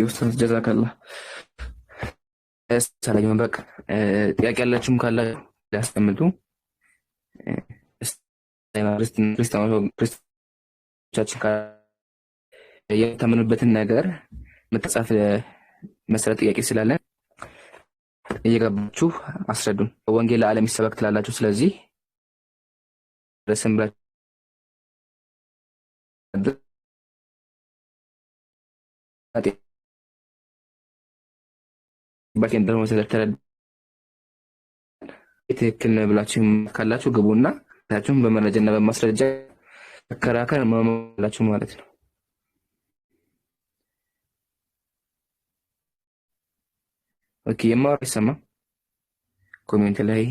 ኡስታዝ ጀዛከላ ሰላም በቃ ጥያቄ ያላችሁም ካለ ሊያስቀምጡ ክርስቲያኖቻችን የምታምኑበትን ነገር መተጻፍ መሰረት ጥያቄ ስላለን እየገባችሁ አስረዱን። ወንጌል ለዓለም ይሰበክ ትላላችሁ። ስለዚህ ረስም ብላችሁ ባኬን ደግሞ ስለተረዳ ትክክል ነው ብላችሁ ካላችሁ ግቡና ታችሁም በመረጃና በማስረጃ መከራከር ማማላችሁ ማለት ነው። ኦኬ የማወራ ይሰማ ኮሜንት ላይ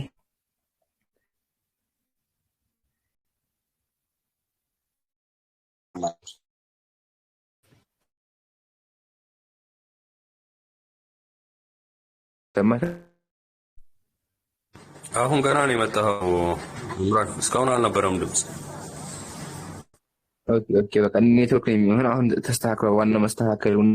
ተማታ አሁን ገና ነው የመጣው። ምራን እስካሁን አልነበረም ድምጽ። ኦኬ በቃ ኔትወርክ ነው የሚሆን። አሁን ተስተካክሏል። ዋናው መስተካከሉን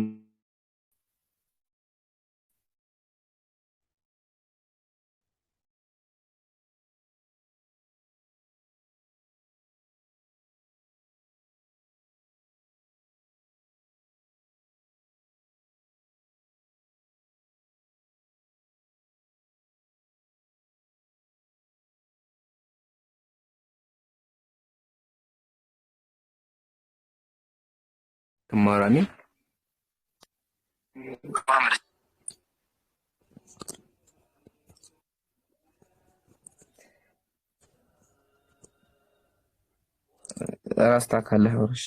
ተማራኒ ራስታ ካለ ወርሽ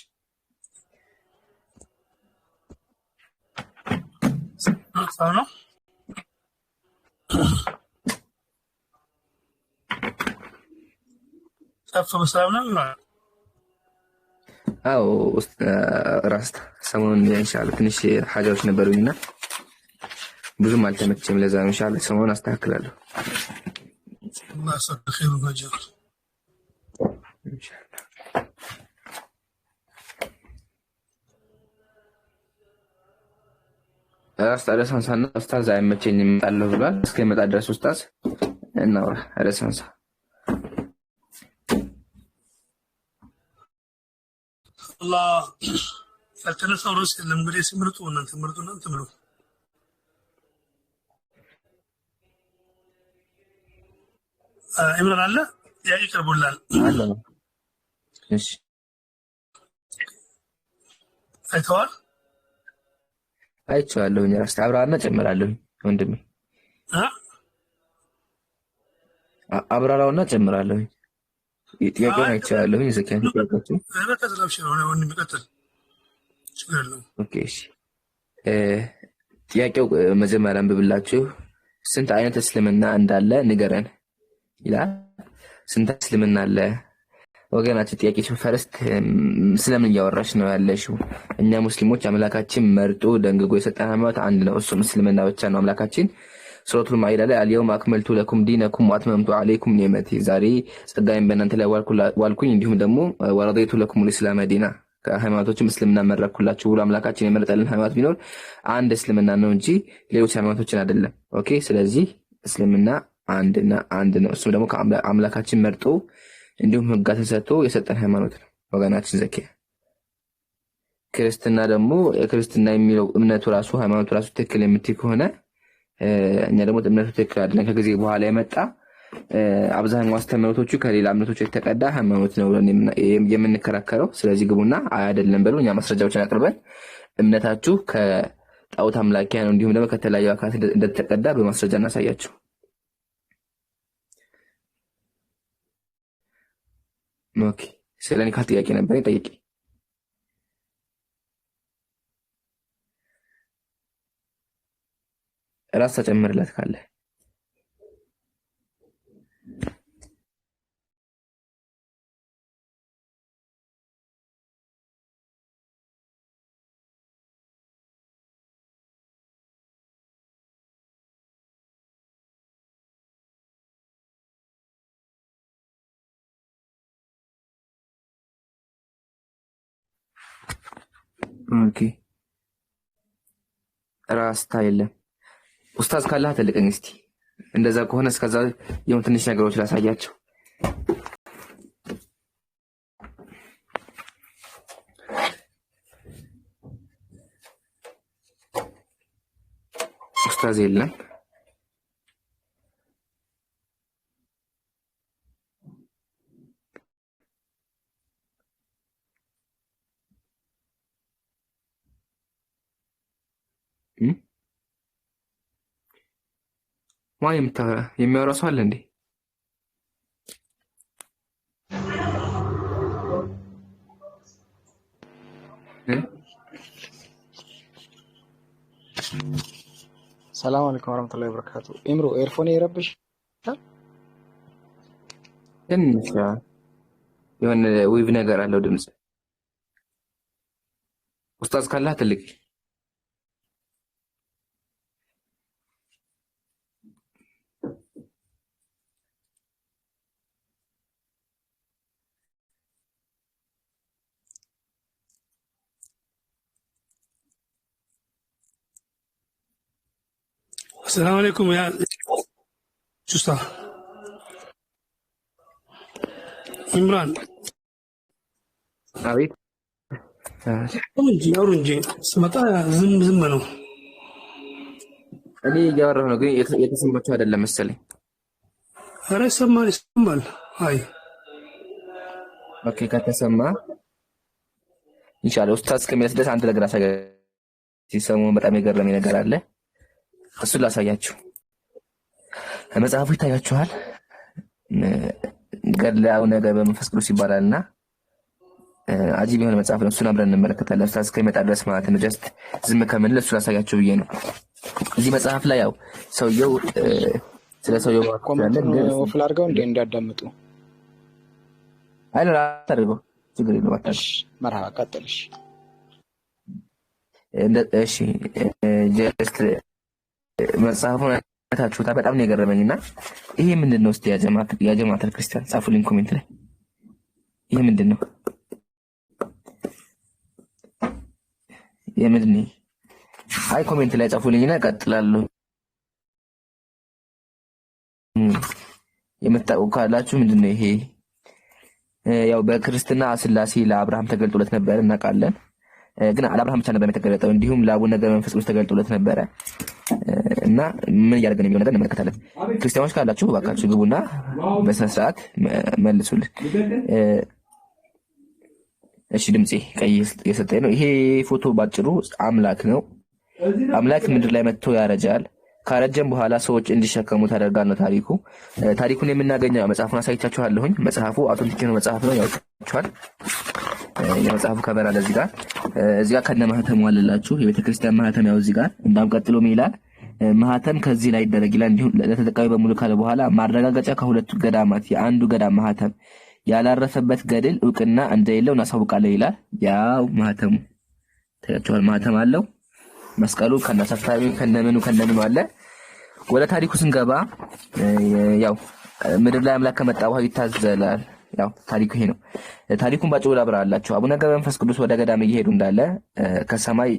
ነው ሰፍ በሰላም ነው። አዎ ራስታ ሰሞኑን ኢንሻአላህ ትንሽ ሐጃዎች ነበሩኝና ብዙም አልተመቸም። ለዛ ነው ኢንሻአላህ ሰሞኑን አስተካክላለሁ። الله يسعدك خير وجزاك ኢንሻአላህ ራስታ ረሳንሳና ኡስታዝ አይመቸኝም እመጣለሁ ብሏል። እስከሚመጣ ድረስ ኡስታዝ እናውራ። ረሳንሳ الله ያልተነሳው ርዕስ የለም። እንግዲህ ሲምርጡ እናንተ ምርጡ ኢምራን አለ ጥያቄ ቀርቦላል አለ። እሺ አይተዋል? አይቼዋለሁኝ። ራስታ አብራራና ጨምራለሁ ወንድሜ። አብራራውና ጨምራለሁ። ጥያቄውን አይቼዋለሁኝ። ዘካን ጥያቄቱ ተዘላብሽ ነው ወንድሜ ቀጥል። ኦኬ እሺ ጥያቄው መጀመሪያ አንብብላችሁ ስንት አይነት እስልምና እንዳለ ንገረን ይላል። ስንት እስልምና አለ ወገናችን? ጥያቄው ፈርስት ስለምን እያወራሽ ነው ያለሽው? እኛ ሙስሊሞች አምላካችን መርጦ ደንግጎ የሰጠን ሃይማኖት አንድ ነው፣ እሱም እስልምና ብቻ ነው። አምላካችን ሱረቱል ማኢዳ ላይ አልየውም አክመልቱ ለኩም ዲነኩም ወአትመምቱ አለይኩም ኒዕመቲ፣ ዛሬ ጸጋዬን በእናንተ ላይ ዋልኩኝ፣ እንዲሁም ደግሞ ወረዲቱ ለኩም ልእስላመ ዲና፣ ከሃይማኖቶችም እስልምና መረኩላችሁ ብሎ አምላካችን የመረጠልን ሃይማኖት ቢኖር አንድ እስልምና ነው እንጂ ሌሎች ሃይማኖቶችን አይደለም። ኦኬ ስለዚህ እስልምና አንድ ነው፣ እሱም ደግሞ ከአምላካችን መርጦ እንዲሁም ህጋትን ሰጥቶ የሰጠን ሃይማኖት ነው ወገናችን ዘኪ። ክርስትና ደግሞ ክርስትና የሚለው እምነቱ ራሱ ሃይማኖቱ ራሱ ትክክል የምትይ ከሆነ እኛ ደግሞ እምነቱ ትክክል አይደለም ከጊዜ በኋላ የመጣ አብዛኛው አስተምህሮቶቹ ከሌላ እምነቶች የተቀዳ ሃይማኖት ነው የምንከራከረው። ስለዚህ ግቡና አይደለም በሉ። እኛ ማስረጃዎችን አቅርበን እምነታችሁ ከጣዖት አምላኪያ ነው እንዲሁም ደግሞ ከተለያዩ አካላት እንደተቀዳ በማስረጃ እናሳያችሁ። ኦኬ ስለኔ ጥያቄ ነበር ጠይቂ። ራስ ተጨምርለት ካለ ኦኬ ራስታ የለም። ኡስታዝ ካላህ ተልቀኝ እስቲ። እንደዛ ከሆነ እስከዛ የሆነ ትንሽ ነገሮች ላሳያቸው። ኡስታዝ የለም። ማን የሚያወራ ሰው አለ እንዴ? ሰላም አለይኩም ወራህመቱላሂ ወበረካቱ። ኢምሮ ኤርፎን ይረብሽ ትንሽ የሆነ ዊቭ ነገር አለው ድምጽ። ኡስታዝ ካላህ ትልቅ السلام عليكم يا شو صار عمران አቤት። እንጂ ስመጣ ዝም ነው። እኔ እያወራሁ ነው ግን የተሰማችሁ አይደለም መሰለኝ። ኧረ ይሰማል። አይ ኦኬ፣ ከተሰማ ኢንሻአላህ ኡስታዝ እስከሚያስደርስ አንድ ነገር አሳያ። ሲሰሙ በጣም የገረመኝ ነገር አለ። እሱን ላሳያችሁ። መጽሐፉ ይታያችኋል። ገድላው ነገር በመንፈስ ቅዱስ ይባላልና አጂብ የሆነ መጽሐፍ ነው። እሱን አብረን እንመለከታለን። ኡስታዝ እስከሚመጣ ድረስ ማለት ነው። ጀስት ዝም ከምንል እሱን ላሳያችሁ ብዬ ነው። እዚህ መጽሐፍ ላይ ያው ሰውየው ስለ ሰውየው ኮሜንቱን ኦፍል አድርገው እንዲያዳምጡ አይደል? አታድርገው፣ ችግር የለውም። አታድርግ። መርሃባ ቀጥልሽ። እሺ ጀስት መጽሐፉን አይታችሁታ በጣም ነው የገረመኝና ይሄ ምንድነው? እስቲ ያ ጀማዓተል ክርስቲያን ጻፉልኝ ኮሜንት ላይ። ይሄ ምንድነው? ምንድነው? አይ ኮሜንት ላይ ጻፉልኝና እቀጥላለሁ። የምታውቁ ካላችሁ ምንድነው ይሄ? ያው በክርስትና ስላሴ ለአብርሃም ተገልጦለት ነበር እናውቃለን። ግን ለአብርሃም ብቻ ነበር የተገለጠው። እንዲሁም ለአቡነ ገብረ መንፈስ ቅዱስ ተገልጦለት ነበረ እና ምን እያደረገ ነው የሚለው ነገር እንመለከታለን። ክርስቲያኖች ካላችሁ እባካችሁ ግቡና በስነ ስርዓት መልሱልን። እሺ ድምጼ ቀይ የሰጠኝ ነው። ይሄ ፎቶ ባጭሩ አምላክ ነው። አምላክ ምድር ላይ መጥቶ ያረጃል። ካረጀም በኋላ ሰዎች እንዲሸከሙ ታደርጋል ነው ታሪኩ። ታሪኩን የምናገኘው መጽሐፉን አሳይቻችኋለሁኝ። መጽሐፉ አውቶንቲክ ነው መጽሐፍ ነው። ያውቃችኋል። የመጽሐፉ ከበር አለ እዚህ ጋር ከነ ማህተሙ አለላችሁ። የቤተ ክርስቲያን ማህተም ያው እዚህ ጋር እንዳም ቀጥሎ ይላል ማህተም ከዚህ ላይ ይደረግ ይላል። እንዲሁም ለተጠቃሚ በሙሉ ካለ በኋላ ማረጋገጫ ከሁለቱ ገዳማት የአንዱ ገዳም ማህተም ያላረፈበት ገድል እውቅና እንደሌለው እናሳውቃለን ይላል። ያው ማህተሙ ታያችኋል። ማህተም አለው። መስቀሉ ከነሰፋሪ ከነምኑ አለ። ወደ ታሪኩ ስንገባ ያው ምድር ላይ አምላክ ከመጣ በኋላ ይታዘላል። ያው ታሪኩ ይሄ ነው። ታሪኩን ባጭሩ ላብራራላችሁ። አቡነ ገብረ መንፈስ ቅዱስ ወደ ገዳም እየሄዱ እንዳለ ከሰማይ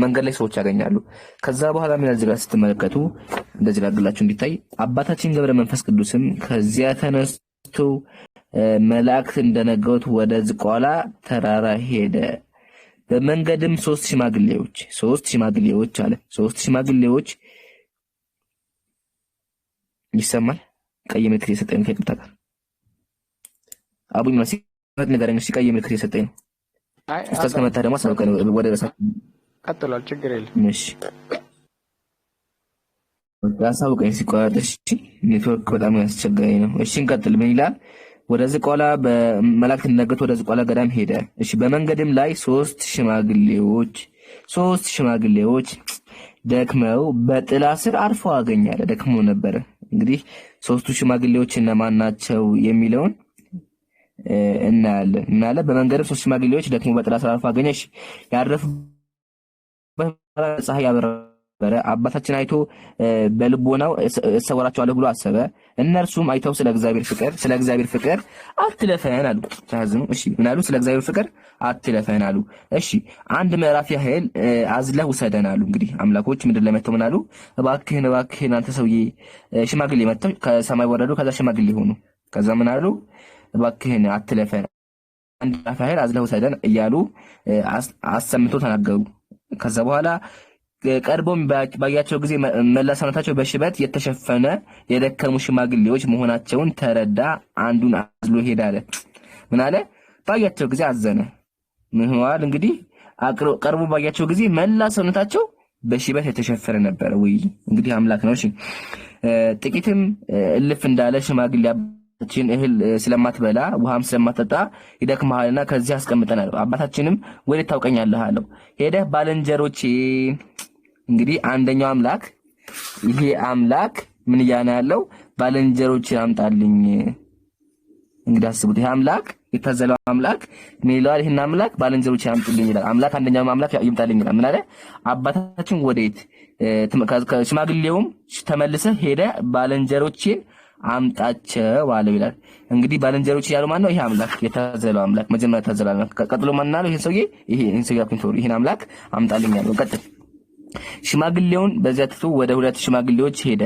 መንገድ ላይ ሰዎች ያገኛሉ። ከዛ በኋላ ምን እዚህ ጋር ስትመለከቱ እንደዚህ ላድርግላችሁ እንዲታይ አባታችን ገብረ መንፈስ ቅዱስም ከዚያ ተነስቶ መላእክት እንደነገሩት ወደ ዝቋላ ተራራ ሄደ። በመንገድም ሶስት ሽማግሌዎች አለ። ሶስት ሽማግሌዎች ይሰማል። ቀይ ምልክት የሰጠኝ ከቅጣ ጋር አቡኝ ነው ሲቀጥ ነገረኝ። እሺ ቀይ ምልክት የሰጠኝ ነው። ኡስታዝ ከመጣ ደግሞ አሳውቀን ወደ ረሳ ቀጥሏል። ችግር የለም። እሺ አሳውቀኝ ሲቋረጥ። እሺ ኔትወርክ በጣም ያስቸገረኝ ነው። እሺ እንቀጥል። ምን ይላል? ወደ ዝቋላ በመላእክት እንደነገሩት ወደ ዝቋላ ገዳም ሄደ። እሺ በመንገድም ላይ ሶስት ሽማግሌዎች ደክመው በጥላ ስር አርፈው አገኛለ። ደክሞ ነበረ። እንግዲህ ሶስቱ ሽማግሌዎች እነማን ናቸው የሚለውን እናያለን። በመንገድም ሶስት ሽማግሌዎች ደክመው በጥላ ስር አርፈው አገኘሽ። ያረፉበት ፀሐይ ያበራ አባታችን አይቶ በልቦናው እሰወራቸዋለሁ ብሎ አሰበ። እነርሱም አይተው ስለ እግዚአብሔር ፍቅር አትለፈን አሉ። ታዝኑ። እሺ ምን አሉ? ስለ እግዚአብሔር ፍቅር አትለፈን አሉ። እሺ አንድ ምዕራፍ ያህል አዝለህ ውሰደን አሉ። እንግዲህ አምላኮች ምድር ላይ መጥተው ምን አሉ? እባክህን አንተ ሰውዬ፣ ሽማግሌ መጥተው ከሰማይ ወረዱ። ከዛ ሽማግሌ ሆኑ። ከዛ ምን አሉ? እባክህን አትለፈን፣ አንድ ምዕራፍ ያህል አዝለህ ውሰደን እያሉ አሰምተው ተናገሩ። ከዛ በኋላ ቀርቦም ባያቸው ጊዜ መላ ሰውነታቸው በሽበት የተሸፈነ የደከሙ ሽማግሌዎች መሆናቸውን ተረዳ። አንዱን አዝሎ ሄደ አለ። ምን አለ? ባያቸው ጊዜ አዘነ። ምን ሆኗል? እንግዲህ ቀርቦ ባያቸው ጊዜ መላ ሰውነታቸው በሽበት የተሸፈነ ነበር። ወይ እንግዲህ አምላክ ነው። እሺ ጥቂትም እልፍ እንዳለ ሽማግሌ አባታችን እህል ስለማትበላ ውሃም ስለማትጠጣ ይደክምሃልና ከዚህ አስቀምጠናል። አባታችንም ወዴት ታውቀኛለህ አለው። ሄደህ ባልንጀሮቼ፣ እንግዲህ አንደኛው አምላክ ይሄ አምላክ ምን እያለ ያለው? ባልንጀሮቼን አምጣልኝ። እንግዲህ አስቡት፣ ይሄ አምላክ የታዘለው አምላክ ምን ይለዋል? ይሄን አምላክ ባልንጀሮቼን አምጡልኝ ይላል። አምላክ አንደኛው አምላክ ይምጣልኝ ይላል። ምን አለ? አባታችን ወዴት? ሽማግሌውም ተመልሰህ ሄደህ ባልንጀሮቼን አምጣቸው አለው ይላል። እንግዲህ ባልንጀሮች ያለው ማን ነው? ይሄ አምላክ የታዘለው አምላክ መጀመሪያ ታዘለው አምላክ። ቀጥሎ ማን አለው? ይሄ ሰውዬ ይሄን ሰውዬ አኩንቶሪ ይሄን አምላክ አምጣልኝ አለው። ቀጥል። ሽማግሌውን በዚያ ትቶ ወደ ሁለት ሽማግሌዎች ሄደ።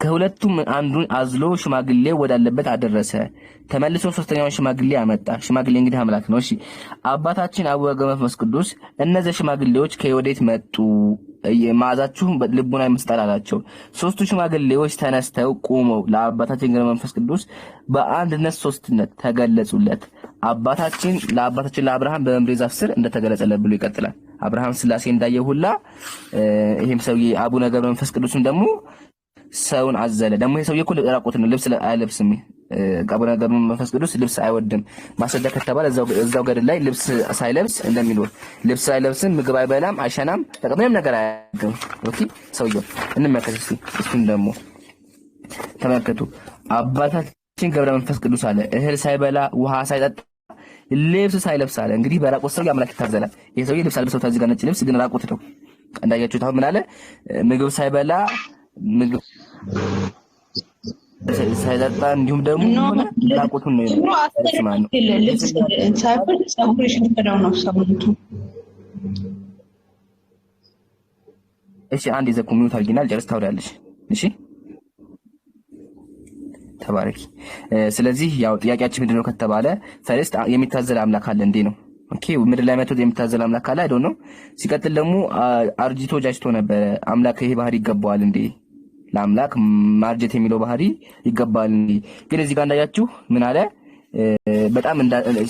ከሁለቱም አንዱን አዝሎ ሽማግሌ ወዳለበት አደረሰ። ተመልሶ ሶስተኛውን ሽማግሌ አመጣ። ሽማግሌ እንግዲህ አምላክ ነው። እሺ አባታችን አቡነ ገብረ መንፈስ ቅዱስ እነዚህ ሽማግሌዎች ከወዴት መጡ? መዓዛችሁ ልቡና ይመስጣል አላቸው። ሶስቱ ሽማግሌዎች ተነስተው ቆመው ለአባታችን ገብረ መንፈስ ቅዱስ በአንድነት ሶስትነት ተገለጹለት። ለአባታችን ለአብርሃም በመምሬ ዛፍ ስር እንደተገለጸለት ብሎ ይቀጥላል። አብርሃም ስላሴ እንዳየ ሁላ ይሄም ሰውዬ አቡነ ገብረ መንፈስ ቅዱስም ደግሞ ሰውን አዘለ። ደግሞ ይሄ ሰውዬ እኮ ራቁት ነው፣ ልብስ አይለብስም። አቡነ ገብረ መንፈስ ቅዱስ ልብስ አይወድም። ማስረጃ ከተባለ እዛው ገድል ላይ ልብስ ሳይለብስ እንደሚኖር፣ ልብስ ሳይለብስም ምግብ አይበላም፣ አይሸናም፣ ምንም ነገር አያደርግም። ኦኬ ሰውዬው እንመለከት እስኪ። እሱን ደግሞ ተመልከቱ። አባታችን ገብረ መንፈስ ቅዱስ አለ እህል ሳይበላ ውሃ ሳይጠጣ ልብስ ሳይለብስ አለ። እንግዲህ በራቁት ሰው አምላክ ይታዘላል። ይሄ ሰውዬ ልብስ አልብሰው ታዚህ ጋር ነጭ ልብስ ግን ራቁት ነው። እንዳያችሁት አሁን ምን አለ? ምግብ ሳይበላ ምግብ ሳይጠጣ እንዲሁም ደግሞ ራቁቱን ነው ማለት ነው። እሺ አንድ ይዘኩ ሚውት አድርጊና ልጨርስ ታውዳለሽ። እሺ ተባረኪ። ስለዚህ ያው ጥያቄያችን ምንድነው ከተባለ ፈርስት የሚታዘል አምላክ አለ እንዴ ነው። ኦኬ ምድር ላይ መጥቶ የሚታዘል አምላክ አለ አይደል ነው። ሲቀጥል ደግሞ አርጅቶ ጃጅቶ ነበር አምላክ ይሄ ባህሪ ይገባዋል እንዴ? ለአምላክ ማርጀት የሚለው ባህሪ ይገባል እንዴ? ግን እዚህ ጋር እንዳያችሁ ምን አለ? በጣም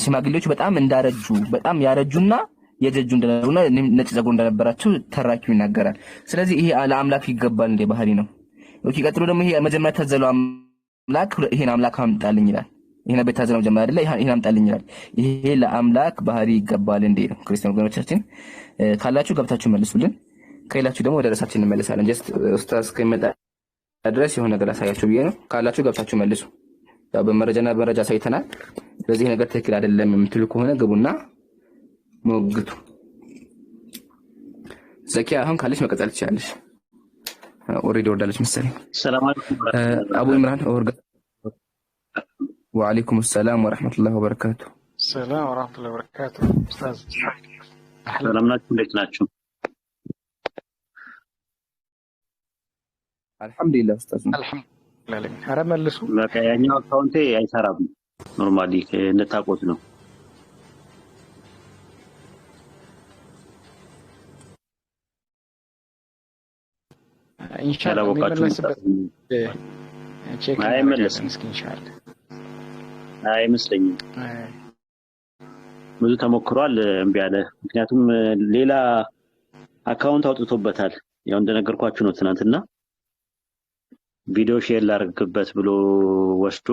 ሽማግሌዎች በጣም እንዳረጁ በጣም ያረጁና የጀጁ እንደነበሩና ነጭ ፀጉር እንደነበራቸው ተራኪው ይናገራል። ስለዚህ ይሄ ለአምላክ ይገባል እንዴ ባህሪ ነው። ኦኬ ቀጥሎ ደግሞ ይሄ መጀመሪያ ታዘለው አምላክ ይሄን አምላክ አምጣልኝ ይላል። ይሄን በታዘለው ጀመረ አይደለ? ይሄን አምጣልኝ ይላል። ይሄ ለአምላክ ባህሪ ይገባል እንዴ ነው። ክርስቲያን ወገኖቻችን ካላችሁ ገብታችሁ መልሱልን፣ ከሌላችሁ ደግሞ ወደ ራሳችን እንመለሳለን። ጀስት ኡስታዝ ከመጣ ድረስ የሆነ ነገር አሳያችሁ ብዬ ነው። ካላችሁ ገብታችሁ መልሱ። ያው በመረጃ ሳይተናል። በዚህ ነገር ትክክል አይደለም የምትሉ ከሆነ ግቡና ሞግቱ። ዘኪያ አሁን ካለች መቀጠል ትችላለሽ። ኦሬዲ ወርዳለች መሰለኝ። ሰላም አለይኩም አቡ ኢምራን ኦርጋ ወአለይኩም ሰላም ወራህመቱላሂ ወበረካቱ። ሰላም ወራህመቱላሂ ወበረካቱ። ኡስታዝ ሰላም ናችሁ? እንዴት ናችሁ? አልሐምዱሊላህ ኡስታዝ አልሐምዱሊላህ። ኧረ መልሱ። በቃ ያኛው አካውንቴ አይሰራም። ኖርማሊ እንደታቆት ነው። ኢንሻአላህ የሚመለስበት ቼክ አይመለስም። ኢንሻአላህ አይመስለኝም። ብዙ ተሞክሯል፣ እምቢ አለ። ምክንያቱም ሌላ አካውንት አውጥቶበታል። ያው እንደነገርኳችሁ ነው ትናንትና ቪዲዮ ሼር ላደርግበት ብሎ ወስዶ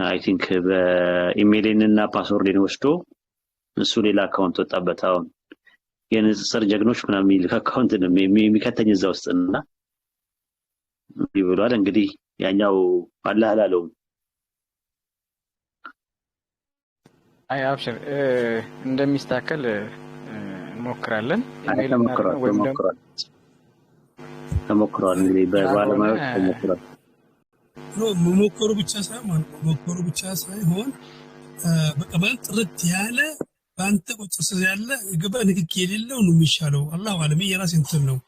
አይ ቲንክ በኢሜይሌን እና ፓስወርዴን ወስዶ እሱ ሌላ አካውንት ወጣበት። አሁን የንጽጽር ጀግኖች ምናምን የሚል አካውንት ነው የሚከተኝ እዛ ውስጥና ይብሏል። እንግዲህ ያኛው አላህ አላለውም። አይ አብሽር እንደሚስተካከል እንሞክራለን። ኢሜል እናደርግ ወይም ደግሞ ተሞክሯል እንግዲህ በባለሙያዎች ተሞክሯል። መሞከሩ ብቻ ሳይሆን በቃ ማለት ጥርት ያለ በአንተ ቁጥስ ያለ ገባ ንክኪ የሌለው ነው የሚሻለው። አላሁ አለም የራስ እንትን ነው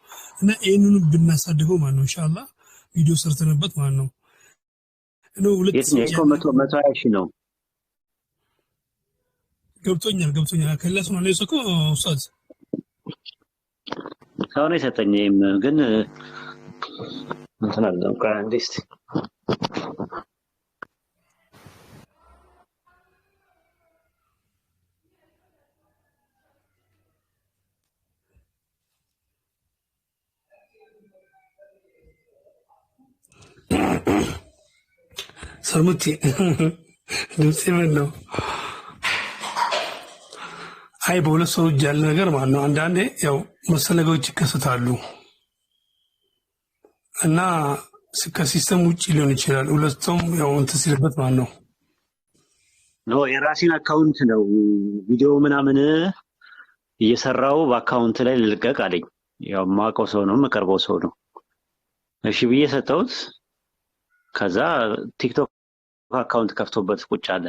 እና ይሄንን ብናሳድገው ማለት ነው ኢንሻአላህ ቪዲዮ ሰርተንበት ማለት ነው ሁለት የትኛው 120 ሺህ ነው ገብቶኛል ከላስ ነው ለሰኮ ኡስታዝ ሰው ነው የሰጠኝም ግን እንትን አለው ካንዲስት ሰሙቲ ድምጽ ነው አይ በሁለት ሰው እጅ ያለ ነገር ማለት ነው። አንዳንዴ ያው መሰለገዎች ይከሰታሉ እና ከሲስተም ውጪ ሊሆን ይችላል። ሁለቱም ያው እንትን ሲልበት ማለት ነው። የራሴን አካውንት ነው ቪዲዮ ምናምን እየሰራው በአካውንት ላይ ልልቀቅ አለኝ። ያው ማውቀው ሰው ነው መቀርበው ሰው ነው። እሺ ብዬ ሰጠሁት። ከዛ ቲክቶክ አካውንት ከፍቶበት ቁጭ አለ።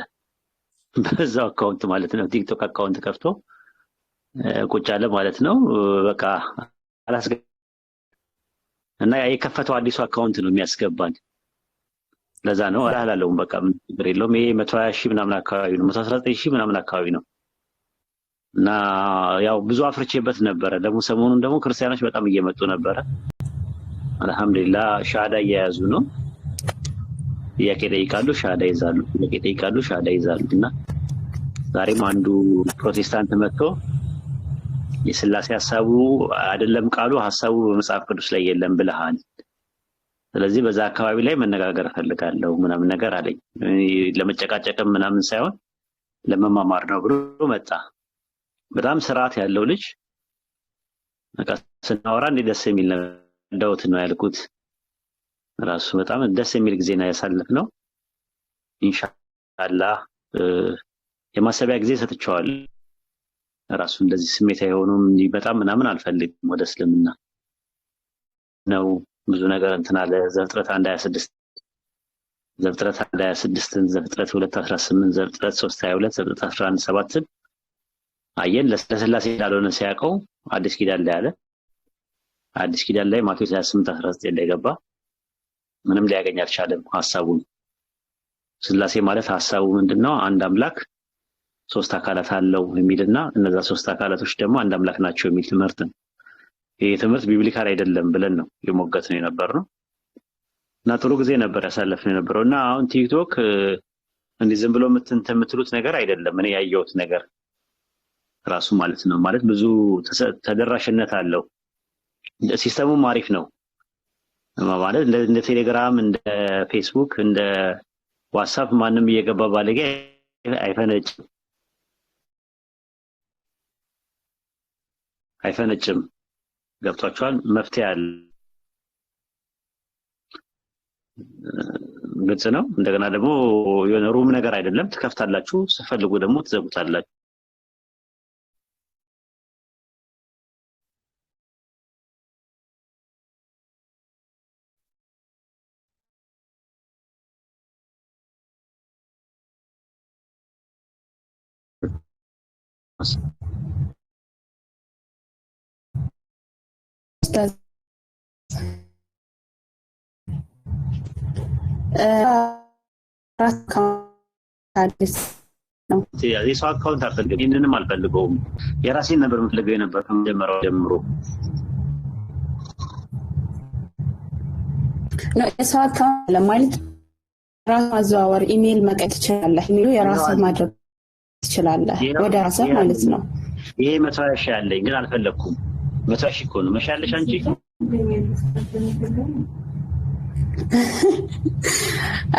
በዛው አካውንት ማለት ነው ቲክቶክ አካውንት ከፍቶ ቁጭ አለ ማለት ነው። በቃ አላስገባ እና የከፈተው አዲሱ አካውንት ነው የሚያስገባኝ። ለዛ ነው አላላለውም በቃ ምን ችግር የለውም። ይሄ 120 ሺህ ምናምን አካባቢ ነው 119 ሺህ ምናምን አካባቢ ነው። እና ያው ብዙ አፍርቼበት ነበረ። ደግሞ ሰሞኑን ደግሞ ክርስቲያኖች በጣም እየመጡ ነበረ። አልহামዱሊላህ ሻሃዳ እየያዙ ነው። ጥያቄ ጠይቃሉ ሻሃዳ ይዛሉ። ጥያቄ ጠይቃሉ ሻሃዳ ይዛሉ። እና ዛሬም አንዱ ፕሮቴስታንት መጥቶ የሥላሴ ሐሳቡ አይደለም ቃሉ ሐሳቡ በመጽሐፍ ቅዱስ ላይ የለም ብለሃል። ስለዚህ በዛ አካባቢ ላይ መነጋገር ፈልጋለሁ ምናምን ነገር አለኝ። ለመጨቃጨቅም ምናምን ሳይሆን ለመማማር ነው ብሎ መጣ። በጣም ስርዓት ያለው ልጅ በቃ ስናወራ እንዴት ደስ የሚል እንደውት ነው ያልኩት። ራሱ በጣም ደስ የሚል ጊዜ ነው ያሳለፍነው። ኢንሻአላህ የማሰቢያ ጊዜ ሰጥቻለሁ። ራሱ እንደዚህ ስሜት አይሆኑም በጣም ምናምን አልፈልግም። ወደ እስልምና ነው ብዙ ነገር እንትን አለ። ዘፍጥረት 1:26 ዘፍጥረት 1:26 ዘፍጥረት 2:18 ዘፍጥረት 3:22 ዘፍጥረት 11:7 አየን። ለስላሴ እንዳልሆነ ሲያውቀው አዲስ ኪዳን ላይ አለ። አዲስ ኪዳን ላይ ማቴዎስ 28:19 ላይ ገባ። ምንም ሊያገኝ አልቻለም ሐሳቡን። ስላሴ ማለት ሐሳቡ ምንድነው? አንድ አምላክ ሶስት አካላት አለው የሚልና እነዛ ሶስት አካላቶች ደግሞ አንድ አምላክ ናቸው የሚል ትምህርት ነው። ይሄ ትምህርት ቢብሊካል አይደለም ብለን ነው የሞገት ነው የነበርነው። እና ጥሩ ጊዜ ነበር ያሳለፍነው የነበረውና አሁን ቲክቶክ እንዲህ ዝም ብሎ የምትሉት ነገር አይደለም። እኔ ያየሁት ነገር ራሱ ማለት ነው ማለት ብዙ ተደራሽነት አለው። ሲስተሙም አሪፍ ነው ማለት እንደ ቴሌግራም እንደ ፌስቡክ እንደ ዋትስአፕ ማንም እየገባ ባለጌ አይፈነጭም። ገብቷችኋል? መፍትሄ አለ። ግልጽ ነው። እንደገና ደግሞ የሆነ ሩም ነገር አይደለም። ትከፍታላችሁ፣ ስትፈልጉ ደግሞ ትዘጉታላችሁ። የሰው አካውንት አልፈልግም። ይህንንም አልፈልገውም። የራሴን ነበር የምፈልገው የነበር ከመጀመሪያው ጀምሮ ነው። የሰው አካውንት ለማለት ራስ ማዘዋወር ኢሜል መቀየር ትችላለህ። ኢሜሉ የራስህ ማድረግ ትችላለህ ወደ ራስህ ማለት ነው። ይሄ 120 ሺህ አለኝ ግን አልፈለኩም። 120 ሺህ እኮ ነው መሻለሽ አንቺ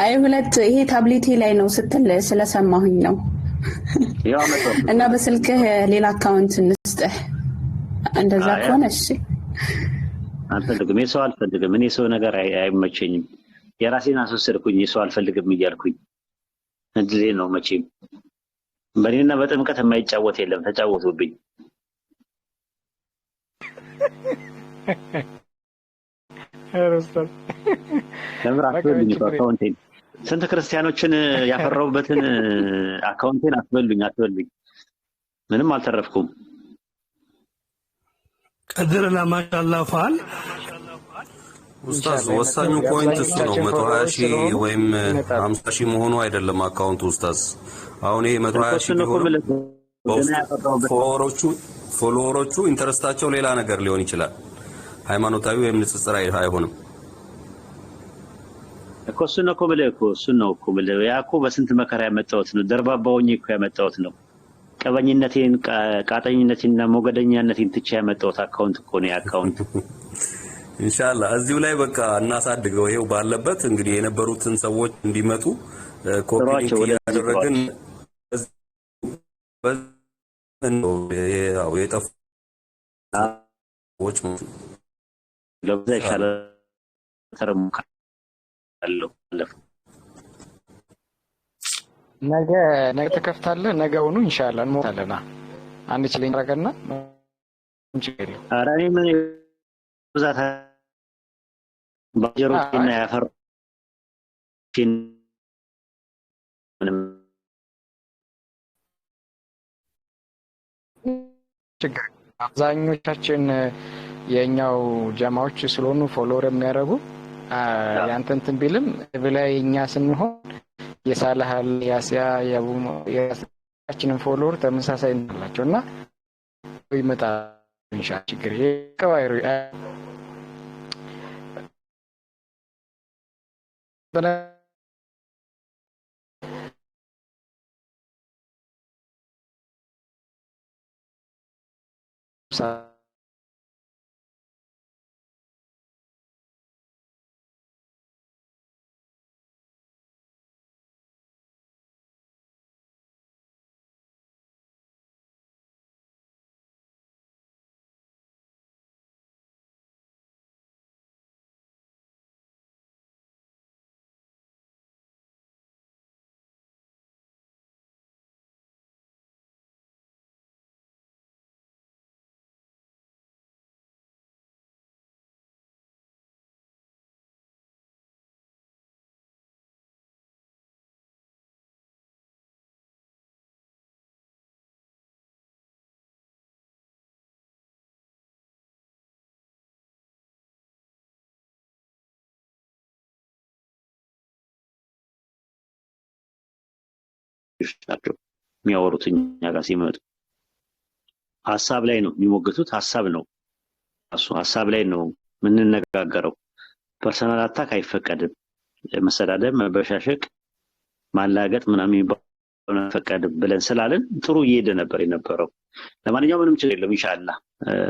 አይ ሁለት ይሄ ታብሌቴ ላይ ነው ስትል ስለሰማሁኝ ነው። እና በስልክህ ሌላ አካውንት እንስጥህ እንደዛ ከሆነ እሺ። አልፈልግም። የሰው አልፈልግም። እኔ ሰው ነገር አይመቸኝም። የራሴን አስወሰድኩኝ። የሰው አልፈልግም እያልኩኝ እንድሌ ነው መቼም በእኔና በጥምቀት የማይጫወት የለም። ተጫወቱብኝ። ኡስታዝ ለምራችሁ አካውንቴን ስንት ክርስቲያኖችን ያፈራውበትን አካውንቴን አትበሉኝ ምንም አልተረፍኩም ቀድርና ማሻአላህ ፋል ኡስታዝ ወሳኙ ፖይንት እሱ ነው 120 ወይም 50 መሆኑ አይደለም አካውንቱ ኡስታዝ አሁን ይሄ 120 ፎሎወሮቹ ኢንተረስታቸው ሌላ ነገር ሊሆን ይችላል ሃይማኖታዊ ወይም ንጽጽር አይሆንም እኮ ብለህ ያኮ በስንት መከራ ያመጣሁት ነው ደርባባውኝ እኮ ያመጣሁት ነው ቀበኝነቴን ቃጠኝነቴንና ሞገደኛነቴን ትቼ ያመጣሁት አካውንት እኮ ነው አካውንት ኢንሻአላህ እዚሁ ላይ በቃ እናሳድገው ይሄው ባለበት እንግዲህ የነበሩትን ሰዎች እንዲመጡ ኮፒ ሊንክ ያደረግን ያው የጠፉ ሰዎች ለብዛ ይሻለ ተረሙካለው ነገ ተከፍታለህ ነገውኑ ኢንሻአላህ እንሞታለና አንድ ችለኝ አረጋና እንችላለን አራኔ ምን ብዛት ባጀሮችና ያፈርኩኝ ምንም አብዛኞቻችን የኛው ጀማዎች ስለሆኑ ፎሎወር የሚያደርጉ ያንተን ቢልም በላይኛ ስንሆን የሳላሃል ያሲያ ያቡያችንን ፎሎወር ተመሳሳይ እንላቸውና ይመጣ ኢንሻአላህ ችግር ይቀባይሩ በነ ናቸው የሚያወሩት እኛ ጋር ሲመጡ ሐሳብ ላይ ነው የሚሞገቱት ሐሳብ ነው እሱ ሐሳብ ላይ ነው ምንነጋገረው ፐርሰናል አታክ አይፈቀድም መሰዳደብ መበሻሸቅ ማላገጥ ምናምን ይፈቀድ ብለን ስላልን ጥሩ እየሄደ ነበር የነበረው ለማንኛውም ምንም ችግር የለም ኢንሻአላህ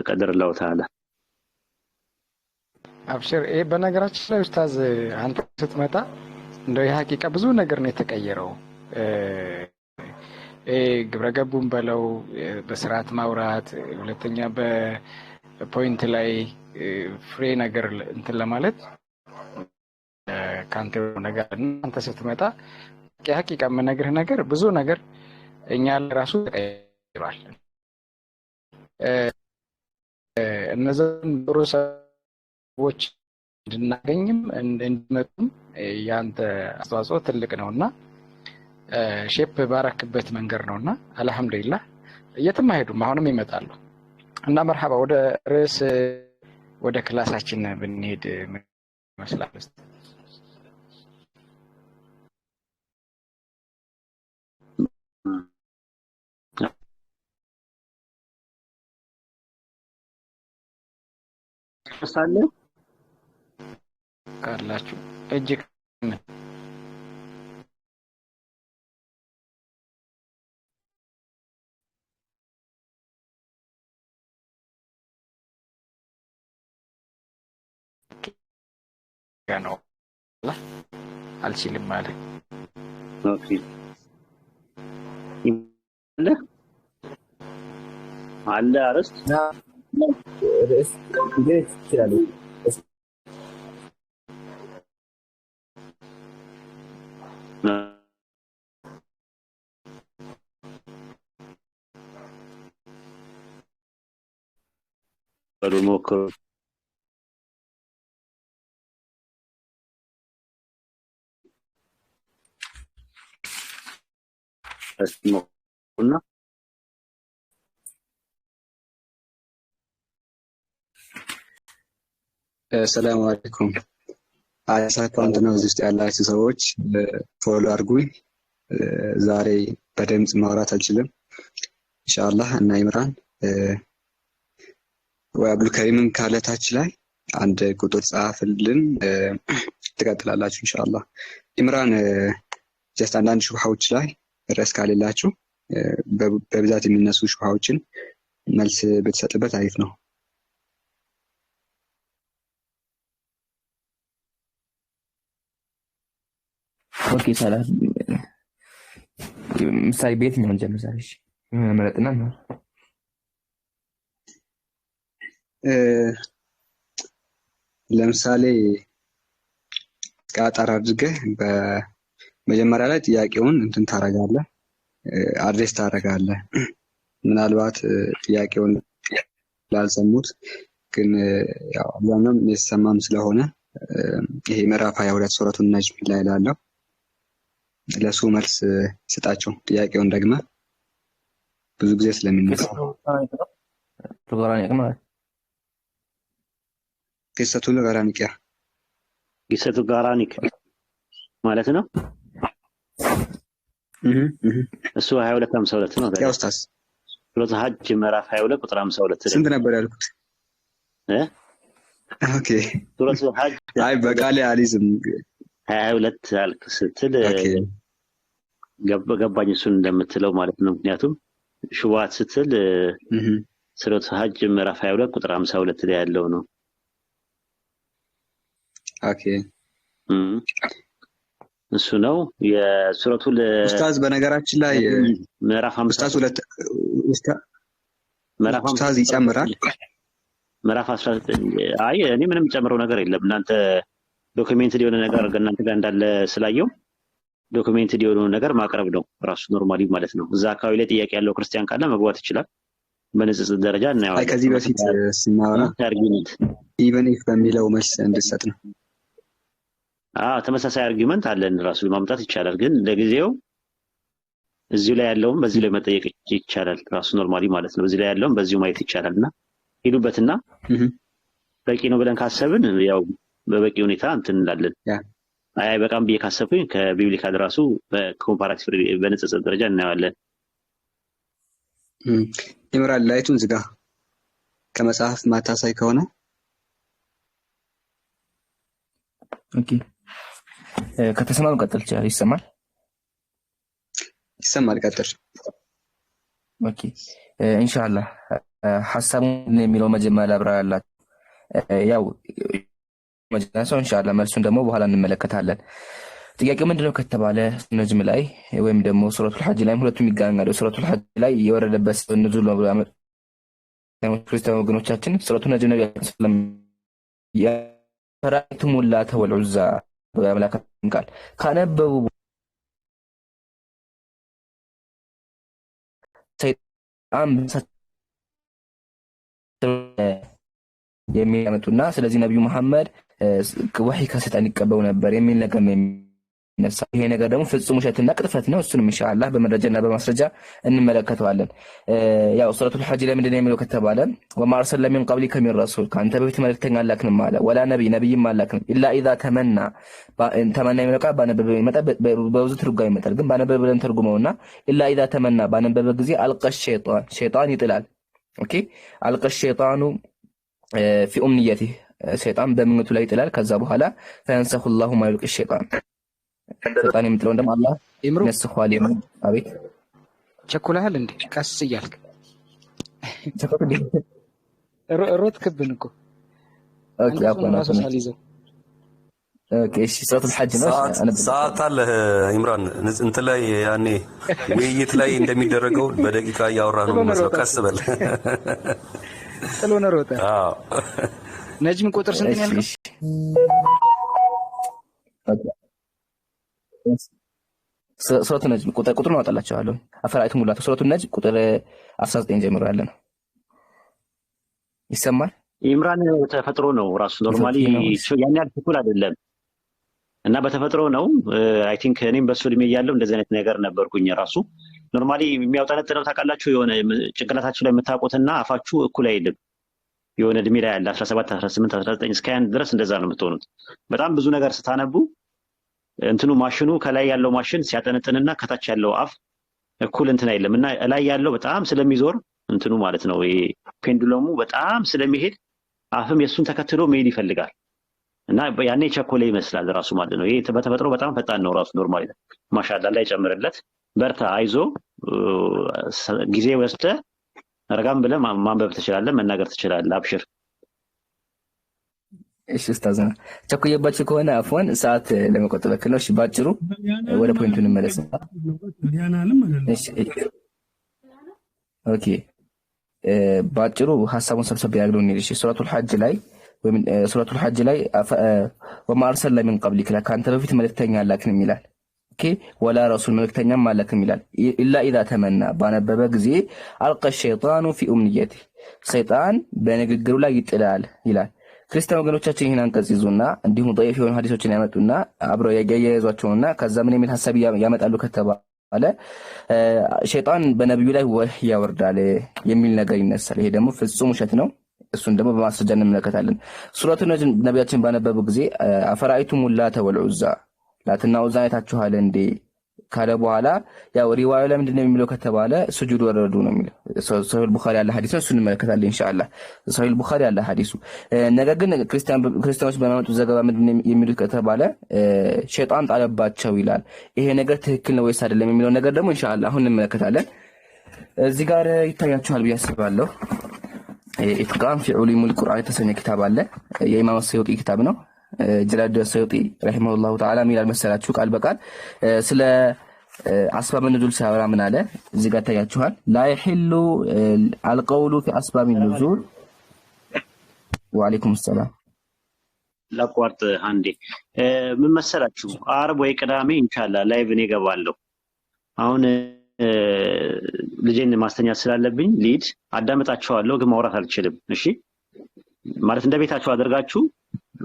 ቀደር አላህ ተዓላ አብሽር በነገራችን ላይ ኡስታዝ አንተ ስትመጣ እንደው የሐቂቃ ብዙ ነገር ነው የተቀየረው ግብረገቡን በለው በስርዓት ማውራት ሁለተኛ በፖይንት ላይ ፍሬ ነገር እንትን ለማለት ካንተ ነገር አንተ ስትመጣ የሐቂቃ መነገር ነገር ብዙ ነገር እኛ ለራሱ ተቀይሯል እነዛን ጥሩ ሰዎች እንድናገኝም እንድመጡም ያንተ አስተዋጽኦ ትልቅ ነውና ሼፕ ባረክበት መንገር ነውና አልহামዱሊላህ የትም አይሄዱም አሁንም ይመጣሉ እና መርሐባ ወደ ርዕስ ወደ ክላሳችን ብንሄድ መስላል ሳለ ካላችሁ እጅ ነው አልችልም ማለት ኦኬ አለ አረስት ርዕስ እንዴት ይችላል በሉ ሞክሩ። እስቲ ሞክሩና ሰላም አለይኩም። አዲስ አካውንት ነው እዚህ ውስጥ ያላችሁ ሰዎች ፎሎ አድርጉኝ። ዛሬ በድምጽ ማውራት አልችልም ኢንሻአላህ። እና ኢምራን ወይ አብዱልከሪምም ካለታች ላይ አንድ ቁጥር ጻፍልን ትቀጥላላችሁ ኢንሻአላህ። ኢምራን ጀስት አንዳንድ ሹብሃዎች ላይ ርዕስ ካሌላችሁ በብዛት የሚነሱ ሹብሃዎችን መልስ ብትሰጥበት አሪፍ ነው። ኦኬ ሰላም ምሳሌ በየትኛው እንጀምር ዛሬ? እሺ መረጥና ነው ለምሳሌ ቃጣር አድርገህ በመጀመሪያ ላይ ጥያቄውን እንትን ታረጋለህ፣ አድሬስ ታረጋለህ። ምናልባት ጥያቄውን ላልሰሙት ግን ያው አብዛኛውም የተሰማም ስለሆነ ይሄ ምዕራፍ 22 ሱረቱን ነጅም ላይ ላለው ለሱ መልስ ስጣቸው። ጥያቄውን ደግመህ ብዙ ጊዜ ስለሚነሳ ቂሰቱ ገራኒቂያ ቂሰቱ ጋራኒክ ማለት ነው። እሱ 22:52 ነው። ያው ኡስታዝ ሱረቱ ሐጅ ምዕራፍ 22 ቁጥር 52 ስንት ነበር ያልኩት? ኦኬ ሱረቱ ሐጅ አይ በቃሌ አሊዝም 22 አልክ ስትል ገባኝ እሱን እንደምትለው ማለት ነው። ምክንያቱም ሹባት ስትል ሱረቱ ሐጅ ምዕራፍ 22 ቁጥር 52 ላይ ያለው ነው። ኦኬ እሱ ነው የሱረቱ ኡስታዝ። በነገራችን ላይ ምዕራፍ 52 ኡስታዝ ይጨምራል ምዕራፍ 19 አይ እኔ ምንም ጨምረው ነገር የለም። እናንተ ዶክመንትድ የሆነ ነገር እናንተ ጋር እንዳለ ስላየው ዶክመንትድ የሆነ ነገር ማቅረብ ነው ራሱ ኖርማሊ ማለት ነው። እዛ አካባቢ ላይ ጥያቄ ያለው ክርስቲያን ካለ መግባት ይችላል። በንጽጽር ደረጃ እናየዋለን። አይ ከዚህ በፊት ስናወራ አርጊመንት ኢቨን ኢፍ በሚለው መልስ እንድሰጥ ነው። ተመሳሳይ አርጊመንት አለን ራሱ ማምጣት ይቻላል። ግን ለጊዜው እዚሁ ላይ ያለውም በዚሁ ላይ መጠየቅ ይቻላል ራሱ ኖርማሊ ማለት ነው። እዚህ ላይ ያለውም በዚሁ ማየት ይቻላልና ሄዱበትና በቂ ነው ብለን ካሰብን ያው በበቂ ሁኔታ እንትን እንላለን። አይ በቃም ብዬ ካሰብኩኝ ከቢብሊካል ራሱ በኮምፓራቲቭ በንጽጽር ደረጃ እናየዋለን። ኢምራን ላይቱን ዝጋ ከመጽሐፍ ማታሳይ ከሆነ ኦኬ ከተሰማው ቀጥል ይችላል። ይሰማል ቀጥል። ኦኬ ኢንሻአላህ ሐሳቡን የሚለው መጀመሪያ አብራራላችሁ። ያው መጀመሪያ ኢንሻአላህ መልሱን ደግሞ በኋላ እንመለከታለን። ጥያቄው ምንድነው ከተባለ ነጅም ላይ ወይም ደግሞ ሱረቱል ሐጅ ላይ ሁለቱም ይገናኛሉ። ሱረቱል ሐጅ ላይ የወረደበት ንዙል ነው ብለው ክርስቲያን ወገኖቻችን ሱረቱል ነጅም ላይ ፈራኢቱም ላተ ወልዑዛ በአምላካችን ቃል ካነበቡ ሰይጣን የሚያመጡና ስለዚህ ነብዩ መሐመድ ወህይ ከሰይጣን ይቀበሉ ነበር የሚል ነገር ነው የሚነሳ። ይሄ ነገር ደግሞ ፍጹም ውሸትና ቅጥፈት ነው። እሱንም ኢንሻአላህ በመረጃና በማስረጃ እንመለከተዋለን። ያው ሱረቱል ሐጅ ላይ ምንድነው የሚለው ከተባለ ወማ አርሰልና ሚን ቀብሊከ ሚን ረሱል ካንተ በፊት መልእክተኛ አላክንም አለ ወላ ነብይም አላክንም ኢላ ኢዛ ተመና የሚለው ቃል ባነበበ ይመጣ በብዙ ትርጓሜ ይመጣል። ግን ባነበበ ብለን ተርጉመውና ኢላ ኢዛ ተመና ባነበበ ጊዜ አልቀ ሸይጣን ይጥላል። ኦኬ አልቀ ሸይጣኑ في أمنيته شيطان በምኞቱ ላይ ይጥላል። ከዛ በኋላ فينسخ الله ما يلقي الشيطان شيطان የምትለው እንደም አላህ ነስخዋል። አቤት ቸኩለሃል እንዴ? ቀስ እያልክ ሮት ክብን እኮ ኦኬ ኦኬ እሺ ሱረቱል ሐጅ ነው። ሰዓት አለ ኢምራን እንት ላይ ያኔ ውይይት ላይ እንደሚደረገው በደቂቃ እያወራ ነው መስሎ ቀስ በል ጥሎነ ሮጠ። ነጅም ቁጥር ስንት ነው ያልከው? ሱረቱን ነጅም ቁጥር ነው አወጣላችኋለሁ። ፈራኢቱም ላተ ሱረቱን ነጅም ቁጥር 19 ጀምሮ ያለ ነው። ይሰማል? ኢምራን ተፈጥሮ ነው ራሱ ኖርማሊ ያን ያህል ትኩል አይደለም እና በተፈጥሮ ነው። አይ ቲንክ እኔም በሱ እድሜ እያለሁ እንደዚህ አይነት ነገር ነበርኩኝ። ራሱ ኖርማሊ የሚያውጠነጥነው ታውቃላችሁ፣ የሆነ ጭንቅላታችሁ ላይ የምታውቁትና አፋችሁ እኩል አይልም። የሆነ እድሜ ላይ ያለ 17 18 19 እስከ 20 ድረስ እንደዛ ነው የምትሆኑት። በጣም ብዙ ነገር ስታነቡ እንትኑ ማሽኑ ከላይ ያለው ማሽን ሲያጠነጥንና ከታች ያለው አፍ እኩል እንትን አይልም እና ላይ ያለው በጣም ስለሚዞር እንትኑ ማለት ነው ይሄ ፔንዱለሙ በጣም ስለሚሄድ አፍም የሱን ተከትሎ መሄድ ይፈልጋል እና ያኔ ቸኮሌ ይመስላል ራሱ ማለት ነው። ይሄ በተፈጥሮ በጣም ፈጣን ነው ራሱ ኖርማሊ ማሻአላ ላይ ጨምርለት። በርታ፣ አይዞ፣ ጊዜ ወስደህ ረጋም ብለህ ማንበብ ትችላለህ፣ መናገር ትችላለህ። አብሽር። እሺ ኡስታዝና ቸኩዬባችሁ ከሆነ አፎን ሰዓት ለመቆጠብ ያክል ነው። እሺ ባጭሩ ወደ ፖይንቱ እንመለስ። እሺ ኦኬ፣ ባጭሩ ሐሳቡን ሰብሰብ ያደርገው ነው። እሺ ሱረቱል ሐጅ ላይ ወይም ሱረቱል ሐጅ ላይ ወማ አርሰልና ሚን ቀብሊክ ካንተ በፊት መልእክተኛ አላክንም ይላል። ኦኬ ወላ ረሱል መልእክተኛም አላክንም ይላል። ኢላ ኢዛ ተመና ባነበበ ጊዜ አልቀ ሸይጣኑ ፊ ኡምኒየቲ ሰይጣን በንግግሩ ላይ ይጥላል ይላል። ክርስቲያን ወገኖቻችን ይህን አንቀጽ ይዙና እንዲሁም ضعيف የሆኑ ሐዲሶችን ያመጡና አብረው ያያይዟቸውና ከዛ ምን የሚል ሐሳብ ያመጣሉ ከተባለ ሸይጣን በነብዩ ላይ ወህይ ያወርዳል የሚል ነገር ይነሳል። ይሄ ደግሞ ፍጹም ውሸት ነው። እሱን ደግሞ በማስረጃ እንመለከታለን። ሱረቱን ነብያችን ባነበቡ ጊዜ አፈራኢቱም ላተ ወልዑዛ ላትና ዑዛ አይታችኋል እንዴ ካለ በኋላ ያው ሪዋያው ላይ ምንድነው የሚለው ከተባለ ስጁድ ወረዱ ነው የሚለው። ሶሂህ ቡኻሪ ያለ ሐዲስ ነው። እሱን እንመለከታለን ኢንሻአላህ። ሶሂህ ቡኻሪ ያለ ሐዲሱ ነገር ግን ክርስቲያኖች በማመጡ ዘገባ ምንድነው የሚሉት ከተባለ ሸይጣን ጣለባቸው ይላል። ይሄ ነገር ትክክል ነው ወይስ አይደለም የሚለው ነገር ደግሞ ኢንሻአላህ አሁን እንመለከታለን። እዚህ ጋር ይታያችኋል ብዬ አስባለሁ። ኢትቃን ፊ ዑሉሙል ቁርአን የተሰኘ ኪታብ አለ። የኢማም ሰዩጢ ኪታብ ነው። ጀላድ ሰዩጢ ረሂመሁላሁ ተዓላ ሚላል መሰላችሁ ቃል በቃል ስለ አስባብ ኑዙል ሲያወራ ምን አለ? እዚህ ጋር ታያችኋል። ላ ይሂሉ አልቀውሉ ፊ አስባብ ኑዙል ወአለይኩም ሰላም። ላቋርጥ አንዴ ምን መሰላችሁ፣ አርብ ወይ ቅዳሜ ኢንሻአላህ ላይቭ እኔ እገባለሁ። አሁን ልጄን ማስተኛት ስላለብኝ ሊድ አዳምጣችኋለሁ፣ ግን ማውራት አልችልም። እሺ ማለት እንደ ቤታችሁ አድርጋችሁ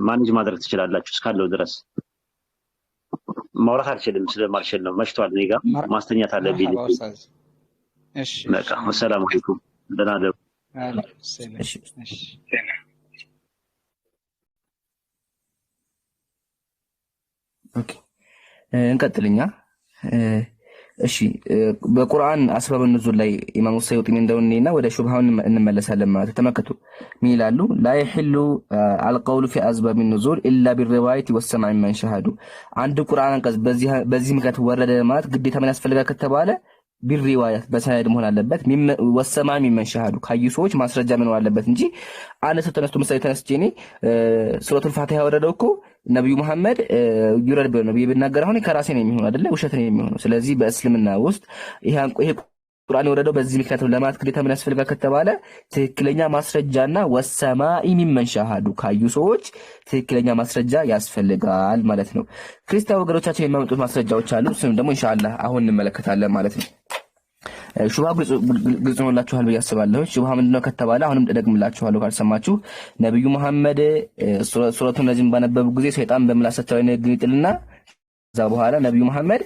ማኔጅ ማድረግ ትችላላችሁ። እስካለው ድረስ ማውራት አልችልም ስለማልችል ነው። መሽቷል፣ እኔ ጋር ማስተኛት አለብኝ። እሺ በቃ ወሰላሙ አለይኩም። ደህና ደሩ። እሺ ኦኬ እንቀጥልኛ። እሺ በቁርአን አስባብ ኑዙል ላይ ኢማሙ ሰዩጢ ምን እንደውነና ወደ ሹብሃውን እንመለሳለን ማለት ተመከቱ። ምን ይላሉ? ላ ይሂሉ አልቀውሉ ፊ አስባብ ኑዙል ኢላ ቢሪዋየቲ ወሰማዕ መን ሸሃዱ። አንድ ቁርአን አንቀጽ በዚህ ምክንያት ወረደ ማለት ግዴታ ምን ያስፈልጋል ከተባለ ቢሪዋያት በሰነድ መሆን አለበት። ወሰማዕ መን ሸሃዱ ካዩ ሰዎች ማስረጃ መኖር አለበት እንጂ አንድ ሰው ተነስቶ ምሳሌ ተነስቼ እኔ ሱረቱል ፋቲሃ ያወረደው እኮ ነብዩ መሐመድ ይረድ ብሎ ነብዩ ቢናገር አሁን ከራሴ ነው የሚሆነው አይደለ? ውሸት ነው የሚሆነው። ስለዚህ በእስልምና ውስጥ ይሄ ቁርአን የወረደው በዚህ ምክንያት ለማለት ግዴታ ምን ያስፈልጋል ከተባለ ትክክለኛ ማስረጃና ወሰማኢ ሚመን ሸሃዱ ካዩ ሰዎች ትክክለኛ ማስረጃ ያስፈልጋል ማለት ነው። ክርስቲያን ወገኖቻችን የሚያመጡት ማስረጃዎች አሉ። እሱንም ደግሞ ኢንሻአላህ አሁን እንመለከታለን ማለት ነው። ሹብሃ ግልጽ ሆኖላችኋል ብዬ አስባለሁ። ሹብሃ ምንድነው ከተባለ አሁንም ደግምላችኋለሁ ካልሰማችሁ ነብዩ መሐመድ ሱረቱን ነጅም ባነበቡ ጊዜ ሰይጣን በምላሳቸው ላይ ንግግር ይጥልና ከዛ በኋላ ነብዩ መሐመድ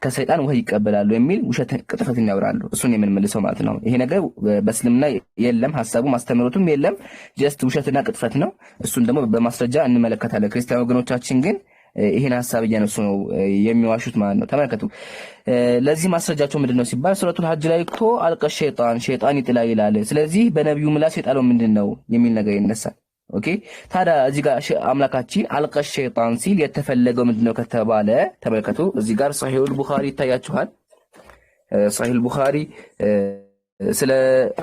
ከሰይጣን ወህይ ይቀበላሉ የሚል ውሸት ቅጥፈትን ያወራሉ። እሱን የምንመልሰው ማለት ነው። ይሄ ነገር በእስልምና የለም፣ ሐሳቡ ማስተምሩትም የለም። ጀስት ውሸትና ቅጥፈት ነው። እሱን ደግሞ በማስረጃ እንመለከታለን። ክርስቲያን ወገኖቻችን ግን ይሄን ሐሳብ እያነሱ ነው የሚዋሹት ማለት ነው። ተመልከቱ። ለዚህ ማስረጃቸው ምንድነው ሲባል ሱረቱል ሐጅ ላይ እኮ አልቀ ሸይጣን ይጥላል ይላል። ስለዚህ በነብዩ ምላስ የጣለው ምንድነው የሚል ነገር ይነሳል። ኦኬ ታዲያ እዚህ ጋር አምላካችን አልቀ ሸይጣን ሲል የተፈለገው ምንድነው ከተባለ ተመልከቱ። እዚህ ጋር ሶሂህ ቡኻሪ ይታያችኋል። ሶሂህ ቡኻሪ ስለ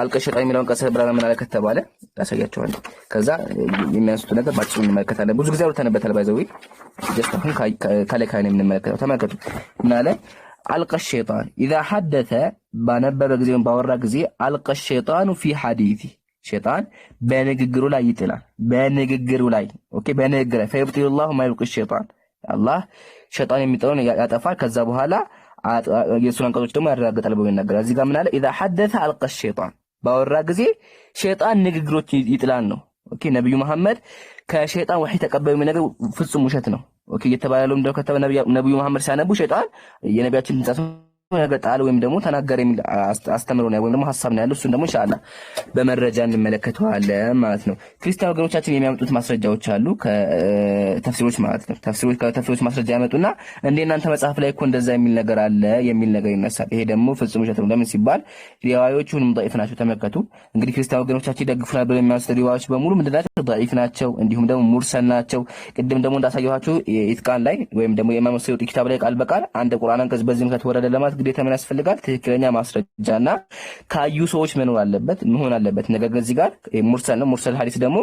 አልቀ ሸይጣን የሚለውን ቀሰ ብራና ምን አለ ከተባለ ያሳያችኋል። ከዛ የሚያንሱት ነገር ባጭሩ እንመለከታለን። ብዙ ጊዜ አውርተንበታል። ባይዘው ጀስት አሁን ካለካይ ነው የምንመለከተው። ተመልከቱ ምን አለ? አልቀ ሸይጣን ኢዛ ሐደተ ባነበበ ጊዜ ባወራ ጊዜ አልቀ ሸይጣኑ ፊ ሐዲቲ ሸይጣን በንግግሩ ላይ ይጥላል። በንግግሩ ላይ ኦኬ፣ በንግግሩ ላይ ፈይብጢሉ ላሁ ማ ይልቂ ሸይጣን አላህ ሸይጣን የሚጥለውን ያጠፋል። ከዛ በኋላ የሱን አንቀጾች ደግሞ ያረጋግጣል ብሎ ይናገራል። እዚህ ጋር ምን አለ? ኢዛ ሐደተ አልቀ ሸይጣን ባወራ ጊዜ ሸይጣን ንግግሮች ይጥላል ነው። ኦኬ ነብዩ መሐመድ ከሸይጣን ወህይ ተቀባዩ ነገር ፍጹም ውሸት ነው። ኦኬ እየተባለው እንደው ከተበ ነብዩ መሐመድ ሲያነቡ ሸይጣን የነቢያችን ድምጽ ነገር ጣል ወይም ደግሞ ተናገረ የሚል አስተምሮ ነው ወይም ደግሞ ሐሳብ ነው ያለው። እሱን ደግሞ ኢንሻአላህ በመረጃ እንመለከተዋለን ማለት ነው። ክርስቲያን ወገኖቻችን የሚያመጡት ማስረጃዎች አሉ ከተፍሲሮች ማለት ነው። ከተፍሲሮች ማስረጃ ያመጡና እንደ እናንተ መጽሐፍ ላይ እኮ እንደዛ የሚል ነገር አለ የሚል ነገር ይነሳል። ይሄ ደግሞ ፍጹም ውሸት ነው። ለምን ሲባል ሪዋዮቹንም ضعيف ናቸው። ተመልከቱ እንግዲህ ክርስቲያን ወገኖቻችን ይደግፉናል ብለው የሚያነሱት ሪዋዮች በሙሉ ምንድናቸው? ضعيف ናቸው። እንዲሁም ደግሞ ሙርሰል ናቸው። ቅድም ደግሞ እንዳሳየኋችሁ ኢትቃን ላይ ወይም ደግሞ የኢማም ሰይዩጢ ኪታብ ላይ ቃል በቃል አንድ ቁርአን አንቀጽ በዚህ ምክንያት ወረደ ለማለት ግዴታ ምን ያስፈልጋል? ትክክለኛ ማስረጃና ካዩ ሰዎች መኖር አለበት። ነገር ግን እዚህ ጋር ሙርሰል ነው። ሙርሰል ሐዲስ ደግሞ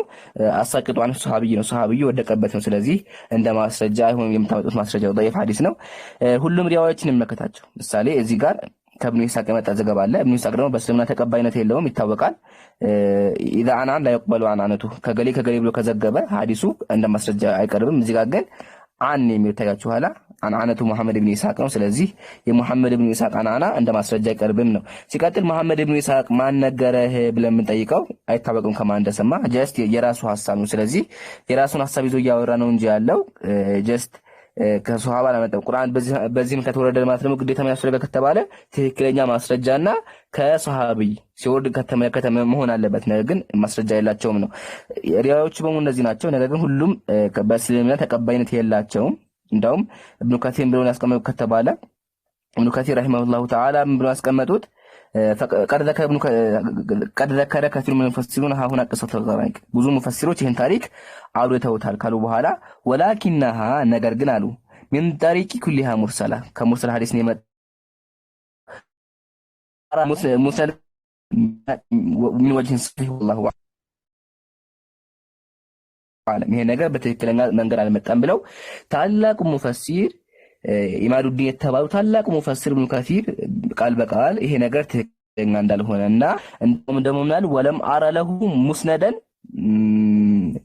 አሳቅጡ አን ሱሐቢይ ነው። ሱሐቢይ ወደቀበት ነው። ስለዚህ እንደ ማስረጃ አይሆንም የምታመጡት ማስረጃው ضعيف ሐዲስ ነው። ሁሉም ሪዋዮችን እንመከታቸው። ምሳሌ እዚህ ጋር ከኢብኑ ኢስሐቅ የመጣ ዘገባ አለ። ኢብኑ ኢስሐቅ ደግሞ በእስልምና ተቀባይነት የለውም ይታወቃል። ኢዛ አናን ላይ ይقبሉ አናነቱ ከገሌ ብሎ ከዘገበ ሐዲሱ እንደ ማስረጃ አይቀርብም። እዚህ ጋር ግን አን የሚል ታያችሁ ኋላ አናነቱ መሐመድ ኢብኑ ኢስሐቅ ነው። ስለዚህ የመሐመድ ኢብኑ ኢስሐቅ አናና እንደ ማስረጃ አይቀርብም ነው። ሲቀጥል መሐመድ ኢብኑ ኢስሐቅ ማን ነገረህ ብለን የምንጠይቀው አይታወቅም ከማን እንደሰማ ጀስት የራሱ ሐሳብ ነው። ስለዚህ የራሱን ሐሳብ ይዞ እያወራ ነው እንጂ ያለው ጀስት ከሱሐባ ለመጠው ቁርአን በዚህ ምክንያት ወረደ ማለት ነው። ግዴታ ምን ያስፈልጋል ከተባለ ትክክለኛ ማስረጃና ከሱሐቢይ ሲወርድ ከተመለከተ መሆን አለበት። ነገር ግን ማስረጃ የላቸውም ነው። ሪዋዮቹ በሙሉ እነዚህ ናቸው። ነገር ግን ሁሉም በእስልምና ተቀባይነት የላቸውም። እንዳውም ኢብኑ ከቲር ብለው ያስቀመጡት ከተባለ ኢብኑ ከቲር ረሂመሁላሁ ተዓላ ብለው ያስቀመጡት ቀድ ዘከረ ከፊር ምን ሙፈሲሩን አሁን አቀሰተ ገራይቅ ብዙ ሙፈሲሮች ይህን ታሪክ አውርተውታል ካሉ በኋላ ወላኪንሃ ነገር ግን አሉ ምን ታሪክ ኩሊሃ ሙርሰላ ከሙርሰል ሐዲስ ነው የመጣ ሙርሰል ምን ወጅን ሰሂህ والله አለም ይሄ ነገር በትክክለኛ መንገድ አልመጣም ብለው ታላቁ ሙፈሲር ኢማዱዲን የተባሉ ታላቁ ሙፈሲር ኢብኑ ከሲር ቃል በቃል ይሄ ነገር ትክክለኛ እንዳልሆነና እንደውም ምናል ወለም አረ ለሁ ሙስነደን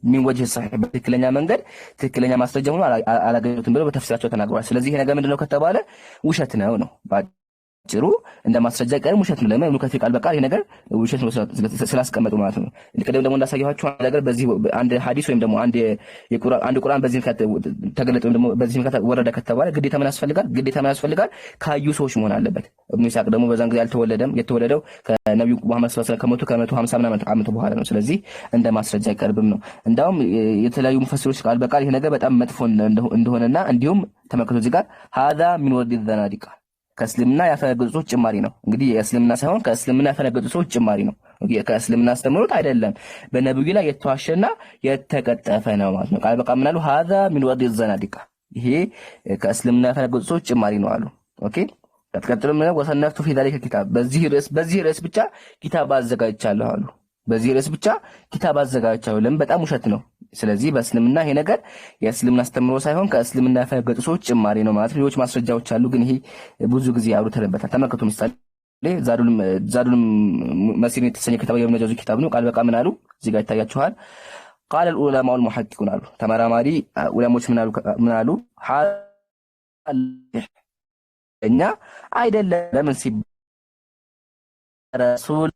ምን ወጅህ ሰሂህ በትክክለኛ መንገድ ትክክለኛ ማስረጃ ሆኖ አላገኙትም ብለው በተፍሲራቸው ተናግረዋል። ስለዚህ ይሄ ነገር ምንድነው ከተባለ ውሸት ነው ጭሩ እንደ ማስረጃ ቀርም ውሸት ነው። ለምን ኢብኑ ከሲር ቃል በቃል ይሄ ነገር ውሸት ነው ስላስቀመጡ ማለት ነው። ልቀደም ደግሞ እንዳሳየኋችሁ ነገር በዚህ አንድ ሐዲስ ወይም ደግሞ አንድ ቁርአን በዚህ ምክንያት ተገለጠ ወይም ደግሞ በዚህ ምክንያት ወረደ ከተባለ ግዴታ ምን ያስፈልጋል? ካዩ ሰዎች መሆን አለበት። ኢብኑ ኢስሐቅ ደግሞ በዛን ጊዜ የተወለደው ከነብዩ መሐመድ ሰለላሁ ዐለይሂ ወሰለም ከመቶ 150 ዓመት በኋላ ነው። ስለዚህ እንደ ማስረጃ አይቀርብም ነው። እንዳውም የተለያዩ ሙፈሲሮች ቃል በቃል ይሄ ነገር በጣም መጥፎ እንደሆነና እንዲሁም ተመክቶ እዚህ ጋር هذا من ورد الزنادقة ከእስልምና ያፈነገጡ ሰዎች ጭማሪ ነው። እንግዲህ የእስልምና ሳይሆን ከእስልምና ያፈነገጡ ሰዎች ጭማሪ ነው። ከእስልምና አስተምሮት አይደለም በነብዩ ላይ የተዋሸና የተቀጠፈ ነው ማለት ነው። ቃል በቃል ምን አሉ? هذا من ورد الزنادقة ይሄ ከእስልምና ያፈነገጡ ሰዎች ጭማሪ ነው አሉ። ኦኬ ከተቀጥሎም ነው ወሰነፍቱ في ذلك الكتاب በዚህ ርዕስ ብቻ ኪታብ አዘጋጅቻለሁ አሉ። በዚህ ርዕስ ብቻ ኪታብ አዘጋጅቻለሁ። ለምን? በጣም ውሸት ነው። ስለዚህ በእስልምና ይሄ ነገር የእስልምና አስተምሮ ሳይሆን ከእስልምና ያፈነገጡ ሰዎች ጭማሪ ነው ማለት ነው። ሌሎች ማስረጃዎች አሉ፣ ግን ይሄ ብዙ ጊዜ አውርተንበታል። ተመልከቱ። ምሳሌ ዛዱል መሲር የተሰኘ ኪታብ የመነጃዙ ኪታብ ነው። ቃል በቃ ምን አሉ? እዚህ ጋር ይታያችኋል። قال العلماء والمحققون አሉ ተመራማሪ ዑለሞች ምን አሉ? እኛ አይደለም ለምን ሲባል ረሱል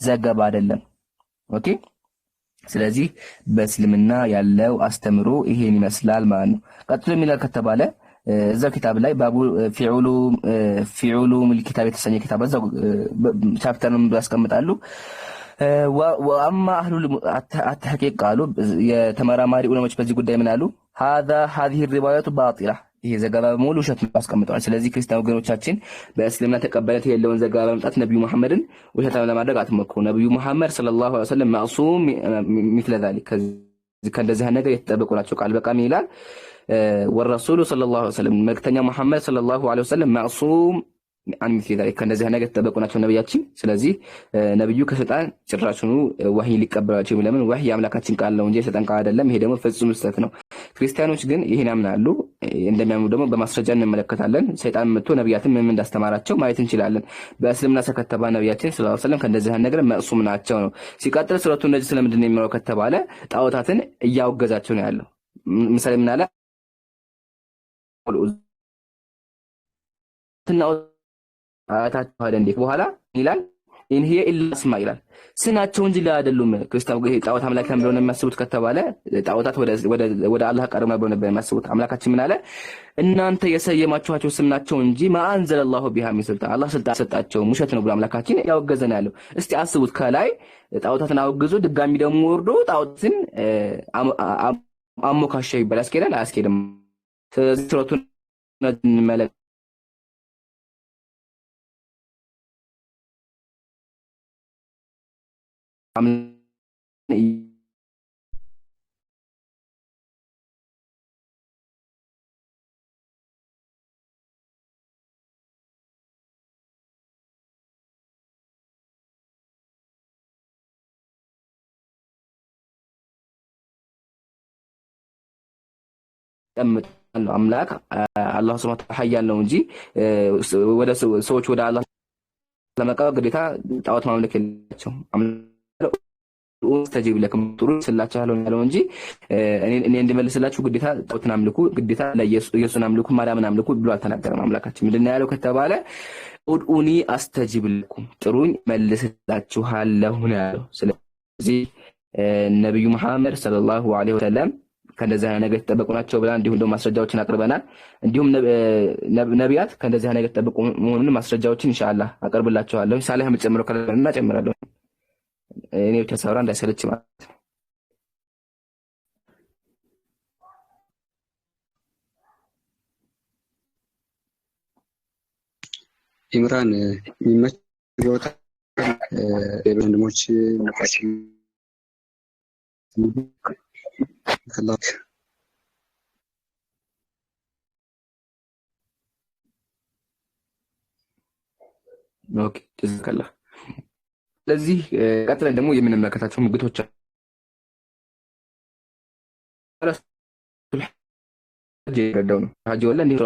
ዘገባ አይደለም። ኦኬ ስለዚህ በእስልምና ያለው አስተምሮ ይሄን ይመስላል ማለት ነው። ቀጥሎ የሚላል ከተባለ እዛው ኪታብ ላይ ባቡ ፊዑሉም الكتاب የተሰኘ ኪታብ እዛው ቻፕተርንም ያስቀምጣሉ። ወአማ አህሉ አተሐቂቅ ቃሉ የተመራማሪ ዑለሞች በዚህ ጉዳይ ምን አሉ? هذه الروايات باطلة ይሄ ዘገባ ሙሉ ውሸት ነው አስቀምጠዋል። ስለዚህ ክርስቲያን ወገኖቻችን በእስልምና ተቀባይነት ያለውን ዘገባ በመምጣት ነብዩ መሐመድን ውሸታም ለማድረግ አትሞክሩ። ነብዩ መሐመድ ሰለላሁ ዐለይሂ ወሰለም ማዕሱም مثل ذلك ከእንደዚህ ነገር የተጠበቁ ናቸው። ቃል በቃል ይላል ወረሱሉ ሰለላሁ ዐለይሂ ወሰለም መልእክተኛ መሐመድ ሰለላሁ ዐለይሂ ወሰለም ማዕሱም عن مثل ذلك ከእንደዚህ ነገር የተጠበቁ ናቸው ነብያችን። ስለዚህ ነብዩ ከሰይጣን ጭራሹኑ ወህይ ሊቀበላቸው ለምን? ወህይ የአምላካችን ቃል ነው እንጂ የሰይጣን ቃል አይደለም። ይሄ ደግሞ ፍጹም ስህተት ነው። ክርስቲያኖች ግን ይሄን ያምናሉ። እንደሚያምኑ ደግሞ በማስረጃ እንመለከታለን። ሰይጣን መጥቶ ነብያትን ምን እንዳስተማራቸው ማየት እንችላለን። በእስልምና ተከተባ ነብያችን ሰለላሁ ዐለይሂ ወሰለም ከእንደዚህ ነገር ማዕሱም ናቸው ነው። ሲቀጥል ሱረቱ ነጅም ስለምንድን ነው የሚለው ከተባለ ጣዖታትን እያወገዛቸው ነው ያለው። ምሳሌ ምን አለ? አታችኋል እንዴ? በኋላ ይላል ኢን ሂየ ኢላ አስማ ይላል። ስናቸው እንጂ አይደሉም። ክርስቲያኑ ይሄ ጣዖት አምላክ ብለው ነው የሚያስቡት ከተባለ ጣዖታት ወደ አላህ ቀርብ ነበር የሚያስቡት። አምላካችን ምን አለ? እናንተ የሰየማችኋቸው ስም ናቸው እንጂ ማአንዘለላሁ ቢሃ ሚን ሱልጣን፣ አላህ ስልጣን ሰጣቸው ውሸት ነው ብሎ አምላካችን ያወገዘን ያለው። እስቲ አስቡት፣ ከላይ ጣዖታትን አወግዞ ድጋሚ ደግሞ ወርዶ ጣዖትን አሞካሸ ይባል ያስኬዳል? አያስኬድም። ስለዚህ ሱረቱን እንመለከት አምላክ አላህ ሱብሓነሁ ወተዓላ ኃያል ነው እንጂ ወደ ሰዎች ወደ አላህ ለመቅረብ ግዴታ ጣዖት ማምለክ የላቸውም። ተጂብ ለኩም ጥሩ ስላቻለሁ ያለው እንጂ እኔ እንድመልስላችሁ ግዴታ ጣዖትን አምልኩ፣ ግዴታ ለኢየሱስን አምልኩ፣ ማርያምን አምልኩ ብሎ አልተናገረም አምላካችን። ምንድነው ያለው ከተባለ ኡድኡኒ አስተጂብ ለኩም፣ ጥሩኝ መልስላችኋለሁ ነው ያለው። ስለዚህ ነብዩ መሐመድ ሰለላሁ ዐለይሂ ወሰለም ከነዚህ ነገር ተጠበቁ ናቸው ብላ እንዲሁም ደግሞ ማስረጃዎችን አቅርበናል። እንዲሁም ነቢያት ከነዚህ ነገር ተጠበቁ መሆኑን ማስረጃዎችን ኢንሻአላህ አቀርብላችኋለሁ። ሳሊህ የምጨምረው ካለና ጨምራለሁ። እኔ ብቻ ሳወራ እንዳይሰለች ማለት ነው። ኢምራን የሚመች ቦታ ወንድሞች ነፋስ ከላክ ኦኬ ተዘከላ። ስለዚህ ቀጥለን ደግሞ የምንመለከታቸው ምግቶች የወረደው ነው። ሀጂ ወላ እንዲህ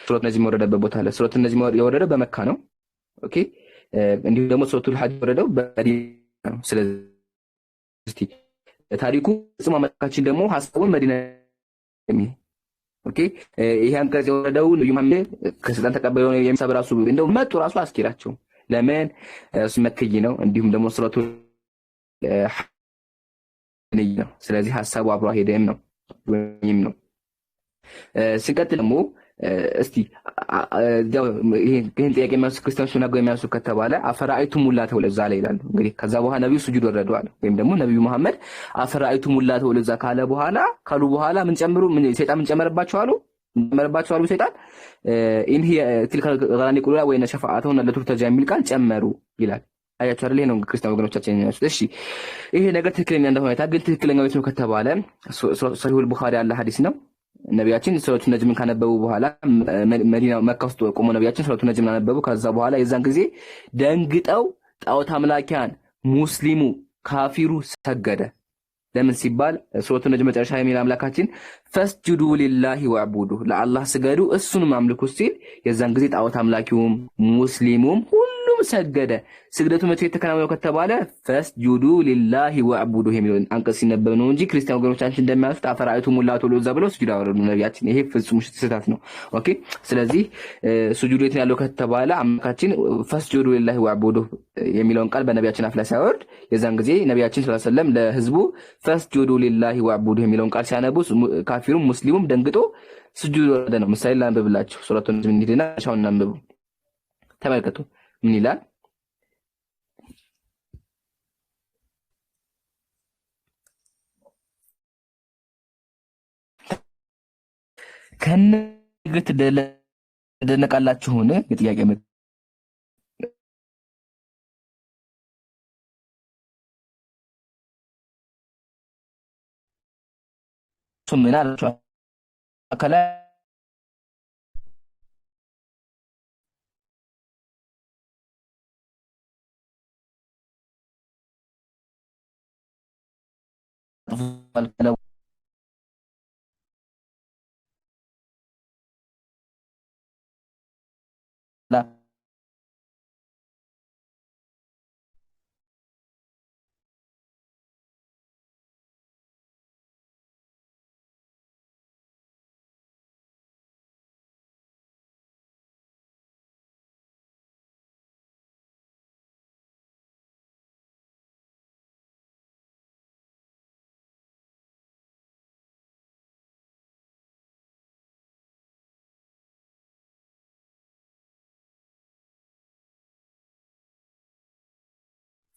ሱረት ነጅም የወረደበት ቦታ አለ። ሱረት ነጅም የወረደው በመካ ነው። ኦኬ እንዲሁ ደግሞ ሱረቱል ሀጅ የወረደው በመዲና ነው። ስለዚህ ታሪኩ ጽማ መካችን ደግሞ ሐሳቡን መዲና የሚል ኦኬ ይሄ አንቀጽ የወረደው ነብዩ መሐመድ ከስልጣን ተቀበለው የሚሰብ ራሱ እንደው መጡ ራሱ አስኪራቸው ለምን እሱ መክይ ነው። እንዲሁም ደግሞ ሱረቱ ነው። ስለዚህ ሐሳቡ አብሮ ሄደም ነው ወይም ነው። ሲቀጥል ደግሞ እስቲ ይሄን ጥያቄ የሚያነሱ ክርስቲያኖች ምናገው የሚያነሱ ከተባለ አፈራአይቱም ሙላተ ወለዛ ላይ ይላሉ። እንግዲህ ከዛ በኋላ ነብዩ ስጁድ ወረዱ አለ። ወይም ደግሞ ነብዩ መሐመድ አፈራአይቱም ሙላተ ወለዛ ካለ በኋላ ምን ጨምሩ ምን ሰይጣን ምን ጨመረባቸው አሉ ሰይጣን ኢን ሂየ ትልከ ገራኒ ቁላ ወይነ ሸፋዓቱን ለቱር ተጃሚል ቃል ጨመሩ ይላል። አያችሁ አይደል? ነው ክርስቲያን ወገኖቻችን የሚያነሱት። እሺ ይሄ ነገር ትክክለኛ እንደሆነ ግን ትክክለኛው ነው ከተባለ ሰሂሁል ቡኻሪ ያለ ሐዲስ ነው። ነቢያችን ሱረቱን ነጅምን ካነበቡ በኋላ መዲና መካ ውስጥ ቆሞ ነቢያችን ሱረቱን ነጅምን አነበቡ። ከዛ በኋላ የዛን ጊዜ ደንግጠው ጣዖት አምላኪያን ሙስሊሙ ካፊሩ ሰገደ። ለምን ሲባል ሱረቱን ነጅም መጨረሻ የሚል አምላካችን ፈስጁዱ ሊላሂ ወዕቡዱ ለአላህ ስገዱ እሱንም አምልኩ ሲል የዛን ጊዜ ጣዖት አምላኪውም ሙስሊሙም ሁሉም ሰገደ። ስግደቱ መቼ የተከናወነው ከተባለ ፈስጁዱ ሊላሂ ወዕቡዱ የሚለውን አንቀጽ ሲነበብ ነው እንጂ ክርስቲያን ወገኖቻችን እንደሚያሱት አፈራአይቱ ሙላቱ ለዛ ብለው ስጁድ አወረዱ ነቢያችን። ይሄ ፍጹም ስህተት ነው። ኦኬ ስለዚህ ስጁዱ የት ያለው ከተባለ አምላካችን ፈስጁዱ ሊላሂ ወዕቡዱ የሚለውን ቃል በነቢያችን አፍ ላይ ሲያወርድ የዛን ጊዜ ነቢያችን ሰለላሁ ዐለይሂ ወሰለም ለህዝቡ ፈስጁዱ ሊላሂ ወዕቡዱ የሚለውን ቃል ሲያነቡ ካፊሩም ሙስሊሙም ደንግጦ ስጁድ ወረደ ነው። ምሳሌ ላንብብላችሁ። ሱረቱን ነጅም እንሂድና ሻውን እናንብቡ። ተመልከቱ ምን ይላል? ከነግት ደነቃላችሁን? የጥያቄ ምን አላችሁ? ከላይ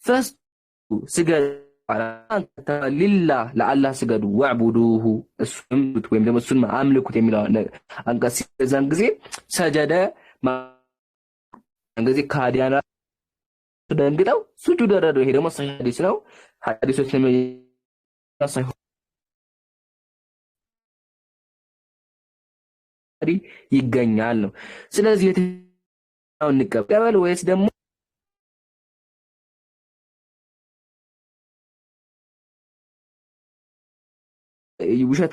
ፈስጁዱ ስገዱ ሊላህ ለአላህ ስገዱ ወዕቡዱሁ እሱን ወይም ደግሞ እሱን አምልኩት የሚለው አንቀጽ ሲዘን ጊዜ ሰጀደ እንግዲህ ካዲያና ደንግጠው ሱጁድ አደረጉ። ይሄ ደግሞ ሰሂህ ሐዲስ ነው። ሐዲሶች ይገኛል ነው። ስለዚህ የትኛው እንቀበል ወይስ ደግሞ ውሸት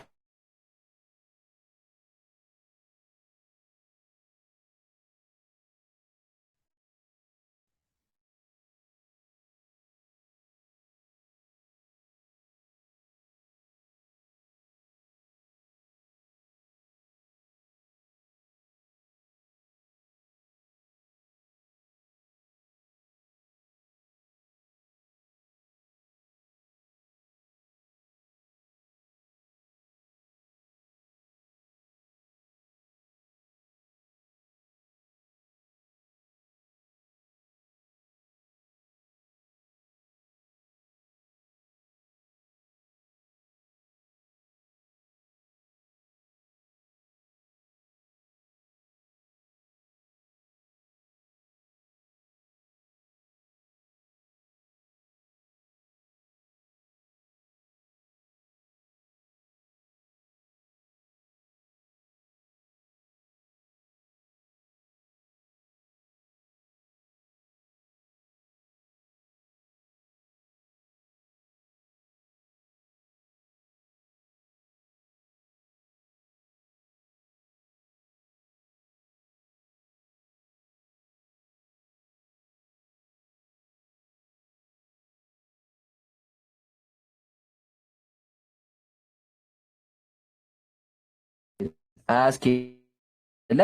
አያስኬድም።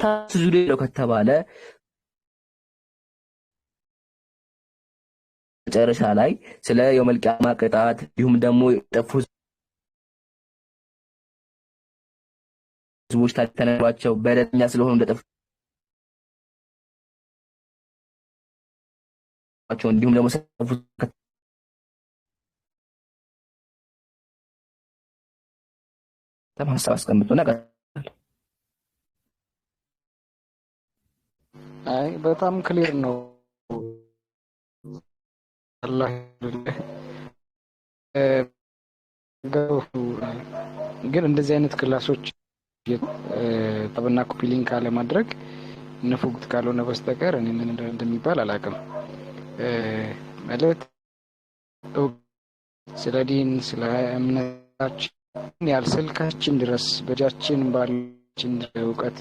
ታስጁዱ ነው ከተባለ መጨረሻ ላይ ስለ የውመል ቂያማ ቅጣት እንዲሁም ደግሞ የጠፉ ህዝቦች ተነግሯቸው በደለኛ ስለሆኑ እንደጠፉቸው እንዲሁም ደግሞ ሀሳብ አስቀምጡና አይ በጣም ክሊር ነው። አላህ ግን እንደዚህ አይነት ክላሶች ጠብና ኮፒ ሊንክ አለ ማድረግ ንፉግት ካልሆነ በስተቀር እኔ ምን እንደሚባል አላውቅም። ማለት ስለ ዲን ስለ እምነታችን ያል ስልካችን ድረስ በእጃችን ባለችን እውቀት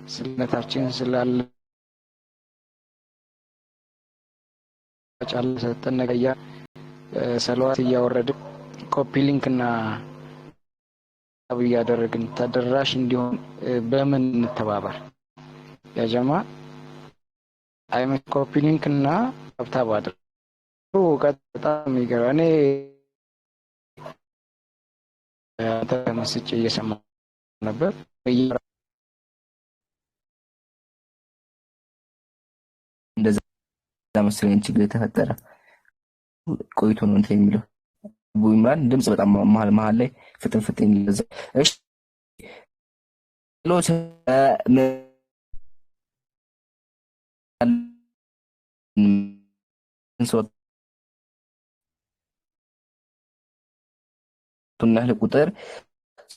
ስለነታችን ስላለ ጫለ ሰጠን ነገያ ሰለዋት እያወረድን ኮፒ ሊንክ እና አብይ ያደረግን ተደራሽ እንዲሆን በምን እንተባበር ያ ጀማ? አይመ ኮፒ ሊንክ እና ታብታብ አድርጉ። በጣም ይገርማል። እኔ ተመስጬ እየሰማሁ ነበር። እንደዛ መሰለኝ ችግር የተፈጠረ ቆይቶ ነው እንትን የሚለው ቡይማን ድምጽ በጣም መሀል ላይ ፍጥን ይለዛ። እሺ ሎስ ቱናህ ቁጥር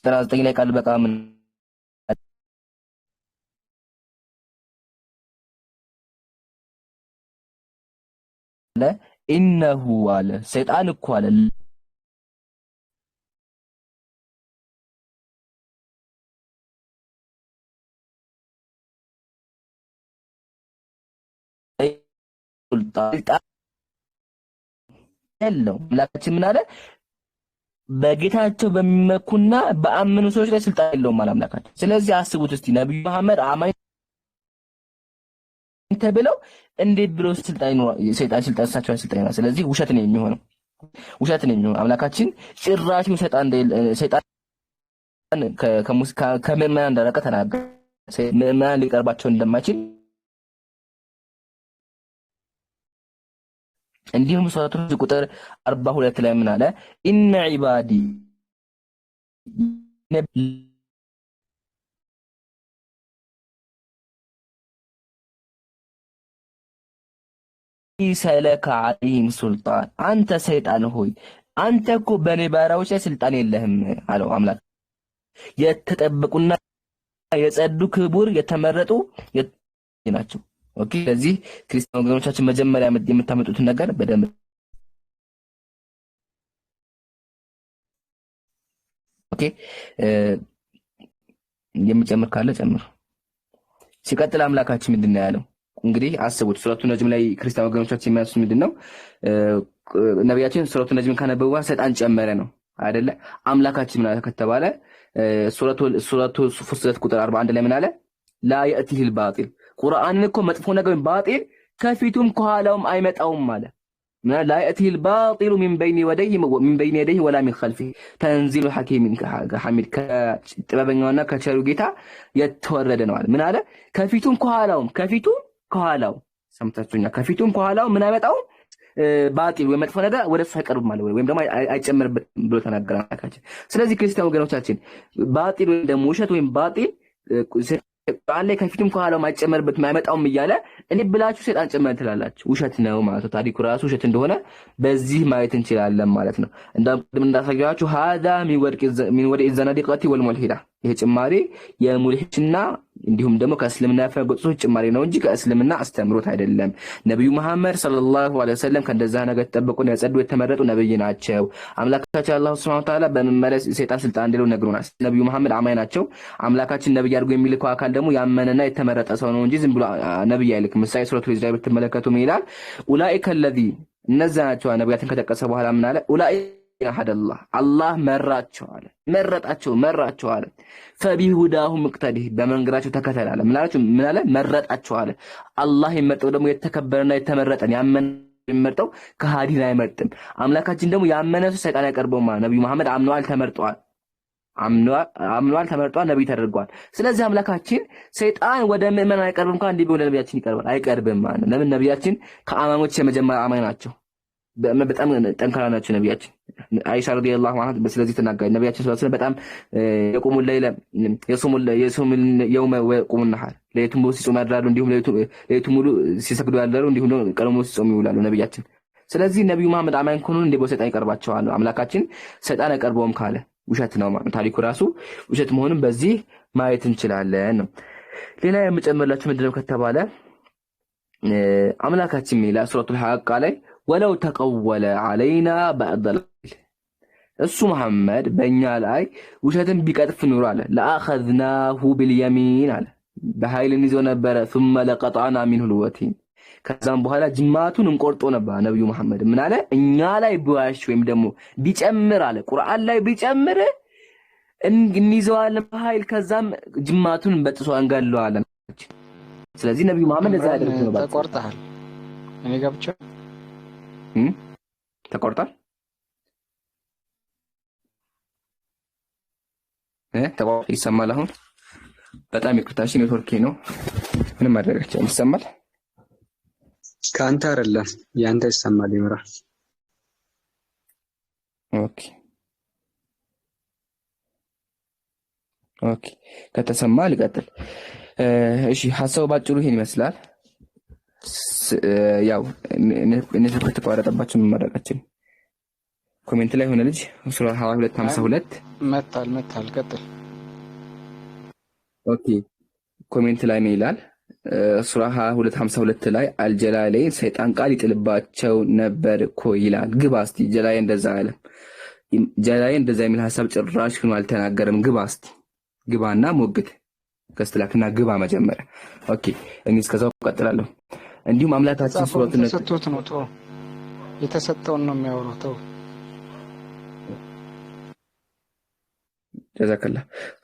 99 ላይ ቃል በቃ ምን ኢነሁ አለ ሰይጣን እኮ አለ ሱልጣን የለው ምላካችን ምን አለ በጌታቸው በሚመኩና በአመኑ ሰዎች ላይ ስልጣን የለውም አምላካችን። ስለዚህ አስቡት እስቲ ነብዩ መሐመድ አማኝ ተብለው እንዴት ብሎ ስልጣን ነው ሰይጣን ስልጣን ሳቸው ስልጣን ነው። ስለዚህ ውሸት ነው የሚሆነው አምላካችን ጭራሽ ሰይጣን ከምዕመናን እንዳረቀ ተናገረ። ምዕመናን ሊቀርባቸው እንደማይችል እንዲሁም ሱረቱል ቁጥር 42 ላይ ምን አለ? ኢነ ዒባዲ ሰለከ ዐለይሂም ሱልጣን፣ አንተ ሰይጣን ሆይ አንተ እኮ በኔ ባሪያዎች ላይ ስልጣን የለህም አለው አምላክ። የተጠበቁና የጸዱ ክቡር የተመረጡ ናቸው። ኦኬ። ስለዚህ ክርስቲያን ወገኖቻችን መጀመሪያ የምታመጡትን ነገር በደንብ ኦኬ። የሚጨምር ካለ ጨምር። ሲቀጥል አምላካችን ምንድነው ያለው? እንግዲህ አስቡት ሱረቱ ነጅም ላይ ክርስቲያን ወገኖቻችን የሚያነሱት ምንድነው? ነብያችን ሱረቱ ነጅም ካነበቡ ሰይጣን ጨመረ ነው አይደለ? አምላካችን ምን አለ ከተባለ ሱረቱ ፉሲለት ቁጥር 41 ላይ ምን አለ? ላ የእቲሂል ባጢል፣ ቁርአንን እኮ መጥፎ ነገር ባጢል ከፊቱም ከኋላውም አይመጣውም አለ። ላ የእቲሂል ባጢሉ ሚን በይኒ የደይሂ ወላ ሚን ኸልፊሂ ተንዚሉ ሐኪሚን ሐሚድ፣ ከጥበበኛውና ከቸሩ ጌታ የተወረደ ነው አለ። ምን አለ? ከፊቱም ከኋላው ሰምታችሁኛል። ከፊቱም ከኋላው ምን አይመጣውም ባጢል ወይ መጥፎ ነገር ወደሱ አይቀርብም ማለት ወይም ደግሞ አይጨመርበትም ብሎ ተናገረ አምላካችን። ስለዚህ ክርስቲያን ወገኖቻችን ባጢል ወይም ደግሞ ውሸት ወይም ባጢል ቁርአን ላይ ከፊቱም ከኋላው አይጨመርበትም አይመጣውም እያለ እኔ ብላችሁ ሰይጣን ጨመረ ትላላችሁ። ውሸት ነው ማለት ነው። ታሪኩ ራሱ ውሸት እንደሆነ በዚህ ማየት እንችላለን ማለት ነው። እንዳሳያችሁ ሀዛ ሚን ወድኢ ዘናዲቀቲ ወልሙልሂዳ፣ ይሄ ጭማሪ የሙልሂድና እንዲሁም ደግሞ ከእስልምና ያፈነገጡት ጭማሪ ነው እንጂ ከእስልምና አስተምሮት አይደለም። ነብዩ መሐመድ ሰለላሁ ዐለይሂ ወሰለም ከእንደዛ ነገር ተጠበቁና የጸዱ የተመረጡ ነብይ ናቸው። አምላካችን አላህ ሱብሓነሁ ወተዓላ በመመለስ ሰይጣን ስልጣን እንደሌለው ነግሮናል። ነብዩ መሐመድ አማኝ ናቸው። አምላካችን ነብይ አድርጎ የሚልከው አካል ደግሞ ያመነና የተመረጠ ሰው ነው እንጂ ዝም ብሎ ነብይ አይልክም። ምሳሌ ሱረቱል ሂጅራ ብትመለከቱ ምን ይላል? ኡላኢከ ለዚ፣ እነዛ ናቸው ነብያትን ከጠቀሰ በኋላ ምን አለ? ኡላኢከ አላህ መረጣቸው አለ። ፈቢሁዳሁ ሙቅተዲህ፣ በመንገዳቸው ተከተል አለ። ምን አለ? መረጣቸው አለ። አላህ የሚመርጠው ደግሞ የተከበረና የተመረጠን ያመነ የሚመርጠው ከሃዲን አይመርጥም። አምላካችን ደግሞ ያመነ ሰው ሰይጣን አይቀርበውም። ነብዩ መሐመድ አምነዋል፣ ተመርጧል፣ ነብይ ተደርጓል። ስለዚህ አምላካችን ሰይጣን ወደ ምእመን አይቀርብም እንኳን እንዲህ ወደ ነብያችን ይቀርባል አይቀርብም ማለት ነው። ለምን? ነብያችን ከአማኞች የመጀመሪያ አማኝ ናቸው። በጣም ጠንካራ ናቸው ነብያችን። አይሻ ረዲየላሁ ዐንሃ ስለዚህ ተናገረች። ነብያችን ሰለላሁ ዐለይሂ ወሰለም በጣም የቁሙል ለይለ የሱሙል የውመ ወቁሙን ነሐር፣ ለይቱም ሙሉ ሲጾሙ ያድራሉ፣ እንዲሁም ለይቱም ሙሉ ሲሰግዱ ያድራሉ፣ እንዲሁም ቀኑን ሙሉ ሲጾሙ ይውላሉ ነብያችን። ስለዚህ ነብዩ መሐመድ አማኝ ከሆኑ እንደ በሰይጣን ይቀርባቸዋል። አምላካችን ሰይጣን አይቀርበውም ካለ ውሸት ነው ማለት ነው። ታሪኩ ራሱ ውሸት መሆኑን በዚህ ማየት እንችላለን ነው። ሌላ የምጨምርላችሁ ምንድነው ከተባለ አምላካችን ሚላ ሱረቱል ሐቃ ላይ ወለው ተቀወለ ዐለይና በዕደል፣ እሱ መሐመድ በእኛ ላይ ውሸትን ቢቀጥፍ ኑሮ አለ ለአኸዝናሁ ቢልየሚን አለ፣ በኃይል እንይዘው ነበረ። ثم لقطعنا منه الوتين፣ ከዛም በኋላ ጅማቱን እንቆርጦ ነበር። ነብዩ መሐመድ ምን አለ? እኛ ላይ ቢዋሽ ወይም ደግሞ ቢጨምር አለ ቁርአን ላይ ቢጨምር እንይዘዋለን በኃይል፣ ከዛም ጅማቱን በጥሶ እንገለዋለን። ስለዚህ ነብዩ መሐመድ እዛ ያደርጉ ነው። ተቆርጠሃል። እኔ ገብቼ ተቆርጧል ተቆርጦ ይሰማል። አሁን በጣም ይቅርታሽ፣ ኔትወርክ ነው፣ ምንም ማድረጋቸው ይሰማል። ከአንተ አይደለም ያንተ ይሰማል። ይምራ። ኦኬ ከተሰማ ልቀጥል። እሺ ሐሳቡ ባጭሩ ይሄን ይመስላል። ያው ኔትወርክ ከተቋረጠባችሁ መመረቃችን ኮሜንት ላይ ሆነ ልጅ ሱራ 2252 መታል ቀጥል። ኦኬ ኮሜንት ላይ ነው ይላል ሱራ 2252 ላይ አልጀላሌን ሰይጣን ቃል ይጥልባቸው ነበር እኮ ይላል። ግባ እስቲ ጀላሌ እንደዛ አለ። ጀላሌ እንደዛ የሚል ሐሳብ ጭራሽ ሆኖ አልተናገረም። ግባ እስቲ ግባና ሞግት ከስተላክና ግባ መጀመሪያ። ኦኬ እኔ እስከዛው ቀጥላለሁ። እንዲሁም አምላካችን ሱረቱን ተሰጥቶት ነው ተው፣ የተሰጠውን ነው የሚያወራው ተው። ጀዛከላ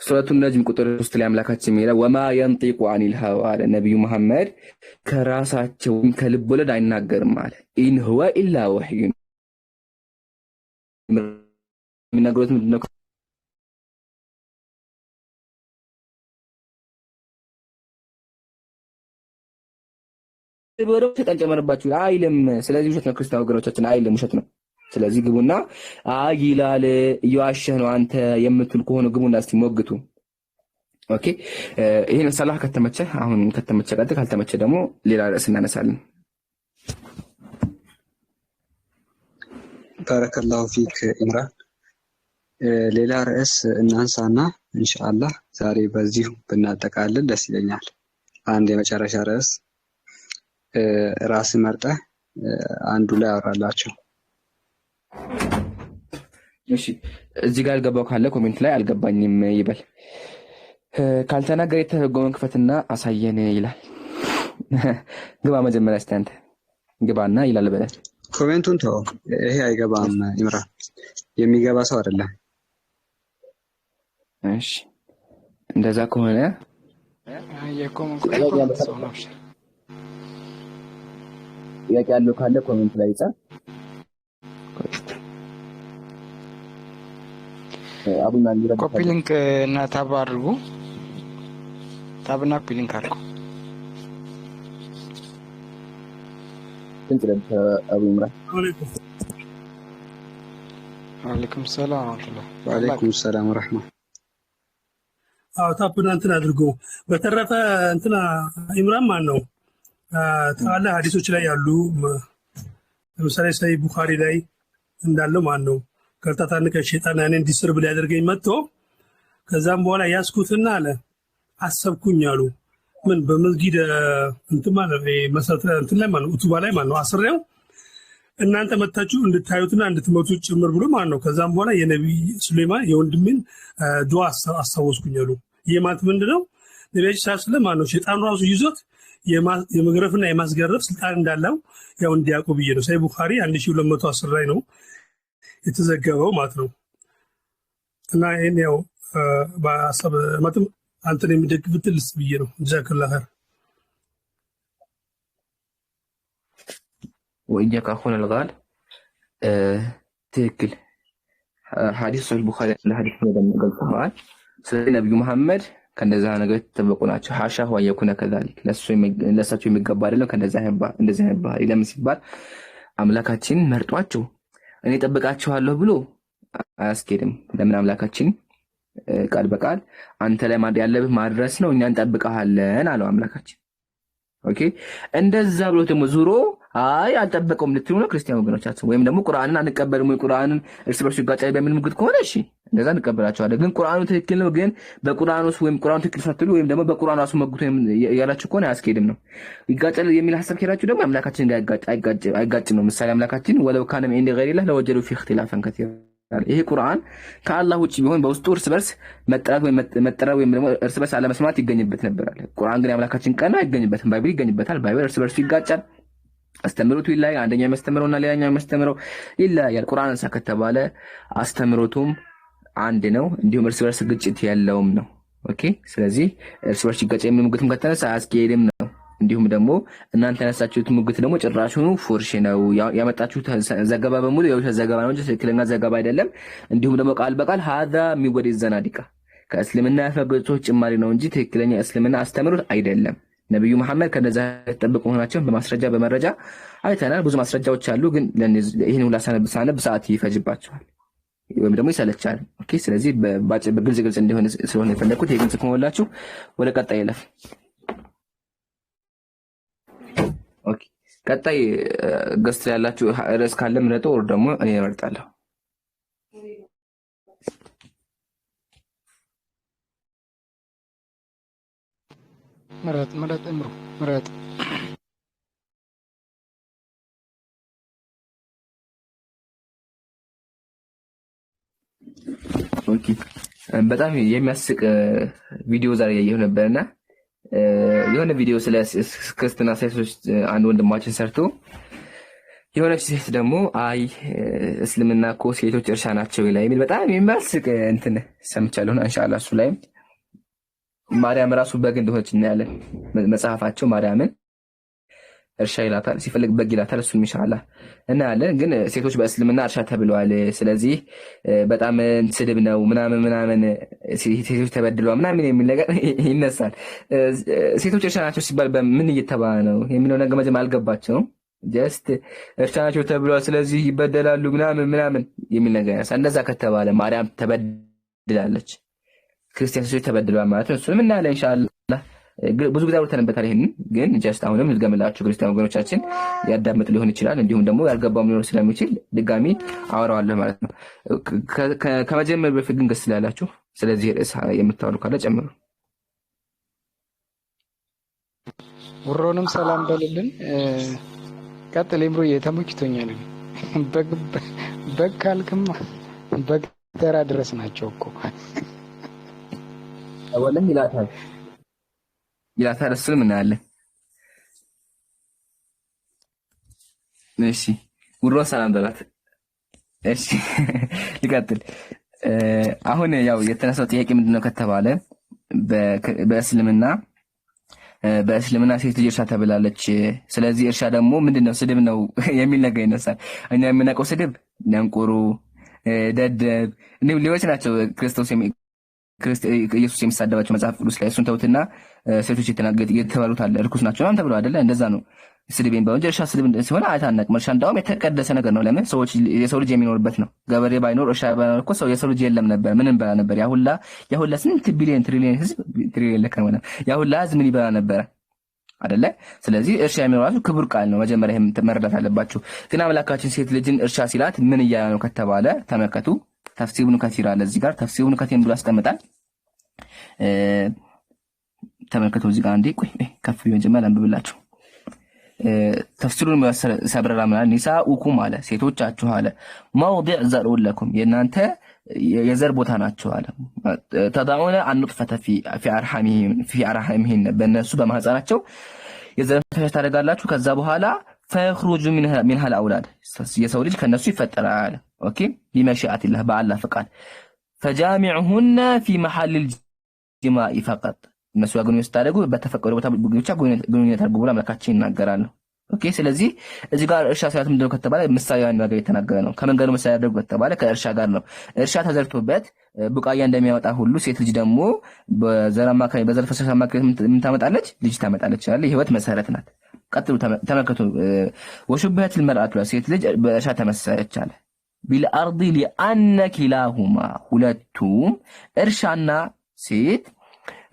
ሱረቱን ነጅም ቁጥር 3 ላይ አምላካችን ይላል ወማ ينطق عن الهوى አለ። ነብዩ መሐመድ ከራሳቸው ከልብ ወለድ አይናገርም አለ። ኢን ሁወ ኢላ ወህይ የሚናገሩት ምንድነው? ወደ ሰይጣን ጨመረባችሁ አይልም። ስለዚህ ውሸት ነው ክርስቲያን ወገኖቻችን፣ አይልም፣ ውሸት ነው። ስለዚህ ግቡና አይ ይላል እየዋሸህ ነው አንተ የምትል ከሆነ ግቡና እስቲ ሞግቱ። ኦኬ ይሄን ሰላህ ከተመቸ አሁን ከተመቸ ቀጥታ ካልተመቸ ደግሞ ሌላ ርዕስ እናነሳለን። ባረከላሁ ፊክ ኢምራን። ሌላ ርዕስ እናንሳና ኢንሻአላህ ዛሬ በዚሁ ብናጠቃልል ደስ ይለኛል። አንድ የመጨረሻ ርዕስ ራስ መርጠህ አንዱ ላይ አወራላችሁ። እሺ እዚህ ጋር አልገባው ካለ ኮሜንት ላይ አልገባኝም ይበል። ካልተናገረ የተረጎመን ክፈትና አሳየን ይላል። ግባ መጀመሪያ እስቲ አንተ ግባና ይላል በለ። ኮሜንቱን ተው፣ ይሄ አይገባም ኢምራን፣ የሚገባ ሰው አይደለም። እሺ እንደዛ ከሆነ ጥያቄ ያለው ካለ ኮሜንት ላይ ጻፍ። አቡና ሊራ ኮፒ ሊንክ እና ታብ አድርጉ። ታብና ኮፒ ሊንክ አድርጉ። እንት ለምሳ አቡ ኢምራን ወአለይኩም ሰላም ወራህመቱላህ። ወአለይኩም ሰላም ወራህመቱላህ። ታብና እንትን አድርጉ። በተረፈ እንትና ኢምራን ማን ነው ታላ ሐዲሶች ላይ ያሉ ለምሳሌ ሰሂህ ቡኻሪ ላይ እንዳለው ማን ነው ከርታታን ከሸይጣን እኔን ዲስርብ ሊያደርገኝ መጥቶ ከዛም በኋላ ያስኩትና አለ አሰብኩኝ አሉ። ምን በመስጊድ እንትን ማለት መሰረት እንትን ላይ ማለት ኡቱባ ላይ ማለት ነው አስሬው እናንተ መጣችሁ እንድታዩትና እንድትመቱ ጭምር ብሎ ማለት ነው። ከዛም በኋላ የነብይ ሱሌማን የወንድሜን ዱዓ አስታወስኩኝ አሉ። ይሄ ማለት ምንድነው? ነብዩ ሰለላሁ ማለት ነው ሸይጣን ራሱ ይዞት የመግረፍና የማስገረፍ ስልጣን እንዳለው ያው እንዲያውቁ ብዬ ነው። ሰሂህ ቡኻሪ 1210 ላይ ነው የተዘገበው ማለት ነው። እና ይሄን ያው በአሰብ ማለትም አንተን የሚደግፍት ልስ ብዬ ነው። ጀዛከላህ ኸይር وإياك أخونا الغال ትክክል ሐዲስ ሰሂህ ቡኻሪ ለሐዲስ ነው እንደገለጸዋል። ስለዚህ ነብዩ መሐመድ ከነዛ ነገር ተጠበቁ ናቸው። ሐሻ ወየኩነ ከዛሊክ ለሳቸው የሚገባ አይደለም ከነዛ እንደዚህ አይባል። ለምን ሲባል አምላካችን መርጧቸው እኔ ጠብቃቸዋለሁ ብሎ አያስኬድም። ለምን አምላካችን ቃል በቃል አንተ ላይ ያለብህ ማድረስ ነው፣ እኛን እንጠብቀሃለን አለው አምላካችን። ኦኬ እንደዛ ብሎ ደግሞ ዙሮ አይ አልጠበቀውም ልትሉ ነው ክርስቲያን ወገኖቻችን። ወይም ደግሞ ቁርአንን አንቀበልም ወይ ቁርአንን እርስ በርሱ ይጋጫል በሚል ምክንያት ከሆነ እሺ እንደዛ እንቀበላቸዋለን። ግን ቁርአኑ ትክክል ነው ግን በቁርአኑ ወይም ቁርአኑ ትክክል ሳትሉ ወይም ደግሞ በቁርአኑ ራሱ መጉት ያላችሁ ከሆነ አያስኬድም ነው። ይጋጫል የሚል ሐሳብ ከሄዳችሁ ደግሞ አምላካችን ጋር አይጋጭም ነው። ምሳሌ አምላካችን ወለው ካነ ሚን ገይሪላህ ለወጀዱ ፊ ኢኽቲላፈን ከቲራ። ይሄ ቁርአን ከአላህ ውጪ ቢሆን በውስጡ እርስ በርስ መጠራት ወይም ደግሞ እርስ በርስ አለመስማት ይገኝበት ነበር አለ። ቁርአን ግን የአምላካችን ቃል አይገኝበትም። ባይብል ይገኝበታል። ባይብል እርስ በርሱ ይጋጫል። አስተምሮቱ ይለያል። አንደኛው የሚያስተምረውና ሌላኛው የሚያስተምረው ይለያል። ቁርአንን ከተባለ አስተምሮቱም አንድ ነው፣ እንዲሁም እርስ በርስ ግጭት የለውም ነው። ኦኬ ስለዚህ እርስ በርስ ይጋጭ የሚል ሙግትም ከተነሳ አያስኬድም ነው። እንዲሁም ደግሞ እናንተ ያነሳችሁት ሙግት ደግሞ ጭራሹኑ ፉርሽ ነው። ያመጣችሁት ዘገባ በሙሉ የውሸት ዘገባ ነው እንጂ ትክክለኛ ዘገባ አይደለም። እንዲሁም ደግሞ ቃል በቃል ሀዛ የሚወደድ ዘናዲቃ ከእስልምና ያፈገጡት ጭማሪ ነው እንጂ ትክክለኛ እስልምና አስተምሮት አይደለም። ነብዩ መሐመድ ከነዛ ተጠብቁ መሆናቸውን በማስረጃ በመረጃ አይተናል። ብዙ ማስረጃዎች አሉ፣ ግን ይሄን ሁሉ ሳነብ ሰዓት ይፈጅባቸዋል ወይም ደግሞ ይሰለቻል። ኦኬ ስለዚህ በግልጽ እንዲሆን ስለሆነ የፈለኩት ይሄን ጽፎላችሁ ወደ ቀጣይ ይለፍ። ኦኬ ቀጣይ ገስት ያላችሁ ርዕስ ካለ ምረጡ፣ ወር ደግሞ እኔ እመርጣለሁ። ምረጥ እምሩ ምረጥ። ኦኬ በጣም የሚያስቅ ቪዲዮ ዛሬ ያየሁ ነበርና የሆነ ቪዲዮ ስለ ክርስትና ሴቶች አንድ ወንድማችን ሰርቶ የሆነች ሴት ደግሞ አይ እስልምና እኮ ሴቶች እርሻ ናቸው ይላል የሚል በጣም የሚያስቅ እንትን ሰምቻለሁ። ኢንሻአላህ እሱ ላይ ማርያም ራሱ በግ እንደሆነች እናያለን። መጽሐፋቸው ማርያምን እርሻ ይላታል፣ ሲፈልግ በግ ይላታል። እሱን ኢንሻአላህ እናያለን። ግን ሴቶች በእስልምና እርሻ ተብለዋል። ስለዚህ በጣም ስድብ ነው ምናምን ምናምን ሴቶች ተበድለዋል ምናምን የሚል ነገር ይነሳል። ሴቶች እርሻ ናቸው ሲባል በምን እየተባለ ነው የሚለው ነገር መጀመሪያ አልገባቸውም። ጀስት እርሻ ናቸው ተብለዋል ስለዚህ ይበደላሉ ምናምን ምናምን የሚል ነገር ያነሳል። እንደዛ ከተባለ ማርያም ተበድላለች፣ ክርስቲያኖች ተበድለዋል ማለት ነው። እሱንም እናያለን ኢንሻአላህ። ብዙ ጊዜ አውርተንበታል። ይሄንን ግን ጀስት አሁንም ልድገምላችሁ ክርስቲያን ወገኖቻችን ያዳምጥ ሊሆን ይችላል፣ እንዲሁም ደግሞ ያልገባም ሊሆን ስለሚችል ድጋሚ አወራዋለሁ ማለት ነው። ከመጀመር በፊት ግን ገስ ስላላችሁ ስለዚህ ርዕስ የምታወሩ ካለ ጨምሩ። ውሮንም ሰላም በልልን። ቀጥል ብሩዬ፣ ተመችቶኛል። በግ ካልክማ በግ ተራ ድረስ ናቸው እኮ ወለም ይላታል እሱንም እናያለን። እሺ ውሮን ሰላም በላት። እሺ ልቀጥል። አሁን ያው የተነሳው ጥያቄ ምንድነው ከተባለ በእስልምና ሴት ልጅ እርሻ ተብላለች። ስለዚህ እርሻ ደግሞ ምንድነው ስድብ ነው የሚል ነገር ይነሳል። እኛ የምናውቀው ስድብ ደንቆሮ፣ ደደብ እንዲሁም ሌሎች ናቸው። ኢየሱስ የሚሳደባቸው መጽሐፍ ቅዱስ ላይ እሱን ተውትና ሴቶች የተባሉት አለ እርኩስ ናቸው ምናምን ተብሎ አይደለ? እንደዛ ነው ስድብ የሚባለው እንጂ እርሻ ስድብ ሲሆን አይታነቅም። እርሻ እንዳውም የተቀደሰ ነገር ነው። ለምን? የሰው ልጅ የሚኖርበት ነው። ገበሬ ባይኖር እርሻ ባይኖር እኮ የሰው ልጅ የለም ነበር። ምንም በላ ነበር? ያሁላ ስንት ቢሊዮን ትሪሊዮን ህዝብ ያሁላ ህዝብ ምን ይበላ ነበረ አይደለ? ስለዚህ እርሻ የሚኖር ራሱ ክቡር ቃል ነው። መጀመሪያ ይሄን መረዳት አለባችሁ። ግን አምላካችን ሴት ልጅን እርሻ ሲላት ምን እያለ ነው ከተባለ ተመልከቱ። ተፍሲር ኢብኑ ከሲር አለ እዚህ ጋር ተፍሲር ኢብኑ ከሲር ብሎ ያስቀምጣል። ተመልከቱ እዚህ ጋር አንዴ ቆይ ከፍ ይጀምራል አንብብላችሁ። ተፍሲሩን ሰብረራ ማለት ኒሳኡኩም አለ ሴቶቻችሁ አለ መውዲዕ ዘርኡን ለኩም የናንተ የዘር ቦታ ናቸው አለ። ተዳዑነ አንጥፈተ ፊ አርሐሚሂን በእነሱ በማህፀናቸው የዘር ፈሳሽ ታደርጋላችሁ። ከዛ በኋላ ፈይኽሩጁ ሚንሃ አልአውላድ የሰው ልጅ ከነሱ ይፈጠራል። ኦኬ ቢመሺአቲላህ በአላህ ፈቃድ ፈጃሚዑሁነ ፊ መሐሊል ጅማኢ ፈቀጥ እነሱ ጋር ግንኙነት ስታደርጉ በተፈቀደው ቦታ ብቻ ግንኙነት አድርጉ ብሎ አምላካችን ይናገራል። ኦኬ ስለዚህ እዚህ ጋር እርሻ ሲያት ምንድነው ከተባለ ምሳሌያዊ ነገር የተናገረ ነው። ከመንገዱ ምሳሌ ያደርጉ ከተባለ ከእርሻ ጋር ነው። እርሻ ተዘርቶበት ቡቃያ እንደሚያወጣ ሁሉ ሴት ልጅ ደግሞ በዘር ፈሳሽ አማካኝነት ምን ታመጣለች? ልጅ ታመጣለች አይደል? የህይወት መሰረት ናት። ቀጥሉ ተመልከቱ። ወሹበሀት ልመርአቱ ሴት ልጅ በእርሻ ተመሰለች አለ ቢልአርዲ ሊአነ ኪላሁማ ሁለቱም እርሻና ሴት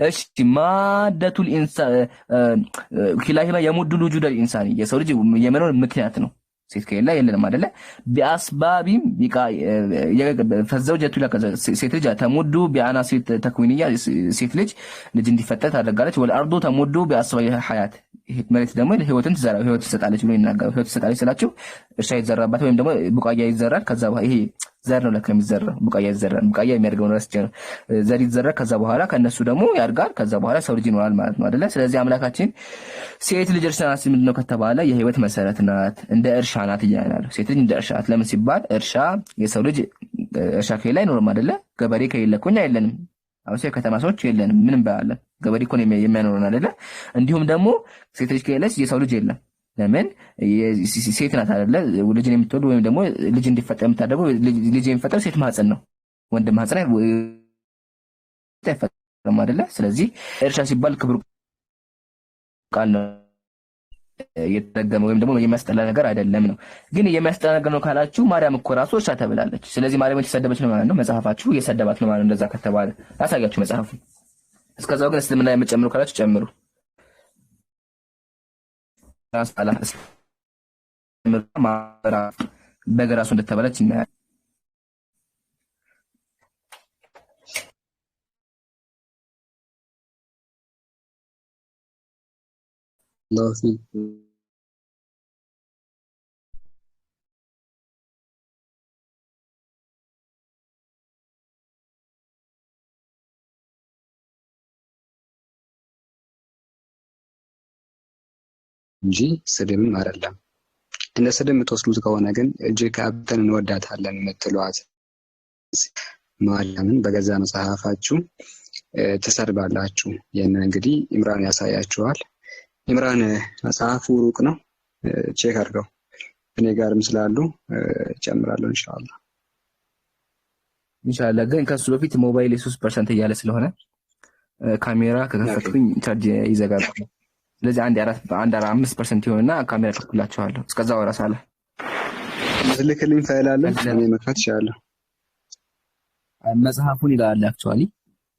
እሺ ማደቱል ኢንሳን ኪላሂማ የሙዱል ውጁድ ኢንሳን የሰው ልጅ የመኖር ምክንያት ነው። ሴት ከሌላ የለንም አይደለ? ቢአስባቢም ፈዘውጀቱ ሴት ልጅ ተሙዱ ቢአናሲት ተክዊንያ ሴት ልጅ እንዲፈጠር ታደርጋለች። ወልአርዱ ተሙዱ ቢአስባቢ ሐያት መሬት ደግሞ ህይወትን ትሰጣለች ብሎ ይናገራል። ህይወት ትሰጣለች ስላችሁ እርሻ ይዘራባት ወይም ደግሞ ቡቃያ ይዘራል። ከዛ በኋላ ይሄ ዘር ነው ለከም ይዘራል። ቡቃያ ይዘራል። ቡቃያ የሚያድገው ነው ረስቼ ነው። ዘር ይዘራል። ከዛ በኋላ ከነሱ ደግሞ ያድጋል። ከዛ በኋላ ሰው ልጅ ይኖራል ማለት ነው አይደለ? ስለዚህ አምላካችን ሴት ልጅ እርሻ ናት ምንድነው ከተባለ የህይወት መሰረት ናት፣ እንደ እርሻ ናት እያለ ሴት ልጅ እንደ እርሻ ናት። ለምን ሲባል እርሻ የሰው ልጅ እርሻ ከሌለ አይኖርም አይደለ? ገበሬ ከሌለ እኮ እኛ የለንም። አሁን ከተማ ሰዎች የለንም። ምንም ባያለን ገበሬ እኮ ነው የሚያኖረን አይደለ? እንዲሁም ደግሞ ሴት ልጅ ከሌለች የሰው ልጅ የለም። ለምን? ሴት ናት አይደለ? ልጅን የምትወልድ ወይም ደግሞ ልጅ እንዲፈጠር የምታደርገው ልጅ የሚፈጠር ሴት ማህፀን ነው። ወንድ ማህፀን አይፈጠርም አይደለ? ስለዚህ እርሻ ሲባል ክብር ቃል ነው የተደገመ ወይም ደግሞ የሚያስጠላ ነገር አይደለም ነው። ግን የሚያስጠላ ነገር ነው ካላችሁ ማርያም እኮ ራሱ እርሻ ተብላለች። ስለዚህ ማርያም የተሰደበች ነው ማለት ነው። መጽሐፋችሁ እየሰደባት ነው ማለት ነው። እንደዛ ከተባለ አሳያችሁ መጽሐፉ። እስከዛው ግን እስልምና የምትጨምሩ ካላችሁ ጨምሩ። በገራሱ እንደተባለች እናያለን። እንጂ ስድብም አይደለም። እንደ ስድብ የምትወስዱት ከሆነ ግን እጅግ አብተን እንወዳታለን የምትሏት ማርያምን በገዛ መጽሐፋችሁ ትሰድባላችሁ። ይህንን እንግዲህ ኢምራን ያሳያችኋል። ኢምራን መጽሐፉ ሩቅ ነው ቼክ አድርገው። እኔ ጋርም ስላሉ ጨምራለሁ ኢንሻአላህ። ግን ከሱ በፊት ሞባይል 3% እያለ ስለሆነ ካሜራ ከከፈትኩኝ ቻርጅ ይዘጋል። ስለዚህ አንድ 5% ይሆንና ካሜራ ከፍላችኋለሁ። እስከዛው እራሳለሁ ልክልኝ ፋይል አለ እኔ መክፈት ይችላል። መጽሐፉን ይላል አክቹአሊ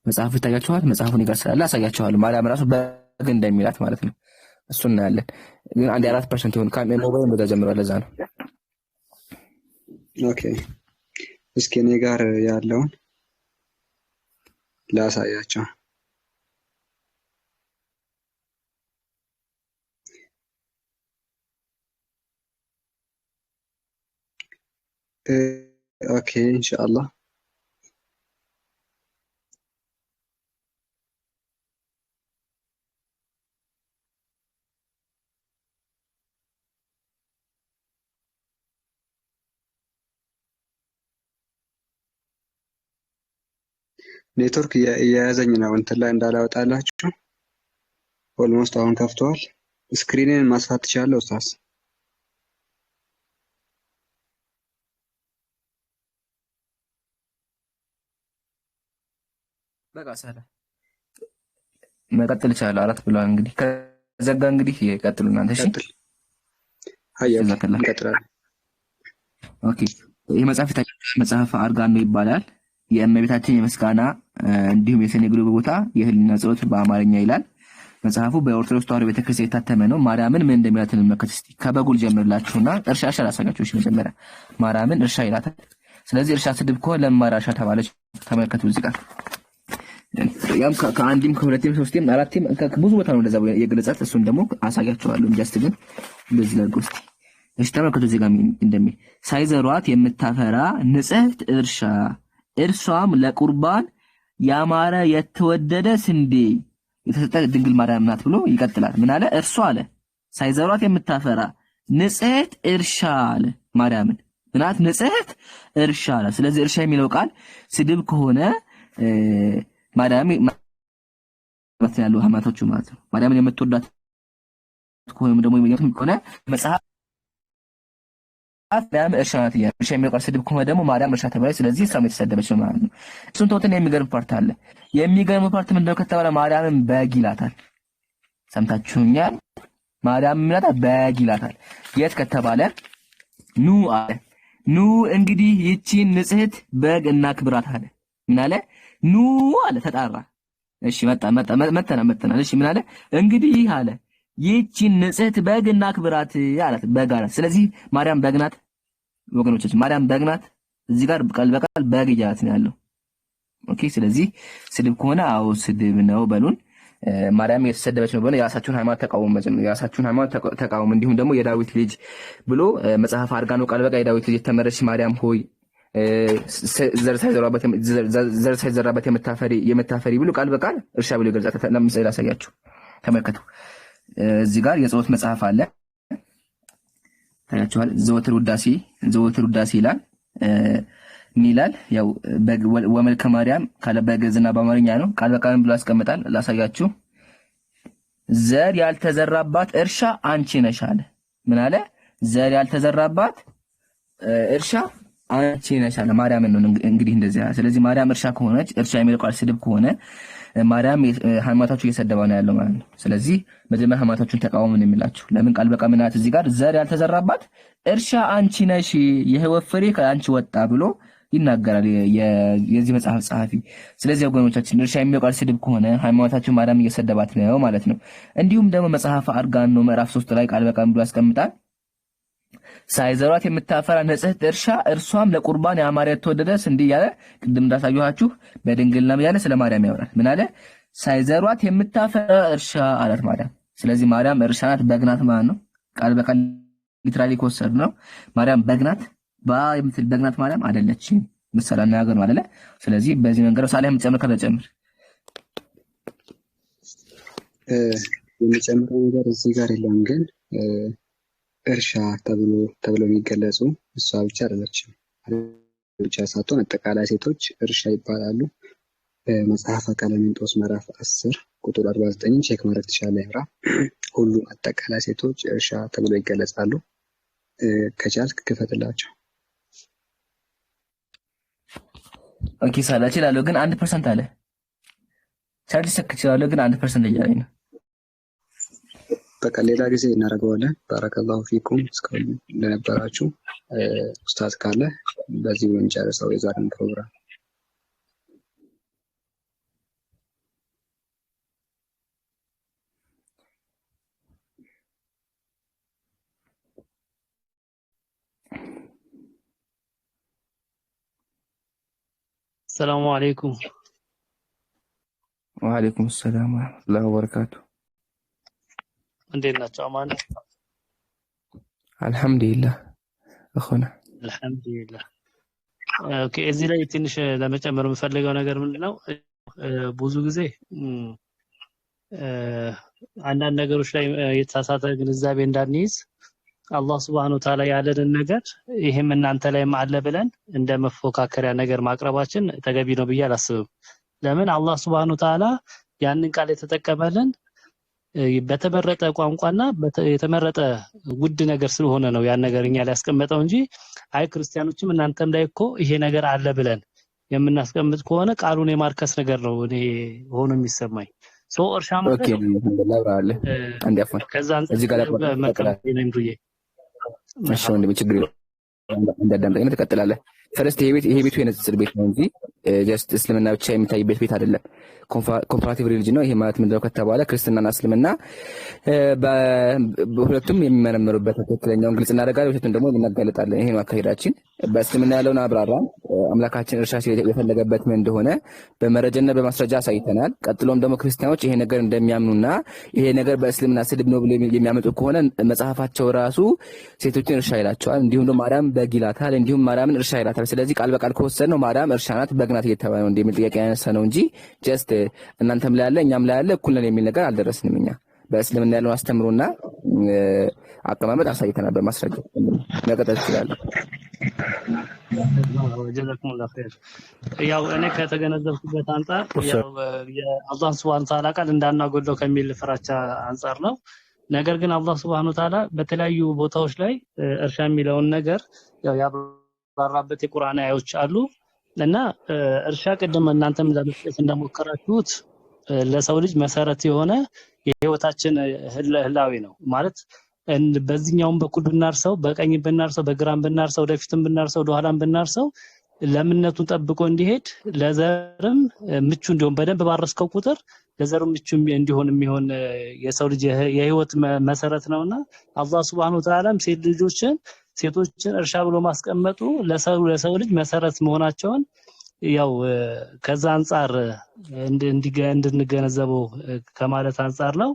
መጽሐፉ ይታያችኋል። መጽሐፉን ይጋር አሳያችኋለሁ። ማርያም ራሱ በግ እንደሚላት ማለት ነው። እሱን እናያለን። ግን አንድ 4% ይሆን ካሜራ ሞባይል እንደዛ ጀምሯል። ለዛ ነው። ኦኬ እስኪ እኔ ጋር ያለውን ላሳያቸው። ኦኬ ኢንሻአላህ ኔትወርክ እየያዘኝ ነው እንትን ላይ እንዳላወጣላችሁ። ኦልሞስት አሁን ከፍቷል። ስክሪንን ማስፋት ትችላለህ ኡስታዝ? በቃ ሰላ መቀጠል ይችላል። 4 ብሏል። እንግዲህ ከዘጋ እንግዲህ ይቀጥሉ እናንተ። እሺ አያው እንቀጥላለን። ኦኬ ይህ መጽሐፍ አርጋኖ ይባላል። የእመቤታችን የምስጋና እንዲሁም የሰኔ ግሎ ቦታ የህሊና ጸሎት በአማርኛ ይላል። መጽሐፉ በኦርቶዶክስ ተዋሕዶ ቤተክርስቲያን የታተመ ነው። ማርያምን ምን እንደሚላት እንመልከት እስቲ። ከበጉል ጀምርላችሁና እርሻ ላሳያችሁ። እሺ መጀመሪያ ማርያምን እርሻ ይላታል። ስለዚህ እርሻ ስድብ ከሆነ ለማራ እርሻ ተባለች። ተመልከቱ እዚህ ጋር ያም ከአንድም ከሁለትም ሶስትም አራትም ብዙ ቦታ ነው እንደዛ የገለጻት። እሱን ደግሞ አሳያችኋለሁ። ጀስት ግን በዚህ ላይ እስቲ እሺ ተመልከቱ እዚህ ጋር እንደሚል ሳይዘሯት የምታፈራ ንጽሕት እርሻ እርሷም ለቁርባን ያማረ የተወደደ ስንዴ የተሰጠ ድንግል ማርያም ናት ብሎ ይቀጥላል። ምን አለ? እርሷ አለ ሳይዘሯት የምታፈራ ንጽሕት እርሻ አለ ማርያምን ምናት ንጽሕት እርሻ አለ። ስለዚህ እርሻ የሚለው ቃል ስድብ ከሆነ ማርያም ማለት ያለው ሀማቶቹ ማለት ነው። ማርያምን የምትወዳት ከሆነ ደግሞ የሚገርም ከሆነ መጽሐፍ ማርያም እርሻ ናት ይላል። እርሻ የሚለው ቃል ስድብ ከሆነ ደግሞ ማርያም እርሻ ተባለች። ስለዚህ እሷም የተሰደበች ነው ማለት ነው። እሱን ተውትና የሚገርም ፓርት አለ። የሚገርም ፓርት ምንድነው ከተባለ ማርያምን በግ ይላታል። ሰምታችሁኛል? ማርያም ይላታል በግ ይላታል። የት ከተባለ ኑ አለ። ኑ እንግዲህ ይቺን ንጽሕት በግ እናክብራት አለ። ምን አለ? ኑ አለ። ተጣራ። እሺ መተና እሺ ምን አለ? እንግዲህ አለ ይቺን ንጽሕት በግ እናክብራት አላት። በግ አላት። ስለዚህ ማርያም በግ ናት ወገኖቻችን፣ ማርያም በግ ናት። እዚህ ጋር ቃል በቃል በግ እያላት ነው ያለው። ኦኬ ስለዚህ ስድብ ከሆነ አዎ ስድብ ነው በሉን። ማርያም የተሰደበች ነው ብሎ የራሳችሁን ሃይማኖት ተቃውሙ። እንዲሁም ደግሞ የዳዊት ልጅ ብሎ መጽሐፍ አርጋኖ ቃል በቃል የዳዊት ልጅ የተመረጥሽ ማርያም ሆይ ዘር ሳይዘራበት የምታፈሪ ብሎ ቃል በቃል እርሻ ብሎ ይገልጻታል። ለምሳሌ ላሳያችሁ፣ ተመልከቱ። እዚህ ጋር የጸሎት መጽሐፍ አለ ታያችኋል። ዘወትር ውዳሴ ይላል። ምን ይላል? ያው ወመልከ ማርያም ካለ በግዕዝና በአማርኛ ነው። ቃል በቃል ብሎ ያስቀምጣል። ላሳያችሁ። ዘር ያልተዘራባት እርሻ አንቺ ነሽ አለ። ምን አለ? ዘር ያልተዘራባት እርሻ አንቺ ነሽ አለ። ማርያም ነው እንግዲህ እንደዚህ። ስለዚህ ማርያም እርሻ ከሆነች እርሻ የሚለው ቃል ስድብ ከሆነ ማርያም ሃይማኖታችሁ እየሰደባ ነው ያለው ማለት ነው። ስለዚህ መጀመሪያ ሃይማኖታችሁን ተቃውሙ ነው የሚላችሁ። ለምን ቃል በቃል ምናት እዚህ ጋር ዘር ያልተዘራባት እርሻ አንቺ ነሽ የሕይወት ፍሬ ከአንቺ ወጣ ብሎ ይናገራል የዚህ መጽሐፍ ጸሐፊ። ስለዚህ ወገኖቻችን እርሻ የሚለው ቃል ስድብ ከሆነ ሃይማኖታችሁ ማርያም እየሰደባት ነው ማለት ነው። እንዲሁም ደግሞ መጽሐፍ አርጋኖ ምዕራፍ 3 ላይ ቃል በቃል ብሎ ያስቀምጣል። ሳይዘሯት የምታፈራ ንጽሕት እርሻ እርሷም ለቁርባን ያማረ የተወደደ ስንዴ እያለ ቅድም እንዳሳየኋችሁ በድንግልና እያለ ስለ ማርያም ያወራል። ምን አለ? ሳይዘሯት የምታፈራ እርሻ አላት ማርያም። ስለዚህ ማርያም እርሻ ናት፣ በግ ናት ማለት ነው። ቃል በቃል ሊትራሊ ከወሰድ ነው ማርያም በግ ናት። የምትል በግ ናት ማርያም አይደለችም። ምሳሌ አነጋገር ነው አይደለ? ስለዚህ በዚህ መንገድ ሳላ የምትጨምር ከተጨምር የሚጨምረው ነገር እዚህ ጋር የለም ግን እርሻ ተብሎ የሚገለጹ እሷ ብቻ አይደለችም። ብቻ ሳትሆን አጠቃላይ ሴቶች እርሻ ይባላሉ። በመጽሐፈ ቀለሜንጦስ ምዕራፍ 10 ቁጥር 49 ቼክ ማድረግ ትችላለህ። ይምራ ሁሉም አጠቃላይ ሴቶች እርሻ ተብለው ይገለጻሉ። ከቻልክ ክፈትላቸው። ኦኬ ሳላ እችላለሁ ግን 1% አለ። ቻርጅ ሰክ እችላለሁ ግን 1% እያለኝ ነው። በቃ ሌላ ጊዜ እናደርገዋለን። ባረከላሁ ፊኩም እስካሁን ለነበራችሁ። ኡስታዝ ካለ በዚህ እንጨርሰው የዛሬውን ፕሮግራም። السلام عليكم. وعليكم السلام ورحمة الله وبركاته. እንዴት ናቸው? አማን አልহামዱሊላህ እخونا አልহামዱሊላህ። ኦኬ እዚህ ላይ ትንሽ ለመጨመር የምፈልገው ነገር ምንድነው ብዙ ጊዜ አንዳንድ ነገሮች ላይ የተሳሳተ ግንዛቤ እንዳንይዝ አላህ Subhanahu Wa Ta'ala ያለንን ነገር ይሄም እናንተ ላይም አለ ብለን እንደ መፎካከሪያ ነገር ማቅረባችን ተገቢ ነው ብዬ አላስብም። ለምን አላህ Subhanahu Wa Ta'ala ያንን ቃል የተጠቀመልን በተመረጠ ቋንቋና የተመረጠ ውድ ነገር ስለሆነ ነው ያን ነገር እኛ ላይ ያስቀመጠው እንጂ አይ ክርስቲያኖችም እናንተም ላይ እኮ ይሄ ነገር አለ ብለን የምናስቀምጥ ከሆነ ቃሉን የማርከስ ነገር ነው እኔ ሆኖ የሚሰማኝ። ሶ እርሻ ማለት ኦኬ ለብራለ አንድ ያፈን እዚህ ጋር ነምሩዬ እሺ ወንድም ችግር እንዳዳምጠኝ ተቀጥላለህ። ፈረስት ይሄ ቤቱ የንጽጽር ቤት ነው እንጂ ጀስት እስልምና ብቻ የሚታይበት ቤት አይደለም። ኮምፓራቲቭ ሪሊጅን ነው። ይሄ ማለት ምንድነው ከተባለ ክርስትናና እስልምና በሁለቱም የሚመረምሩበት ትክክለኛውን ግልጽ እናደርጋለን፣ ሁለቱም ደግሞ እናጋለጣለን። ይሄ ነው አካሄዳችን። በእስልምና ያለውን አብራራን። አምላካችን እርሻ የፈለገበት ምን እንደሆነ በመረጃና በማስረጃ አሳይተናል። ቀጥሎም ደግሞ ክርስቲያኖች ይሄ ነገር እንደሚያምኑና ይሄ ነገር በእስልምና ስድብ ነው ብለው የሚያመጡ ከሆነ መጽሐፋቸው ራሱ ሴቶችን እርሻ ይላቸዋል። እንዲሁም ደግሞ ማርያም በግ ይላታል፣ እንዲሁም ማርያምን እርሻ ይላታል። ስለዚህ ቃል በቃል ከወሰድነው ማርያም እርሻ ናት በግ ናት እየተባለ ነው እንደሚል ጥያቄ ያነሳ ነው እንጂ ጀስት እናንተም ላይ ያለ እኛም ላይ ያለ እኩል ነን የሚል ነገር አልደረስንም። እኛ በእስልምና ያለውን አስተምሮና አቀማመጥ አሳይተናል በማስረጃ። መቀጠል ይችላል። ጀዛኩሙላህ ኸይር። ያው እኔ ከተገነዘብኩበት አንፃር ያው የአላህ Subhanahu Wa Ta'ala ቃል እንዳናጎለው ከሚል ፍራቻ አንፃር ነው። ነገር ግን አላህ Subhanahu Wa Ta'ala በተለያዩ ቦታዎች ላይ እርሻ የሚለውን ነገር ያው ያብራራበት የቁርአን አያዎች አሉ እና እርሻ ቅድም እናንተም ለመስጠት እንደሞከራችሁት ለሰው ልጅ መሰረት የሆነ የህይወታችን ህላዊ ነው ማለት በዚህኛውም በኩል ብናርሰው በቀኝ ብናርሰው በግራም ብናርሰው ወደፊትም ብናርሰው ወደኋላም ብናርሰው ለምነቱን ጠብቆ እንዲሄድ ለዘርም ምቹ እንዲሆን በደንብ ባረስከው ቁጥር ለዘርም ምቹ እንዲሆን የሚሆን የሰው ልጅ የህይወት መሰረት ነውና አላህ Subhanahu Wa Ta'ala ሴቶችን እርሻ ብሎ ማስቀመጡ ለሰው ልጅ መሰረት መሆናቸውን ያው ከዛ አንፃር እንድንገነዘበው ከማለት አንፃር ነው።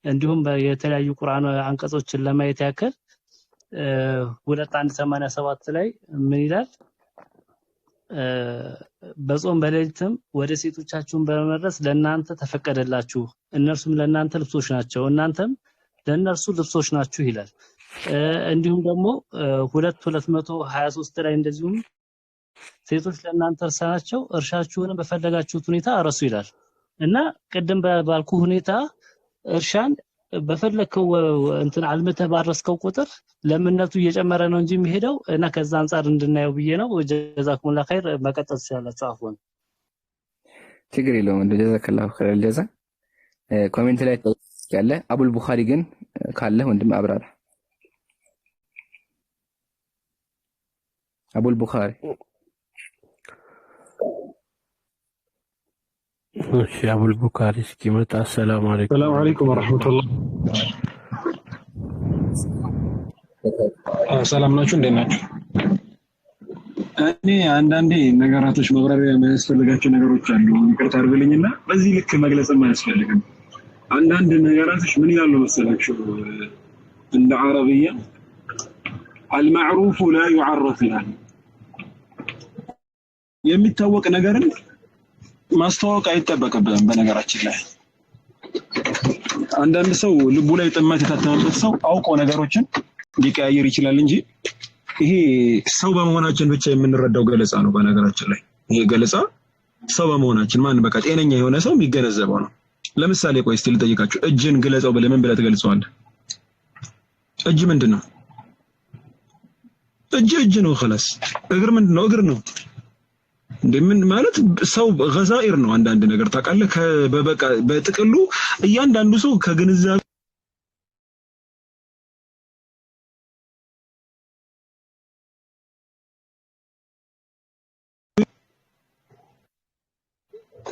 እንዲሁም የተለያዩ ቁርአን አንቀጾችን ለማየት ያክል 2187 ላይ ምን ይላል? በጾም በሌሊትም ወደ ሴቶቻችሁን በመድረስ ለእናንተ ተፈቀደላችሁ፣ እነርሱም ለእናንተ ልብሶች ናቸው፣ እናንተም ለእነርሱ ልብሶች ናችሁ ይላል። እንዲሁም ደግሞ 2223 ላይ እንደዚሁም ሴቶች ለእናንተ እርሻ ናቸው፣ እርሻችሁንም በፈለጋችሁት ሁኔታ አረሱ ይላል እና ቅድም ባልኩ ሁኔታ እርሻን በፈለከው እንትን አልመተህ ባረስከው ቁጥር ለምነቱ እየጨመረ ነው እንጂ የሚሄደው እና ከዛ አንፃር እንድናየው ብዬ ነው። ጀዛኩሙላህ ኸይር። መቀጠል ትችላላችሁ። አፍወን ችግር የለውም። ጀዛከላሁ ኸይር። ጀዛ ኮሜንት ላይ ያለ አቡል ቡኻሪ ግን ካለ ወንድም አብራራ። አቡል ቡኻሪ እሺ አቡል ቡኻሪ እስኪመጣ ሰላም አለይኩም ወራህመቱላህ። ሰላም ናችሁ? እንዴት ናችሁ? እኔ አንዳንዴ ነገራቶች መብራሪያ የሚያስፈልጋቸው ነገሮች አሉ። ይቅርታ አድርጉልኝና በዚህ ልክ መግለጽም አያስፈልግም። አንዳንድ ነገራቶች ምን ይላሉ መሰላችሁ? እንደ አረብያ አልማዕሩፉ ላ ዩዓረፍ ይላል። የሚታወቅ ነገርን ማስተዋወቅ አይጠበቅብንም። በነገራችን ላይ አንዳንድ ሰው ልቡ ላይ ጥማት የታተመበት ሰው አውቆ ነገሮችን ሊቀያየር ይችላል እንጂ ይሄ ሰው በመሆናችን ብቻ የምንረዳው ገለጻ ነው። በነገራችን ላይ ይሄ ገለጻ ሰው በመሆናችን ማን በቃ ጤነኛ የሆነ ሰው የሚገነዘበው ነው። ለምሳሌ ቆይ እስቲ ልጠይቃችሁ፣ እጅን ግለጸው ብለህ ምን ብለህ ትገልጸዋለህ? እጅ ምንድነው? እጅ ነው خلاص። እግር ምንድነው? እግር ነው። እንደምን ማለት ሰው ገዛኢር ነው። አንዳንድ ነገር ታውቃለህ፣ በበቃ በጥቅሉ እያንዳንዱ ሰው ከግንዛቤ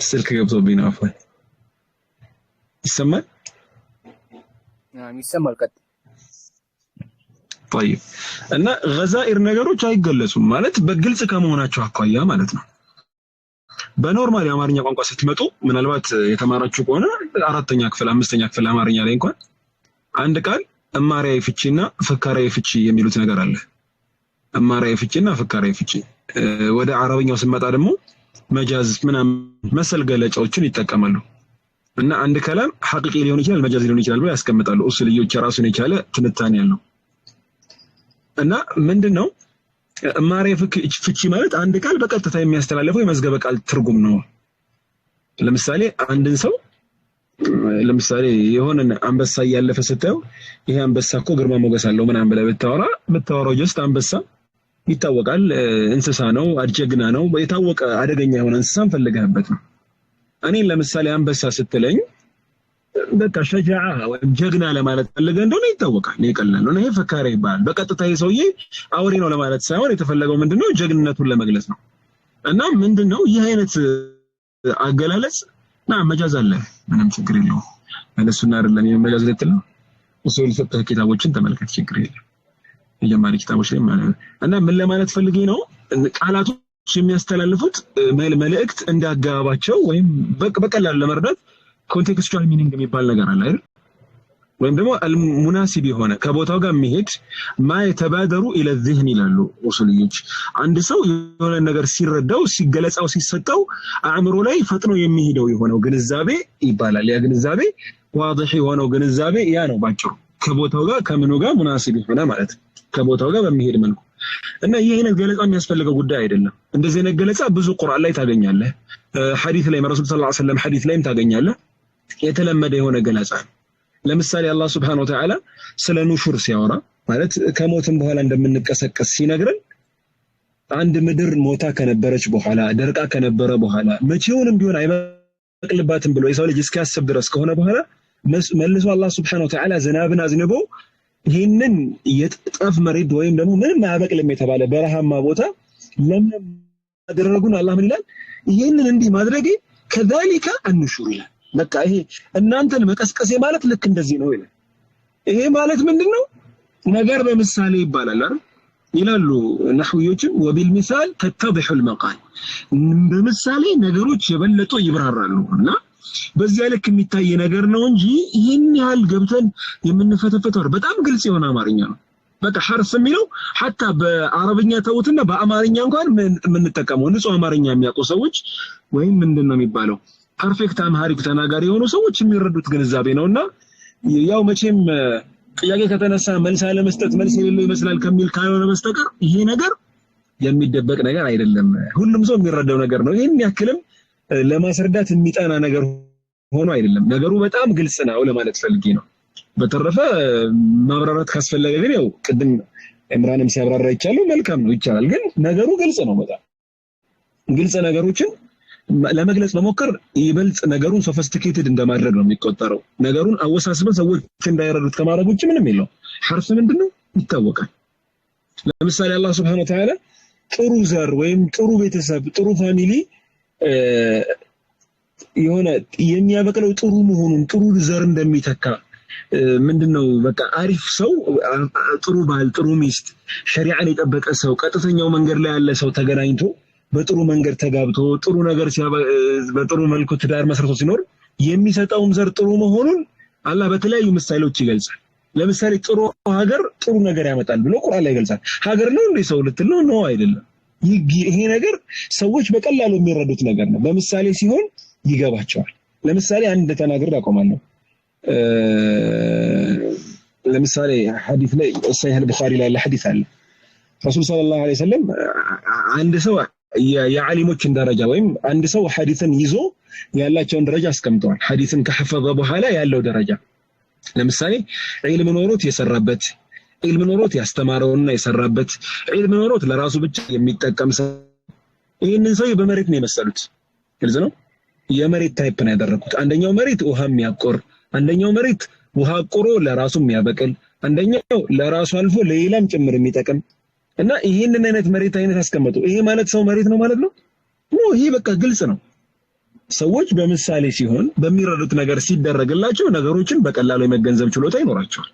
ስልክ ገብቶብኝ ነው። አፈን ይሰማል? ይሰማል። ቀጥ طيب እና ገዛኢር ነገሮች አይገለጹም ማለት በግልጽ ከመሆናቸው አኳያ ማለት ነው። በኖርማል የአማርኛ ቋንቋ ስትመጡ ምናልባት የተማራችሁ ከሆነ 4ኛ ክፍል 5ኛ ክፍል አማርኛ ላይ እንኳን አንድ ቃል እማሪያዊ ፍቺና ፍካሪያዊ ፍቺ የሚሉት ነገር አለ። እማሪያዊ ፍቺና ፍካሪያዊ ፍቺ። ወደ አረብኛው ስንመጣ ደግሞ መጃዝ ምናምን መሰል ገለጻዎችን ይጠቀማሉ። እና አንድ ከላም ሐቂቂ ሊሆን ይችላል መጃዝ ሊሆን ይችላል ብለው ያስቀምጣሉ። ኡሱልዮች ራሱን የቻለ ትንታኔ ያለው እና ምንድነው እማሪያዊ ፍቺ ማለት አንድ ቃል በቀጥታ የሚያስተላልፈው የመዝገበ ቃል ትርጉም ነው። ለምሳሌ አንድን ሰው ለምሳሌ የሆነ አንበሳ ያለፈ ስታዩ ይሄ አንበሳ እኮ ግርማ ሞገስ አለው ምናምን ብለህ ብታወራው ጀስት አንበሳ ይታወቃል፣ እንስሳ ነው፣ አጀግና ነው፣ የታወቀ አደገኛ የሆነ እንስሳን ፈልገህበት ነው። እኔ ለምሳሌ አንበሳ ስትለኝ በቃ ሸጃዓ ወይም ጀግና ለማለት ፈልገህ እንደሆነ ይታወቃል። ይቀላል ነው። ይሄ ፈካሪ ይባላል። በቀጥታ ሰውዬ አውሬ ነው ለማለት ሳይሆን የተፈለገው ምንድነው ጀግንነቱን ለመግለጽ ነው። እና ምንድነው ይህ አይነት አገላለጽ መጃዝ አለ፣ ምንም ችግር የለውም። እነሱና አይደለም የመጃዝ ልትል ነው። ኡሱል ፍቅህ ኪታቦችን ተመልከት፣ ችግር የለም። የጀማሪ ኪታቦች ላይ ማለት እና ምን ለማለት ፈልጌ ነው ቃላቶች የሚያስተላልፉት መልእክት እንዳጋባቸው ወይም በቀላሉ ለመረዳት ኮንቴክስቹዋል ሚኒንግ የሚባል ነገር አለ አይደል? ወይም ደግሞ አልሙናሲብ የሆነ ከቦታው ጋር የሚሄድ ማይተባደሩ ኢለ الذهن ይላሉ ኡሱልዮች። አንድ ሰው የሆነ ነገር ሲረዳው ሲገለጻው ሲሰጠው አእምሮ ላይ ፈጥኖ የሚሄደው የሆነው ግንዛቤ ይባላል። ያ ግንዛቤ ዋضح የሆነው ግንዛቤ ያ ነው ባጭሩ፣ ከቦታው ጋር ከምኑ ጋር ሙናሲብ የሆነ ማለት ነው፣ ከቦታው ጋር በሚሄድ መልኩ። እና ይሄ አይነት ገለጻ የሚያስፈልገው ጉዳይ አይደለም። እንደዚህ አይነት ገለጻ ብዙ ቁርአን ላይ ታገኛለህ፣ ሐዲስ ላይ ረሱል ሰለላሁ ዐለይሂ ወሰለም ሐዲስ ላይም ታገኛለህ። የተለመደ የሆነ ገለጻ ነው። ለምሳሌ አላህ Subhanahu Wa Ta'ala ስለ ኑሹር ሲያወራ ማለት ከሞትም በኋላ እንደምንቀሰቀስ ሲነግረን አንድ ምድር ሞታ ከነበረች በኋላ ደርቃ ከነበረ በኋላ መቼውንም ቢሆን አይበቅልባትም ብሎ የሰው ልጅ እስኪያስብ ድረስ ከሆነ በኋላ መልሶ አላህ Subhanahu Wa Ta'ala ዝናብን አዝንቦ ይሄንን የጠፍ መሬት ወይም ደግሞ ምንም አያበቅልም የተባለ በረሃማ ቦታ ለምን አደረጉን? አላህ ምን ይላል? ይሄንን እንዲህ ማድረጌ ከذلك النشور ይላል። በቃ ይሄ እናንተን መቀስቀሴ ማለት ልክ እንደዚህ ነው ይላል። ይሄ ማለት ምንድነው? ነገር በምሳሌ ይባላል አይደል ይላሉ ነህዊዮችም። ወቢልሚሳል ተተضح المقال፣ በምሳሌ ነገሮች የበለጡ ይብራራሉ። እና በዚያ ልክ የሚታይ ነገር ነው እንጂ ይሄን ያህል ገብተን የምንፈተፈተው በጣም ግልጽ የሆነ አማርኛ ነው። በቃ ሐርፍ የሚለው hatta በአረብኛ ተውትና በአማርኛ እንኳን የምንጠቀመው ንጹህ አማርኛ የሚያውቁ ሰዎች ወይም ምንድነው የሚባለው ፐርፌክት አምሃሪክ ተናጋሪ የሆኑ ሰዎች የሚረዱት ግንዛቤ ነውና ያው መቼም ጥያቄ ከተነሳ መልስ አለ መስጠት መልስ የሌለው ይመስላል ከሚል ካልሆነ በስተቀር ይሄ ነገር የሚደበቅ ነገር አይደለም። ሁሉም ሰው የሚረዳው ነገር ነው። ይሄን ያክልም ለማስረዳት የሚጣና ነገር ሆኖ አይደለም። ነገሩ በጣም ግልጽ ነው ለማለት ፈልጌ ነው። በተረፈ ማብራራት ካስፈለገ ግን ያው ቅድም ኢምራንም ሲያብራራ ይቻላል፣ መልካም ነው ይቻላል። ግን ነገሩ ግልጽ ነው። በጣም ግልጽ ነገሮችን ለመግለጽ መሞከር ይበልጥ ነገሩን ሶፊስቲኬትድ እንደማድረግ ነው የሚቆጠረው። ነገሩን አወሳስበን ሰዎች እንዳይረዱት ከማድረግ ውጭ ምንም የለው። ሐርፍ ምንድነው ይታወቃል። ለምሳሌ አላህ Subhanahu Wa Ta'ala ጥሩ ዘር ወይም ጥሩ ቤተሰብ ጥሩ ፋሚሊ የሆነ የሚያበቅለው ጥሩ መሆኑን ጥሩ ዘር እንደሚተካ ምንድነው በቃ አሪፍ ሰው ጥሩ ባል ጥሩ ሚስት ሸሪዓን የጠበቀ ሰው ቀጥተኛው መንገድ ላይ ያለ ሰው ተገናኝቶ በጥሩ መንገድ ተጋብቶ ጥሩ ነገር በጥሩ መልኩ ትዳር መስርቶ ሲኖር የሚሰጠውም ዘር ጥሩ መሆኑን አላህ በተለያዩ ምሳሌዎች ይገልጻል። ለምሳሌ ጥሩ ሀገር ጥሩ ነገር ያመጣል ብሎ ቁርአን ላይ ይገልጻል። ሀገር ነው እንዴ ሰው ልትል ነው አይደለም። ይሄ ነገር ሰዎች በቀላሉ የሚረዱት ነገር ነው። በምሳሌ ሲሆን ይገባቸዋል። ለምሳሌ አንድ ተናግሬ አቆማለሁ። ለምሳሌ ሐዲስ ላይ ሰሂህ አልቡኻሪ ላይ ሐዲስ አለ። ረሱል ሰለላሁ ዐለይሂ ወሰለም አንድ ሰው የዓሊሞችን ደረጃ ወይም አንድ ሰው ሐዲስን ይዞ ያላቸውን ደረጃ አስቀምጠዋል። ሐዲስን ከሐፈዘ በኋላ ያለው ደረጃ ለምሳሌ ዒልም ኖሮት የሰራበት፣ ዒልም ኖሮት ያስተማረውና የሰራበት፣ ዒልም ኖሮት ለራሱ ብቻ የሚጠቀም ሰው። ይህንን ሰው በመሬት ነው የመሰሉት። ግልጽ ነው። የመሬት ታይፕ ነው ያደረኩት። አንደኛው መሬት ውሃ የሚያቆር፣ አንደኛው መሬት ውሃ አቆሮ ለራሱ የሚያበቅል፣ አንደኛው ለራሱ አልፎ ለሌላም ጭምር የሚጠቅም እና ይሄንን አይነት መሬት አይነት አስቀመጡ። ይሄ ማለት ሰው መሬት ነው ማለት ነው? ይሄ በቃ ግልጽ ነው። ሰዎች በምሳሌ ሲሆን በሚረዱት ነገር ሲደረግላቸው ነገሮችን በቀላሉ የመገንዘብ ችሎታ ይኖራቸዋል።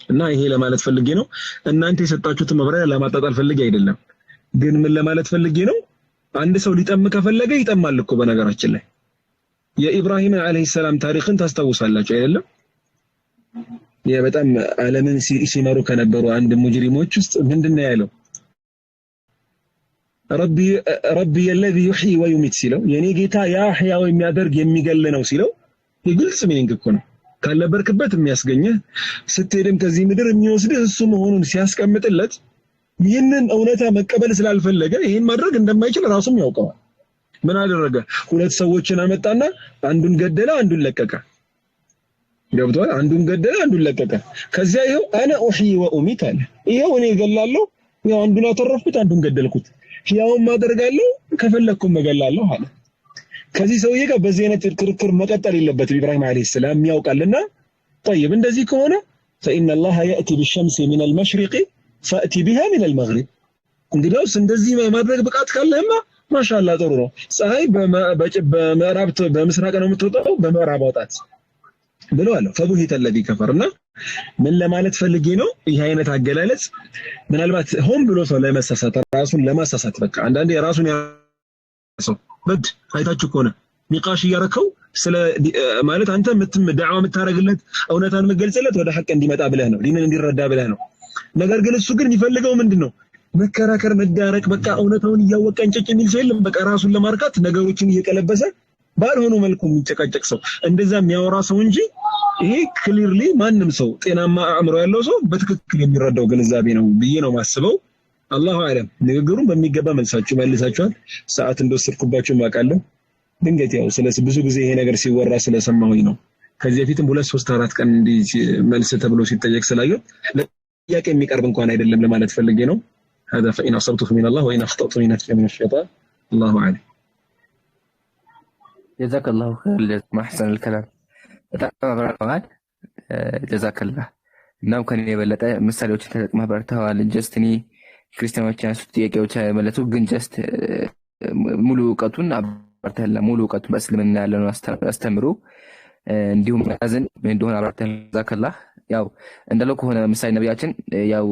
እና ይሄ ለማለት ፈልጌ ነው። እናንተ የሰጣችሁት መብራሪያ ለማጣጣል ፈልጌ አይደለም። ግን ምን ለማለት ፈልጌ ነው? አንድ ሰው ሊጠም ከፈለገ ይጠማል እኮ። በነገራችን ላይ የኢብራሂም አለይሂ ሰላም ታሪክን ታስታውሳላችሁ አይደለም? በጣም ዓለምን ሲመሩ ከነበሩ አንድ ሙጅሪሞች ውስጥ ምንድነው ያለው? ረቢ الذي يحيي ويميت ሲለው የኔ ጌታ ያ ህያው የሚያደርግ የሚገል ነው ሲለው የግልጽ ሚኒንግ እኮ ነው። ካለበርክበት የሚያስገኝህ ስትሄድም ከዚህ ምድር የሚወስድህ እሱ መሆኑን ሲያስቀምጥለት ይህንን እውነታ መቀበል ስላልፈለገ ይህን ማድረግ እንደማይችል ራሱም ያውቀዋል። ምን አደረገ? ሁለት ሰዎችን አመጣና አንዱን ገደለ፣ አንዱን ለቀቀ። ገብቷል? አንዱን ገደለ፣ አንዱን ለቀቀ። ከዚያ ይሄው አነ ኡህይ ወኡሚት አለ። ይሄው እኔ እገላለሁ፣ ያው አንዱን አተረፍኩት፣ አንዱን ገደልኩት። ሕያውም አደርጋለሁ፣ ከፈለኩም እገላለሁ አለ። ከዚህ ሰውዬ ጋር በዚህ አይነት ክርክር መቀጠል የለበትም ኢብራሂም አለይሂ ሰላም ያውቃልና። طيب እንደዚህ ከሆነ فإن الله يأتي بالشمس من المشرق فأتي بها من المغرب። እንግዲያውስ እንደዚህ ማድረግ ብቃት ካለህማ ማሻአላ ጥሩ ነው። ፀሐይ በምዕራብ በምስራቅ ነው የምትወጣው፣ በምዕራብ አውጣት ብለዋለሁ። فبهت الذي كفرنا ምን ለማለት ፈልጌ ነው? ይሄ አይነት አገላለጽ ምናልባት ሆን ብሎ ሰው ለማሳሳት ራሱን ለማሳሳት በቃ አንዳንዴ ራሱን ያሰው በድ አይታችሁ ከሆነ ኒቃሽ ያረከው ስለ ማለት አንተ ዳዕዋ የምታረግለት እውነታን መገልጽለት ወደ ሐቅ እንዲመጣ ብለህ ነው፣ ዲንን እንዲረዳ ብለህ ነው። ነገር ግን እሱ ግን የሚፈልገው ምንድነው? መከራከር፣ መዳረቅ፣ በቃ እውነታውን እያወቀ እንጭጭ የሚል ሰው የለም። በቃ ራሱን ለማርካት ነገሮችን እየቀለበሰ ባልሆነ መልኩ የሚጨቃጨቅ ሰው እንደዛ የሚያወራ ሰው እንጂ ይሄ ክሊርሊ ማንም ሰው ጤናማ አእምሮ ያለው ሰው በትክክል የሚረዳው ግንዛቤ ነው ብዬ ነው ማስበው። አላሁ አለም። ንግግሩን በሚገባ መልሳችኋል። ሰዓት እንደወሰድኩባችሁ ማውቃለሁ። ድንገት ያው ብዙ ጊዜ ይሄ ነገር ሲወራ ስለሰማሁኝ ነው። ከዚህ በፊትም 2 3 4 ቀን እንዲህ መልስ ተብሎ ሲጠየቅ ስላየው ለጥያቄ የሚቀርብ እንኳን አይደለም ለማለት ፈልጌ ነው። هذا فإن أصبت من الله وإن أخطأت من نفسي من الشيطان. الله أعلم. جزاك الله خير محسن الكلام. በጣም አብራራዋል። ጀዛከላህ። እናም ከኔ የበለጠ ምሳሌዎችን ተጠቅመህ አብራርተዋል። ጀስት እኔ ክርስቲያኖች ያነሱት ጥያቄዎች መለሱ፣ ግን ጀስት ሙሉ ዕውቀቱን አብራርተሃል። ሙሉ ዕውቀቱን በእስልምና ያለውን አስተምሩ እንዲሁም ያዘን እንደሆነ አብራርተሃል። ጀዛከላህ። ያው እንደለው ከሆነ ምሳሌ ነብያችን ያው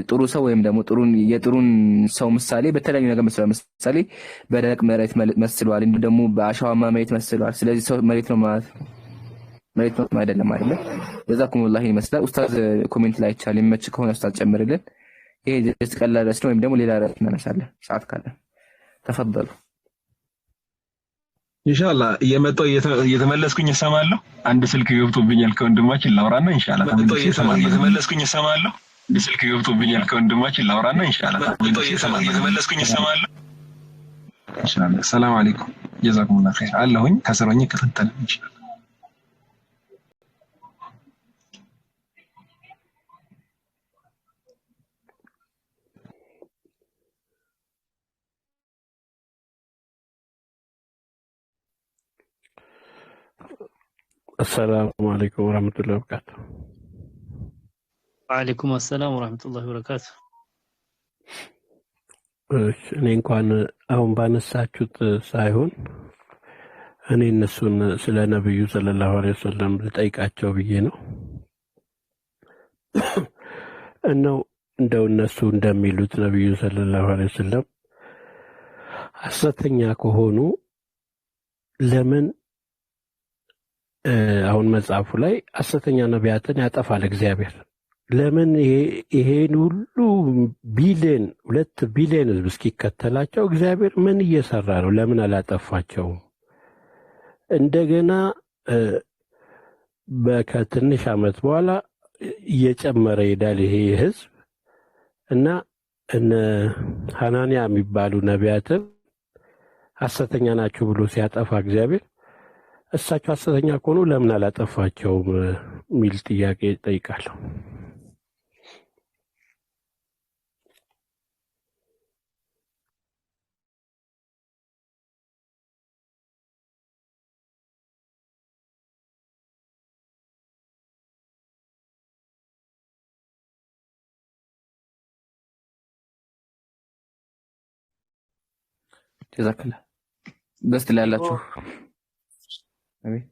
ጥሩ ሰው ወይም ደግሞ የጥሩን ሰው ምሳሌ በተለያዩ ነገር መስሏል። ምሳሌ በደረቅ መሬት መስሏል፣ እንዲሁ ደግሞ በአሸዋማ መሬት መስሏል። ስለዚህ ሰው መሬት ነው ማለት መሬት ነው አይደለም አይደለም። ጀዛኩሙላህ ይመስላል። ኡስታዝ ኮሜንት ላይ ይቻል የሚመች ከሆነ ኡስታዝ ጨምርልን። ይሄ ጀስት ቀላል ረስ ነው ወይም ደግሞ ሌላ ረስ እናነሳለን ሰዓት ካለ ተፈضሉ። ኢንሻአላህ እየመጣሁ እየተመለስኩኝ እሰማለሁ። አንድ ስልክ ገብቶብኛል ከወንድማችን ላውራና ኢንሻአላህ እየተመለስኩኝ እሰማለሁ። አንድ ስልክ ገብቶብኛል ከወንድማችን ላውራና ኢንሻአላህ እየተመለስኩኝ እሰማለሁ። ኢንሻአላህ። ሰላም አለይኩም ጀዛኩሙላህ ኸይር አለሁኝ። ከሰሮኝ ከተተለ ኢንሻአላህ። السلام عليكم ورحمة الله وبركاته. وعليكم السلام ورحمة الله وبركاته. እኔ እንኳን አሁን ባነሳችሁት ሳይሆን እኔ እነሱን ስለ ነብዩ ሰለላሁ ዐለይሂ ወሰለም ልጠይቃቸው ብዬ ነው። እንደው እነሱ እንደሚሉት ነብዩ ሰለላሁ ዐለይሂ ወሰለም ሐሰተኛ ከሆኑ ለምን አሁን መጽሐፉ ላይ ሐሰተኛ ነቢያትን ያጠፋል እግዚአብሔር? ለምን ይሄን ሁሉ ቢሊየን 2 ቢሊየን ህዝብ እስኪከተላቸው እግዚአብሔር ምን እየሰራ ነው? ለምን አላጠፋቸውም? እንደገና ከትንሽ ዓመት በኋላ እየጨመረ ይሄዳል ይሄ ህዝብ እና እነ ሐናንያ የሚባሉ ነቢያትን ሐሰተኛ ናቸው ብሎ ሲያጠፋ እግዚአብሔር እሳቸው ሐሰተኛ ከሆኑ ለምን አላጠፋቸውም የሚል ጥያቄ ጠይቃለሁ። ጀዛከላ ደስ ትላላችሁ። አቤት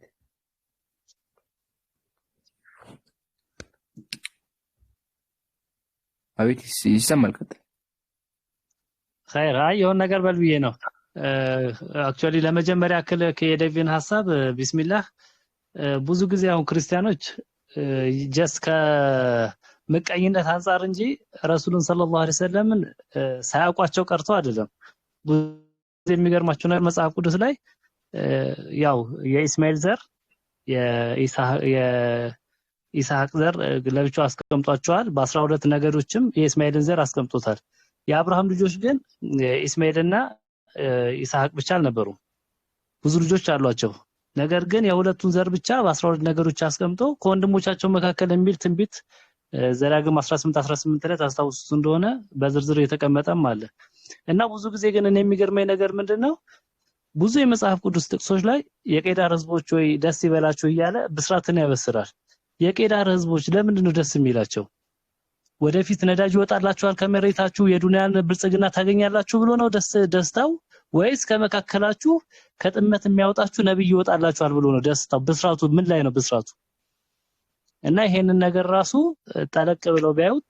አቤት ይሰማል። ቀጥል። ኸይር የሆነ ነገር በል ብዬ ነው። አክቹአሊ ለመጀመሪያ ያክል የዴቪን ሐሳብ ቢስሚላህ ብዙ ጊዜ አሁን ክርስቲያኖች ጀስት ከምቀኝነት አንፃር እንጂ ረሱሉን ሰለላሁ ዐለይሂ ወሰለምን ሳያውቋቸው ቀርቶ አይደለም። የሚገርማችሁ ነገር መጽሐፍ ቅዱስ ላይ ያው የኢስማኤል ዘር የኢስሐቅ ዘር ለብቻው አስቀምጧቸዋል። በ12 ነገዶችም የኢስማኤልን ዘር አስቀምጦታል። የአብርሃም ልጆች ግን ኢስማኤልና ኢስሐቅ ብቻ አልነበሩም፣ ብዙ ልጆች አሏቸው። ነገር ግን የሁለቱን ዘር ብቻ በ12 ነገዶች አስቀምጦ ከወንድሞቻቸው መካከል የሚል ትንቢት ዘዳግም 18 ላይ ታስታውሱት እንደሆነ በዝርዝር የተቀመጠም አለ። እና ብዙ ጊዜ ግን እኔ የሚገርመኝ ነገር ምንድነው ብዙ የመጽሐፍ ቅዱስ ጥቅሶች ላይ የቄዳር ህዝቦች ወይ ደስ ይበላችሁ እያለ ብስራትን ያበስራል። የቄዳር ህዝቦች ለምንድን ነው ደስ የሚላቸው? ወደፊት ነዳጅ ይወጣላችኋል ከመሬታችሁ የዱንያን ብልጽግና ታገኛላችሁ ብሎ ነው ደስታው? ወይስ ከመካከላችሁ ከጥመት የሚያወጣችሁ ነብይ ይወጣላችኋል ብሎ ነው ደስታው? ብስራቱ ምን ላይ ነው ብስራቱ? እና ይሄንን ነገር ራሱ ጠለቅ ብለው ቢያዩት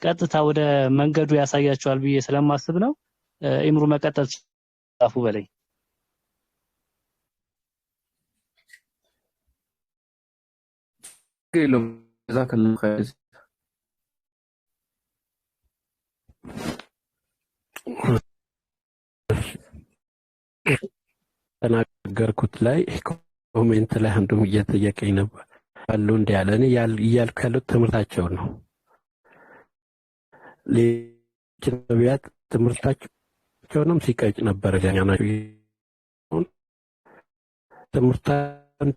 ቀጥታ ወደ መንገዱ ያሳያቸዋል ብዬ ስለማስብ ነው። ኢምሩ መቀጠል ጻፉ በላይ ግሎ ጀዛከላ ኸይር። ተናገርኩት ላይ ኮሜንት ላይ አንዱም እየጠየቀኝ ነበር አሉ እንደ ያለ እኔ እያልኩ ያሉት ትምህርታቸው ነው። ሌሎች ነቢያት ትምህርታቸውንም ሲቀጭ ነበር። ገና ናቸው ትምህርታን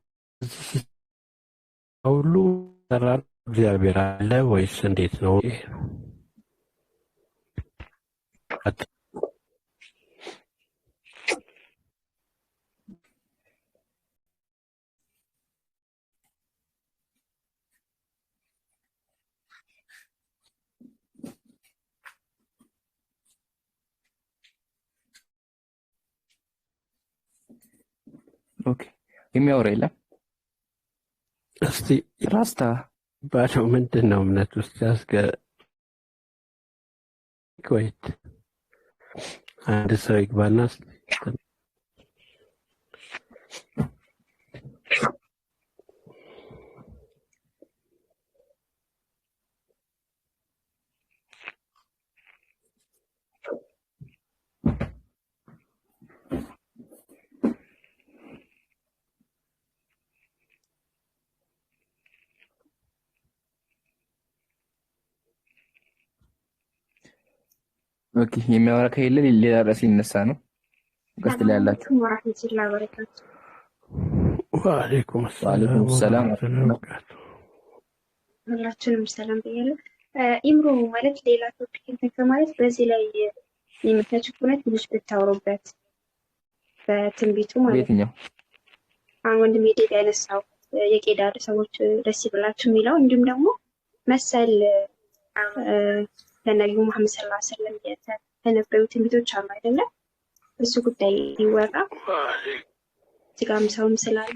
ሁሉ ተራራ እግዚአብሔር አለ ወይስ እንዴት ነው? ይሄ ነው ኦኬ። የሚያወራ የለም። እስቲ ራስታ ባለው ምንድን ነው እምነት ውስጥ ቆይት አንድ ሰው ይግባና ኦኬ። የሚያወራ ከሌለ ሌላ ርዕስ ሊነሳ ነው። ቀስት ላይ ያላችሁ ወራህመቱላሂ ወበረካቱ። ወአለይኩም ሰላም። ሁላችንም ሰላም ብያለሁ። ኢምሮ ማለት ሌላ ቶፒክ እንትን ከማለት በዚህ ላይ የሚመታችሁ ከሆነ ትንሽ ብታወሩበት በትንቢቱ ማለት የትኛው አሁን ወንድሜ ዴቪ ያነሳው የቄዳር ሰዎች ደስ ይበላችሁ የሚለው እንዲሁም ደግሞ መሰል ለነቢዩ መሐመድ ሰለላሁ ዐለይሂ ወሰለም የተነበዩ ትንቢቶች አሉ አይደለ? እሱ ጉዳይ ይወራ እዚጋም ሰውም ስላለ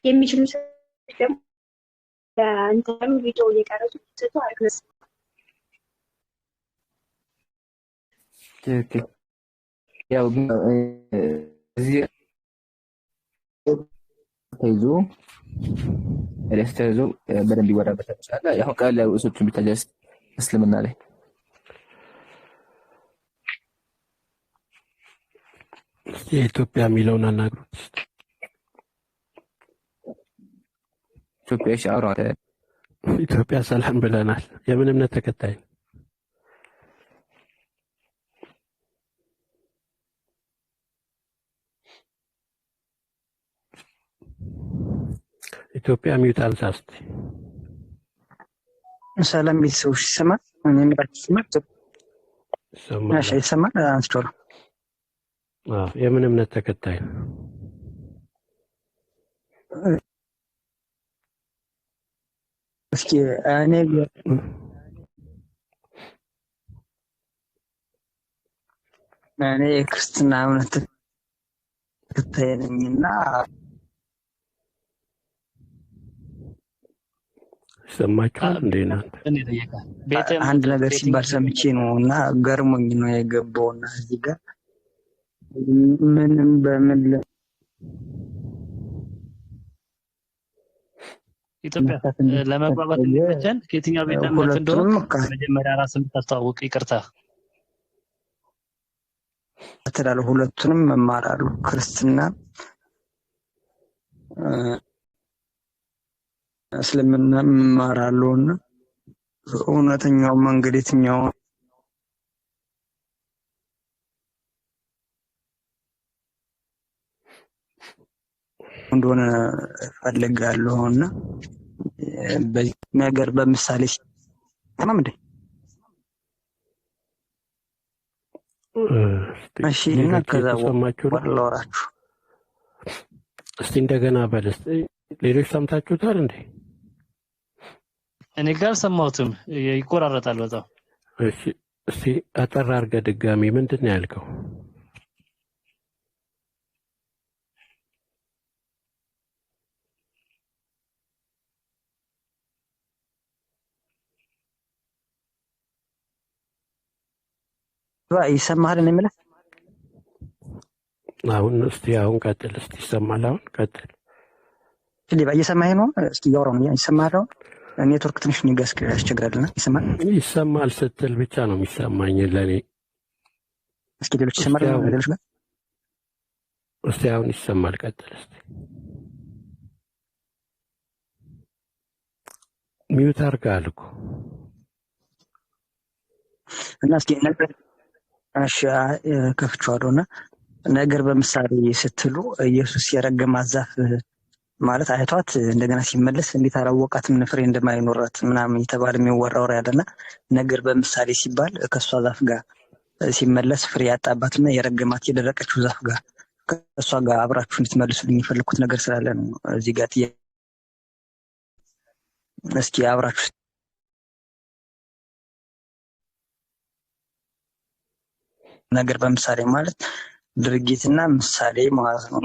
የሚችሉ ሰዎች ደግሞ በእንተኑ ቪዲዮ እየቀረጹ ትቶ አርግነስ ያው እዚህ ተይዞ ተይዞ በደንብ ይወራበት ይችላል። ያው ቃል ላይ እሶቹን ቢታጀስ እስልምና ላይ የኢትዮጵያ የሚለውን አናግሩት። ኢትዮጵያ ሻራ ኢትዮጵያ ሰላም ብለናል። የምን እምነት ተከታይ ነው? ኢትዮጵያ ሚውት አንሳ እስቲ። ሰላም ቤተሰቦች ይሰማል? እኔ የምላችሁ ይሰማል? ይሰማል? እሺ ይሰማል። አንስቶላ የምን እምነት ተከታይ ነው? እስኪ እኔ የክርስትና እምነት ተከታይ ነኝና ይሰማችኋል እንዴ እናንተ? አንድ ነገር ሲባል ሰምቼ ነው እና ገርሞኝ ነው የገባውና እዚህ ጋር ምንም በምን ኢትዮጵያ ለመግባባት እንዲመቸን ከየትኛው ቤተ እምነት እንደሆነ መጀመሪያ ራስን ብታስተዋውቅ። ይቅርታ ተላለ ሁለቱንም እማራለሁ፣ ክርስትና እስልምና እማራለሁና እውነተኛው መንገድ የትኛው እንደሆነ ፈልጋለሁና በዚህ ነገር በምሳሌ ተማም እንዴ? እሺ እና ከዛ ወላወራችሁ እስቲ እንደገና በለስ ሌሎች ሰምታችሁታል እንዴ? እኔ ጋር ሰማሁትም ይቆራረጣል በጣም። እሺ እስቲ አጠር አድርገህ ድጋሚ ምንድን ነው ያልከው? ይሰማሃል? እኔ የምልህ አሁን እስቲ አሁን ቀጥል እስቲ። ይሰማል? አሁን ቀጥል። ፊሊባ እየሰማኸኝ ነው? እስቲ እያወራሁ ነው። ይሰማሃል? አሁን ኔትወርክ ትንሽ ያስቸግራልና ይሰማል? ይሰማል ስትል ብቻ ነው የሚሰማኝ ለኔ። እስኪ ሌሎች ይሰማል? ሌሎች ጋር እስቲ አሁን ይሰማል? ቀጥል እስቲ። ሚውት አድርገሃል እኮ እና እስኪ ነገር እሺ ከፍቼዋለሁና ነገር በምሳሌ ስትሉ ኢየሱስ የረገማት ዛፍ ማለት አይቷት እንደገና ሲመለስ እንዴት አላወቃትም ፍሬ እንደማይኖራት ምናምን የተባለ የሚወራ ወሬ አለና ነገር በምሳሌ ሲባል ከሷ ዛፍ ጋር ሲመለስ ፍሬ ያጣባትና የረገማት የደረቀችው ዛፍ ጋር ከሷ ጋር አብራችሁ እንድትመልሱልኝ የፈለኩት ነገር ስላለ ነው። እዚህ ጋር እስኪ አብራችሁ ነገር በምሳሌ ማለት ድርጊትና ምሳሌ ማለት ነው።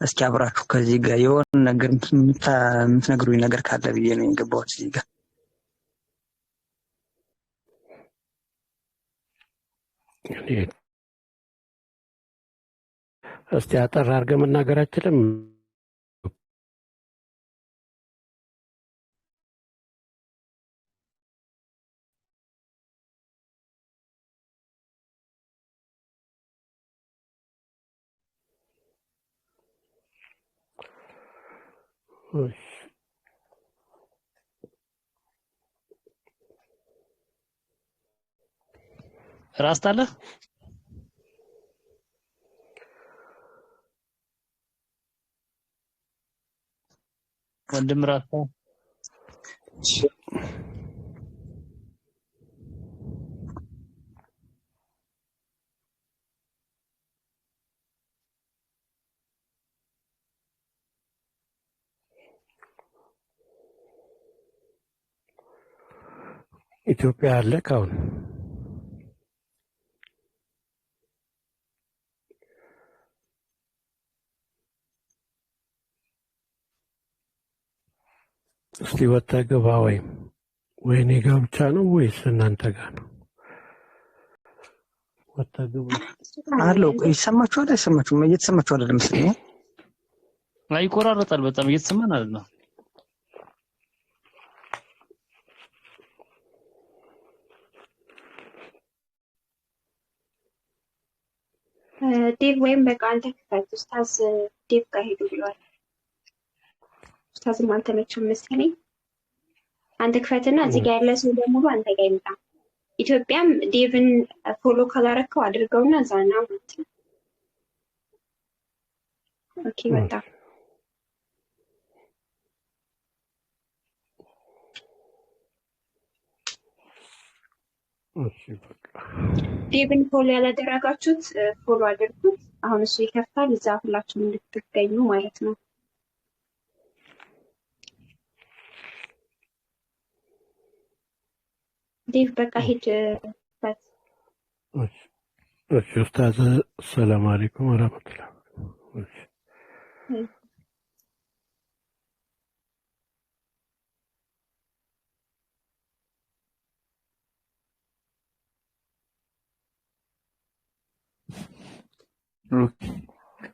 እስኪ አብራችሁ ከዚህ ጋር የሆነ ነገር የምትነግሩኝ ነገር ካለ ብዬ ነው የገባሁት እዚህ ጋር። እስቲ አጠር አድርገህ መናገር አትችልም? ራስታ አለ ወንድም ራስታ ኢትዮጵያ አለ ካሁን እስቲ ወጥተህ ግባ። ወይኔ ጋር ብቻ ነው ወይስ እናንተ ጋር ነው? ወጥተህ ግባ አለው። ይሰማችኋል? አይሰማችሁም? እየተሰማችሁ አይደለም መሰለኝ። ይቆራረጣል በጣም እየተሰማን አይደለም። ዴቭ ወይም በቃ አንተ ክፈት ኡስታዝ ዴቭ ጋር ሄዱ ብሏል። ኡስታዝም አልተመቸውም መሰለኝ። አንተ ክፈትና እዚህ ጋር ያለ ሰው ደግሞ አንተ ጋር ይምጣ። ኢትዮጵያም ዴቭን ፎሎ ካላረከው አድርገውና ዛና ማለት ነው። ኦኬ ወጣ። ዴቭን ፎሎ ያላደረጋችሁት ፎሎ አድርጉት። አሁን እሱ ይከፍታል፣ እዛ ሁላችሁም እንድትገኙ ማለት ነው። ዴቭ በቃ ሂድ በት እሺ ኡስታዝ ሰላም አለይኩም ወራህመቱላህ። እሺ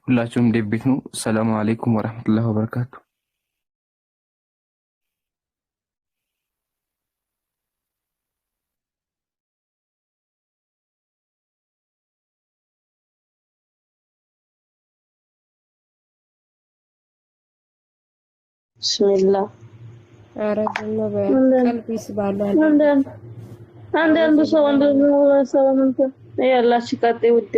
ሁላችሁም ዴቭ ቤት ነው። ሰላም አለይኩም ወራህመቱላሂ ወበረካቱ። ብስሚላህ አረግና በቀልብ ይስባላል። አንዳንድ ሰው እንደዚህ ነው ሰው ምን ያላችሁ ቀጤ ውዴ